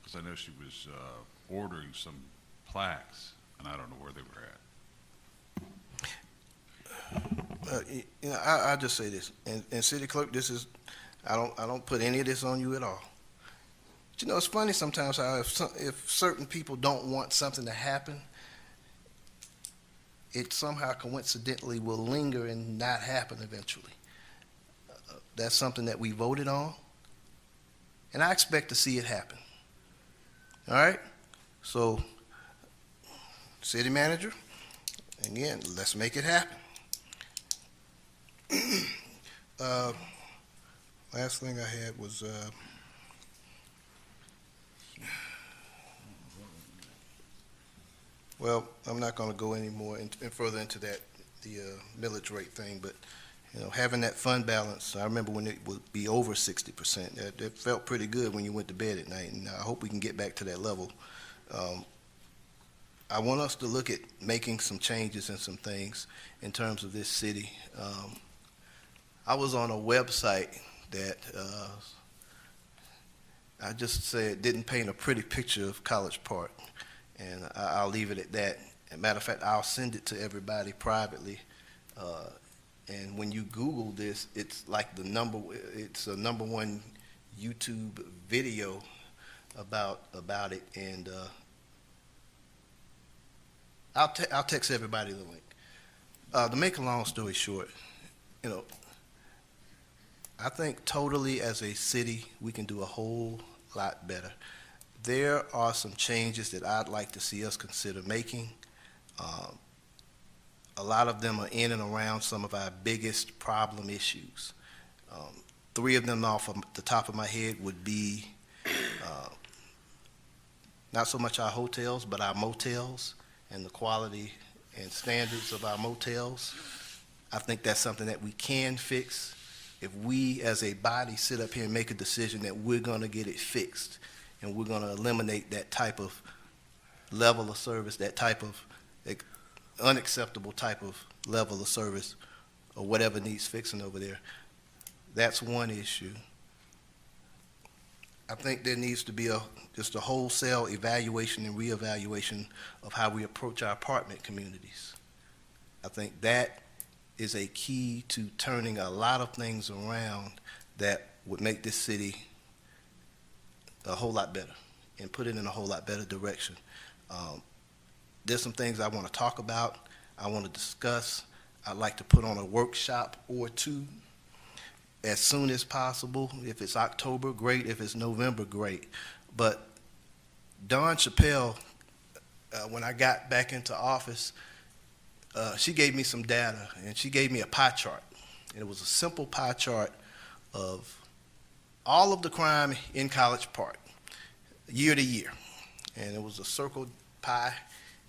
Speaker 13: Because I know she was ordering some plaques, and I don't know where they were at.
Speaker 4: I just say this, and City Clerk, I don't put any of this on you at all. But it's funny sometimes how if certain people don't want something to happen, it somehow coincidentally will linger and not happen eventually. That's something that we voted on, and I expect to see it happen. All right? So, City Manager, again, let's make it happen. Last thing I had was well, I'm not going to go any more further into that, the millage rate thing, but having that fund balance, I remember when it would be over 60%. That felt pretty good when you went to bed at night, and I hope we can get back to that level. I want us to look at making some changes and some things in terms of this city. I was on a website that I just said didn't paint a pretty picture of College Park, and I'll leave it at that. As a matter of fact, I'll send it to everybody privately. And when you Google this, it's like it's a #1 YouTube video about it, and I'll text everybody the link. To make a long story short, I think totally as a city we can do a whole lot better. There are some changes that I'd like to see us consider making. A lot of them are in and around some of our biggest problem issues. 3 of them off of the top of my head would be not so much our hotels, but our motels and the quality and standards of our motels. I think that's something that we can fix if we as a body sit up here and make a decision that we're going to get it fixed and we're going to eliminate that type of level of service, that type of unacceptable type of level of service or whatever needs fixing over there. That's one issue. I think there needs to be just a wholesale evaluation and reevaluation of how we approach our apartment communities. I think that is a key to turning a lot of things around that would make this city a whole lot better and put it in a whole lot better direction. There's some things I want to talk about, I want to discuss. I'd like to put on a workshop or two as soon as possible. If it's October, great. If it's November, great. But Dawn Chappelle, when I got back into office, she gave me some data, and she gave me a pie chart. And it was a simple pie chart of all of the crime in College Park, year to year. And it was a circled pie.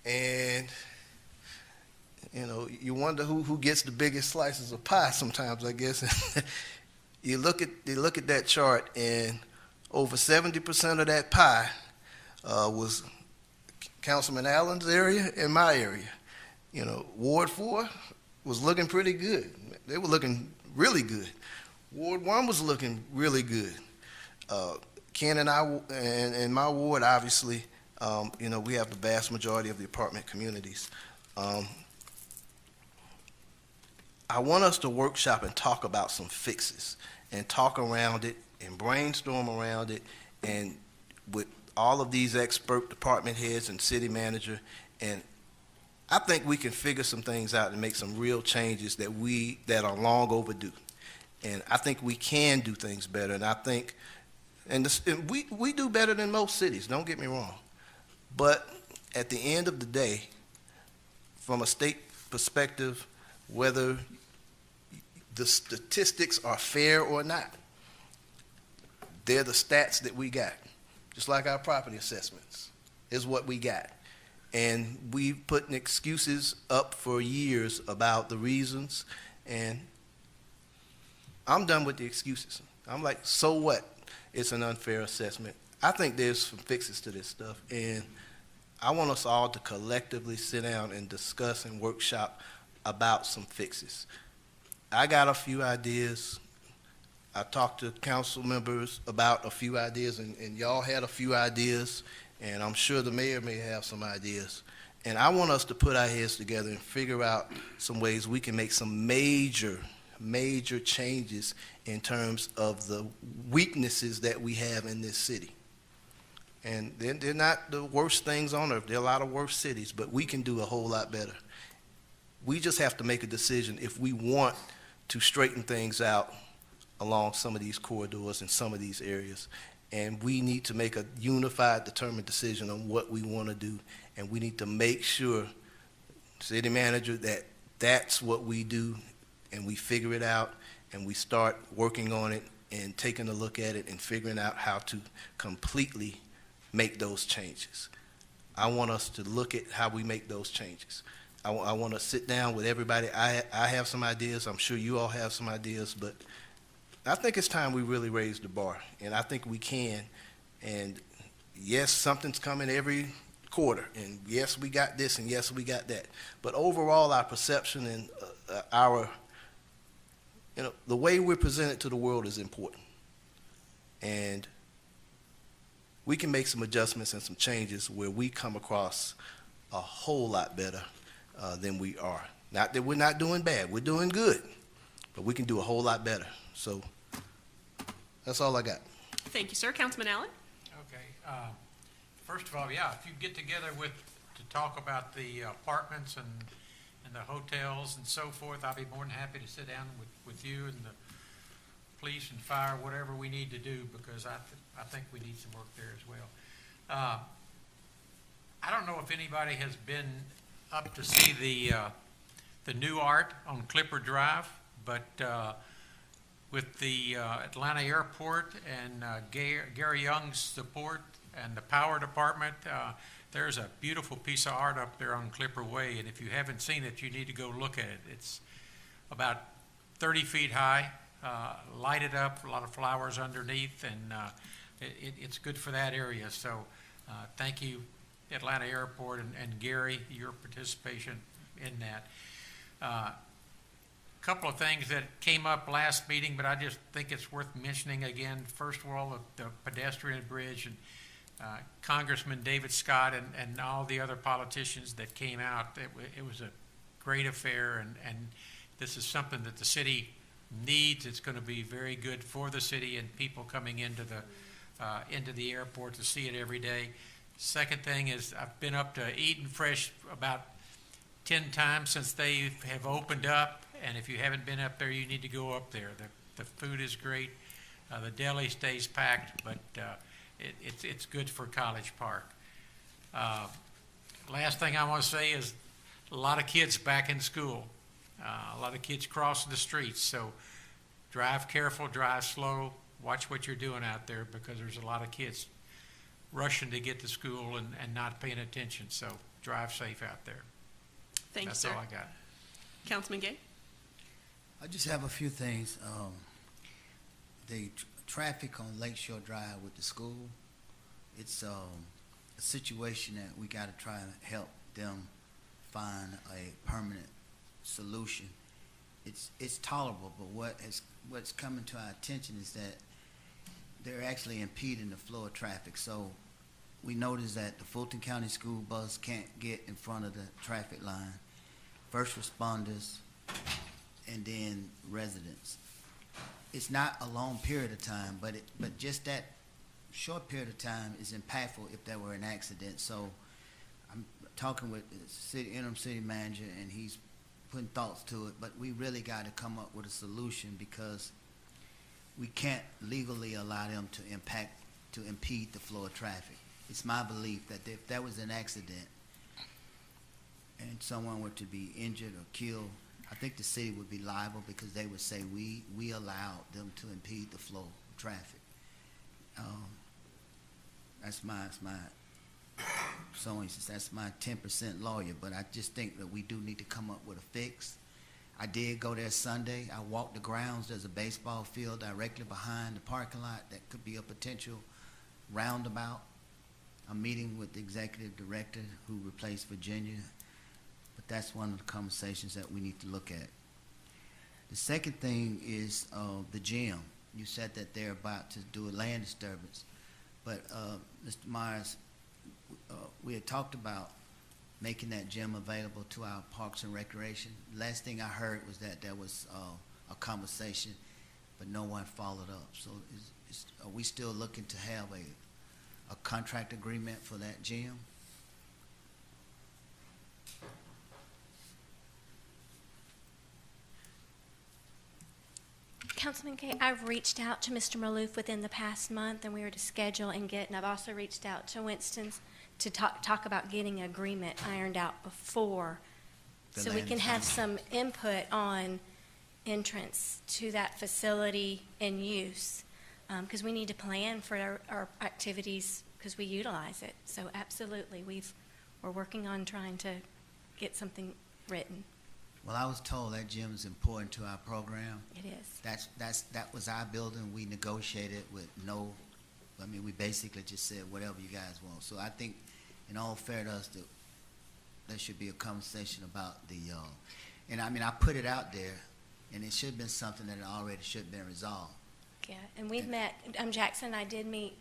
Speaker 4: And, you know, you wonder who gets the biggest slices of pie sometimes, I guess. You look at that chart, and over 70% of that pie was Councilman Allen's area and my area. You know, Ward 4 was looking pretty good. They were looking really good. Ward 1 was looking really good. Ken and I, and my ward, obviously, you know, we have the vast majority of the apartment communities. I want us to workshop and talk about some fixes and talk around it and brainstorm around it, and with all of these expert department heads and city manager, and I think we can figure some things out and make some real changes that are long overdue. And I think we can do things better, and I think, and we do better than most cities, don't get me wrong. But at the end of the day, from a state perspective, whether the statistics are fair or not, they're the stats that we got. Just like our property assessments is what we got. And we've put excuses up for years about the reasons, and I'm done with the excuses. I'm like, so what? It's an unfair assessment. I think there's some fixes to this stuff, and I want us all to collectively sit down and discuss and workshop about some fixes. I got a few ideas. I talked to council members about a few ideas, and y'all had a few ideas, and I'm sure the mayor may have some ideas. And I want us to put our heads together and figure out some ways we can make some major changes in terms of the weaknesses that we have in this city. And they're not the worst things on earth. There are a lot of worse cities, but we can do a whole lot better. We just have to make a decision if we want to straighten things out along some of these corridors in some of these areas. And we need to make a unified, determined decision on what we want to do. And we need to make sure, city manager, that that's what we do, and we figure it out, and we start working on it and taking a look at it and figuring out how to completely make those changes. I want us to look at how we make those changes. I want to sit down with everybody. I have some ideas. I'm sure you all have some ideas, but I think it's time we really raise the bar, and I think we can. And yes, something's coming every quarter, and yes, we got this, and yes, we got that. But overall, our perception and our, you know, the way we're presented to the world is important. And we can make some adjustments and some changes where we come across a whole lot better than we are. Not that we're not doing bad, we're doing good, but we can do a whole lot better. So that's all I got.
Speaker 1: Thank you, sir. Councilman Allen?
Speaker 8: Okay. First of all, yeah, if you get together to talk about the apartments and the hotels and so forth, I'll be more than happy to sit down with you and the police and fire, whatever we need to do, because I think we need some work there as well. I don't know if anybody has been up to see the new art on Clipper Drive, but with the Atlanta Airport and Gary Young's support and the power department, there's a beautiful piece of art up there on Clipper Way, and if you haven't seen it, you need to go look at it. It's about 30 feet high, lighted up, a lot of flowers underneath, and it's good for that area. So thank you, Atlanta Airport, and Gary, your participation in that. Couple of things that came up last meeting, but I just think it's worth mentioning again. First of all, the pedestrian bridge, and Congressman David Scott and all the other politicians that came out. It was a great affair, and this is something that the city needs. It's going to be very good for the city and people coming into the airport to see it every day. Second thing is I've been up to Eatin' Fresh about 10 times since they have opened up, and if you haven't been up there, you need to go up there. The food is great. The deli stays packed, but it's good for College Park. Last thing I want to say is a lot of kids back in school, a lot of kids crossing the streets, so drive careful, drive slow, watch what you're doing out there, because there's a lot of kids rushing to get to school and not paying attention, so drive safe out there.
Speaker 1: Thank you,
Speaker 8: That's
Speaker 1: sir.
Speaker 8: all I got.
Speaker 1: Councilman Gay?
Speaker 11: I just have a few things. The traffic on Lakeshore Drive with the school, it's a situation that we got to try and help them find a permanent solution. It's tolerable, but what's coming to our attention is that they're actually impeding the flow of traffic. So we noticed that the Fulton County School Bus can't get in front of the traffic line, first responders, and then residents. It's not a long period of time, but just that short period of time is impactful if there were an accident. So I'm talking with the interim city manager, and he's putting thoughts to it, but we really got to come up with a solution, because we can't legally allow them to impede the flow of traffic. It's my belief that if there was an accident and someone were to be injured or killed, I think the city would be liable, because they would say we allowed them to impede the flow of traffic. That's my that's my 10% lawyer, but I just think that we do need to come up with a fix. I did go there Sunday. I walked the grounds. There's a baseball field directly behind the parking lot that could be a potential roundabout. I'm meeting with the executive director who replaced Virginia, but that's one of the conversations that we need to look at. The second thing is the gym. You said that they're about to do a land disturbance, but Mr. Myers, we had talked about making that gym available to our Parks and Recreation. Last thing I heard was that there was a conversation, but no one followed up. So are we still looking to have a contract agreement for that gym?
Speaker 12: Councilman Kay, I've reached out to Mr. Maloof within the past month, and we were to schedule and get, and I've also reached out to Winston's to talk about getting an agreement ironed out before, so we can have some input on entrance to that facility and use, because we need to plan for our activities, because we utilize it. So absolutely, we're working on trying to get something written.
Speaker 11: Well, I was told that gym is important to our program.
Speaker 12: It is.
Speaker 11: That was our building. We negotiated with we basically just said whatever you guys want. So I think, in all fairness, there should be a conversation about and I put it out there, and it should have been something that already should have been resolved.
Speaker 12: Yeah, and we've met, Jackson and I did meet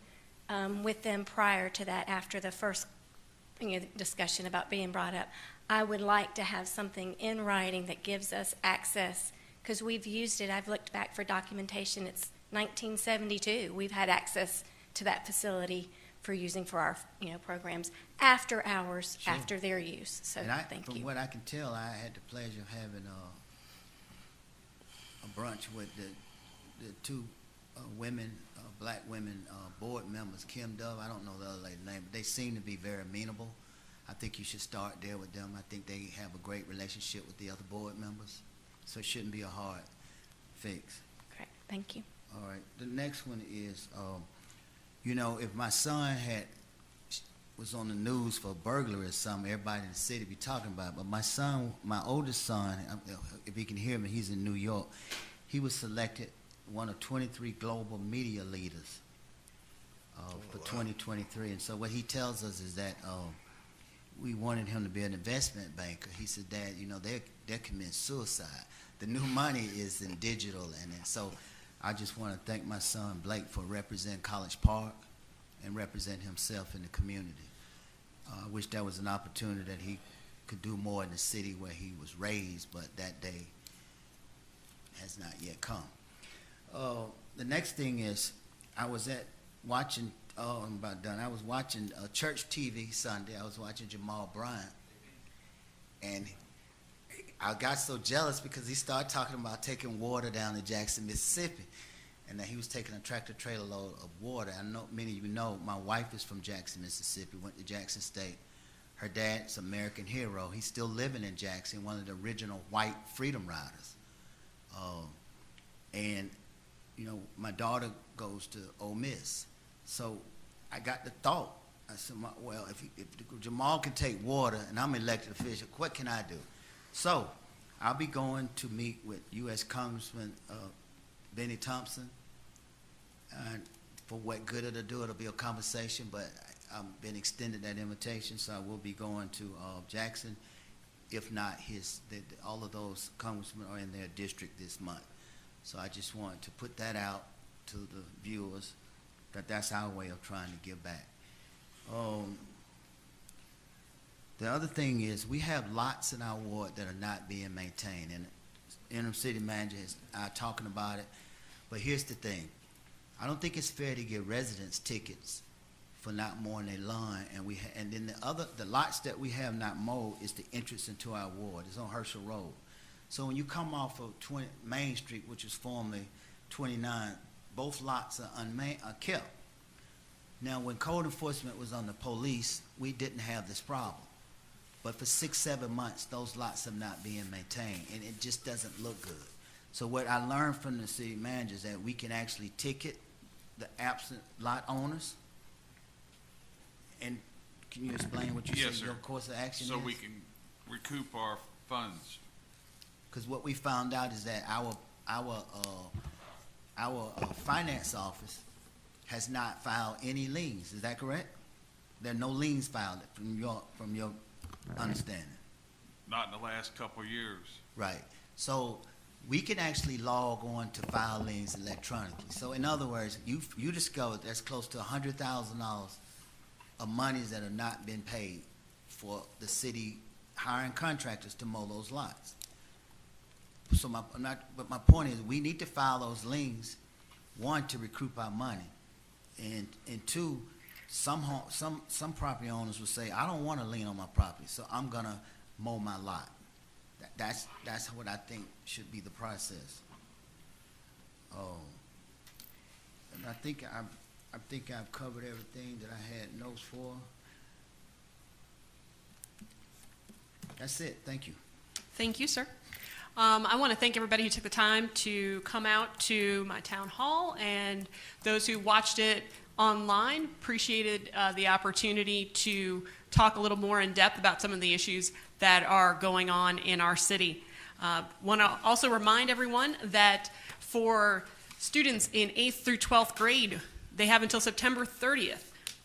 Speaker 12: with them prior to that, after the first discussion about being brought up. I would like to have something in writing that gives us access, because we've used it. I've looked back for documentation. It's 1972. We've had access to that facility for using for our programs after hours,
Speaker 11: Sure.
Speaker 12: after their use. So thank you.
Speaker 11: From what I can tell, I had the pleasure of having a brunch with the two women, black women board members, Kim Dove. I don't know the other lady's name, but they seem to be very amenable. I think you should start there with them. I think they have a great relationship with the other board members, so it shouldn't be a hard fix.
Speaker 12: Correct. Thank you.
Speaker 11: All right. The next one is, if my son was on the news for burglary or something, everybody in the city be talking about it. But my oldest son, if he can hear me, he's in New York. He was selected one of 23 global media leaders for 2023. And so what he tells us is that we wanted him to be an investment banker. He said, Dad, they're committing suicide. The new money is in digital, and so I just want to thank my son Blake for representing College Park and representing himself in the community. I wish there was an opportunity that he could do more in the city where he was raised, but that day has not yet come. The next thing is, I was watching, I'm about done. I was watching church TV Sunday. I was watching Jamal Bryant, and I got so jealous because he started talking about taking water down to Jackson, Mississippi, and that he was taking a tractor-trailer load of water. I know many of you know my wife is from Jackson, Mississippi, went to Jackson State. Her dad's an American hero. He's still living in Jackson, one of the original white freedom riders. And, you know, my daughter goes to Ole Miss. So I got the thought. I said, well, if Jamal can take water and I'm an elected official, what can I do? So I'll be going to meet with U.S. Congressman Benny Thompson. And for what good it'll do, it'll be a conversation, but I've been extended that invitation, so I will be going to Jackson. If not, all of those congressmen are in their district this month. So I just wanted to put that out to the viewers, that's our way of trying to give back. The other thing is we have lots in our ward that are not being maintained, and interim city manager is talking about it. But here's the thing. I don't think it's fair to give residents tickets for not mowing their lawn, and then the lots that we have not mowed is the entrance into our ward. It's on Herschel Road. So when you come off of Main Street, which is formerly 29, both lots are kept. Now, when code enforcement was on the police, we didn't have this problem. But for 6-7 months, those lots are not being maintained, and it just doesn't look good. So what I learned from the city manager is that we can actually ticket the absent lot owners. And can you explain what you said your course of action is?
Speaker 13: So we can recoup our funds.
Speaker 11: Because what we found out is that our finance office has not filed any liens. Is that correct? There are no liens filed from your understanding.
Speaker 13: Not in the last couple of years.
Speaker 11: Right. So we can actually log on to file liens electronically. So in other words, you discovered there's close to $100,000 of monies that have not been paid for the city hiring contractors to mow those lots. So my point is, we need to file those liens, one, to recoup our money, and two, some property owners will say, I don't want to lien on my property, so I'm gonna mow my lot. That's what I think should be the process. And I think I've covered everything that I had notes for. That's it. Thank you.
Speaker 1: Thank you, sir. I want to thank everybody who took the time to come out to my town hall, and those who watched it online. Appreciated the opportunity to talk a little more in depth about some of the issues that are going on in our city. Want to also remind everyone that for students in 8th through 12th grade, they have until September 30th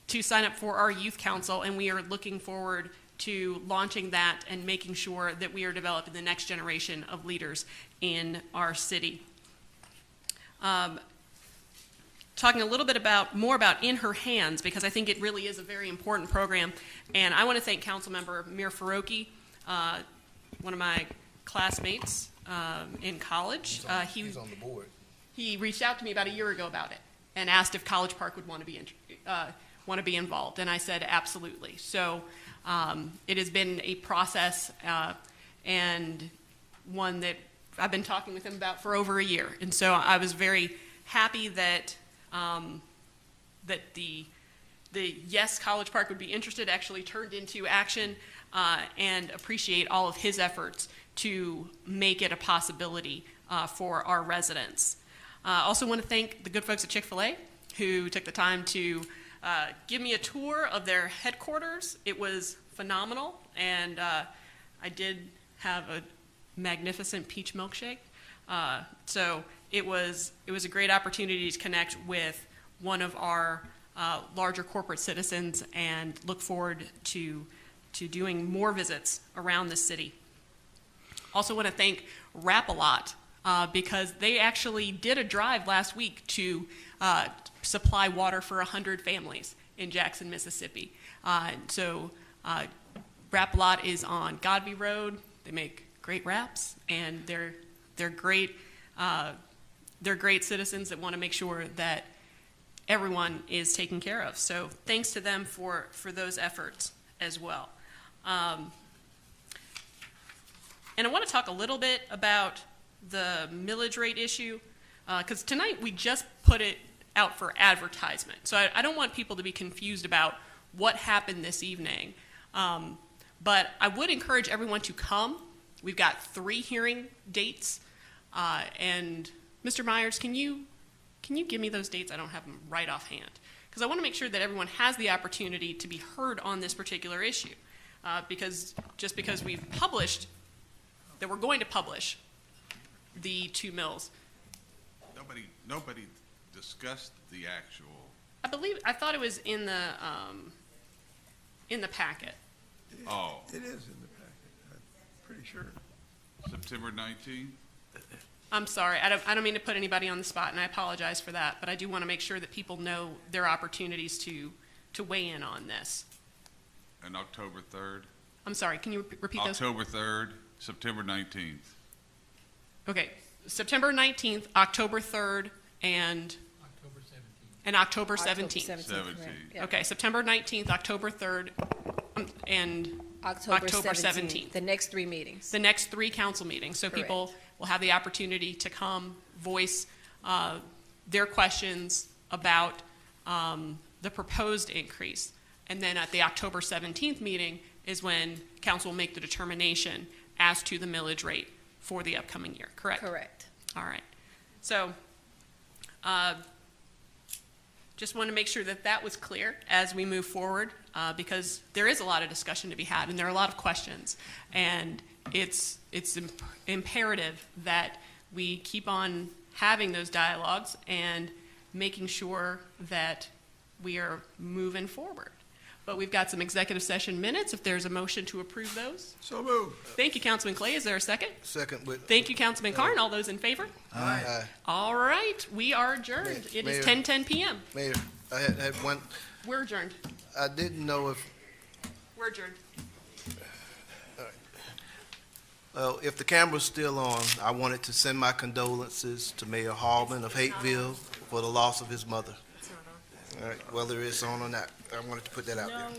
Speaker 1: to sign up for our youth council, and we are looking forward to launching that and making sure that we are developing the next generation of leaders in our city. Talking a little bit more about In Her Hands, because I think it really is a very important program. And I want to thank Councilmember Mir Faroki, one of my classmates in college.
Speaker 4: He's on the board.
Speaker 1: He reached out to me about a year ago about it and asked if College Park would want to be involved, and I said absolutely. So it has been a process and one that I've been talking with him about for over a year, and so I was very happy that the yes, College Park would be interested actually turned into action, and appreciate all of his efforts to make it a possibility for our residents. Also want to thank the good folks at Chick-fil-A who took the time to give me a tour of their headquarters. It was phenomenal, and I did have a magnificent peach milkshake. So it was a great opportunity to connect with one of our larger corporate citizens, and look forward to doing more visits around the city. Also want to thank Rap-A-Lot, because they actually did a drive last week to supply water for 100 families in Jackson, Mississippi. So wrap lot is on Godby Road. They make great wraps, and they're great. They're great citizens that want to make sure that everyone is taken care of. So thanks to them for those efforts as well. And I want to talk a little bit about the millage rate issue, because tonight we just put it out for advertisement. So I don't want people to be confused about what happened this evening. But I would encourage everyone to come. We've got 3 hearing dates. And Mr. Myers, can you give me those dates? I don't have them right offhand. Because I want to make sure that everyone has the opportunity to be heard on this particular issue. Because just because we've published that we're going to publish the 2 mills.
Speaker 13: Nobody discussed the actual.
Speaker 1: I thought it was in the packet.
Speaker 13: Oh.
Speaker 5: It is in the packet, I'm pretty sure.
Speaker 13: September 19th?
Speaker 1: I'm sorry, I don't mean to put anybody on the spot, and I apologize for that, but I do want to make sure that people know their opportunities to weigh in on this.
Speaker 13: And October 3rd?
Speaker 1: I'm sorry, can you repeat those?
Speaker 13: October 3rd, September 19th.
Speaker 1: Okay, September 19th, October 3rd, and October 17th.
Speaker 13: 17th.
Speaker 1: Okay, September 19th, October 3rd, and
Speaker 10: October
Speaker 1: October
Speaker 10: 17th.
Speaker 1: 17th.
Speaker 10: The next 3 meetings.
Speaker 1: The next 3 council meetings. So
Speaker 10: Correct.
Speaker 1: people will have the opportunity to come voice their questions about the proposed increase. And then at the October 17th meeting is when council will make the determination as to the millage rate for the upcoming year, correct?
Speaker 10: Correct.
Speaker 1: All right. So just want to make sure that that was clear as we move forward, because there is a lot of discussion to be had, and there are a lot of questions. And it's imperative that we keep on having those dialogues and making sure that we are moving forward. But we've got some executive session minutes, if there's a motion to approve those.
Speaker 5: So moved.
Speaker 1: Thank you, Councilman Clay. Is there a second?
Speaker 4: Second with.
Speaker 1: Thank you, Councilman Carn. All those in favor?
Speaker 4: Aye.
Speaker 1: All right, we are adjourned. It is
Speaker 4: Mayor.
Speaker 1: 10:10 p.m.
Speaker 4: Mayor, I had one,
Speaker 1: We're adjourned.
Speaker 4: I didn't know if,
Speaker 1: We're adjourned.
Speaker 4: well, if the camera's still on, I wanted to send my condolences to Mayor Hallman of Hateville for the loss of his mother. All right, whether it's on or not, I wanted to put that out there.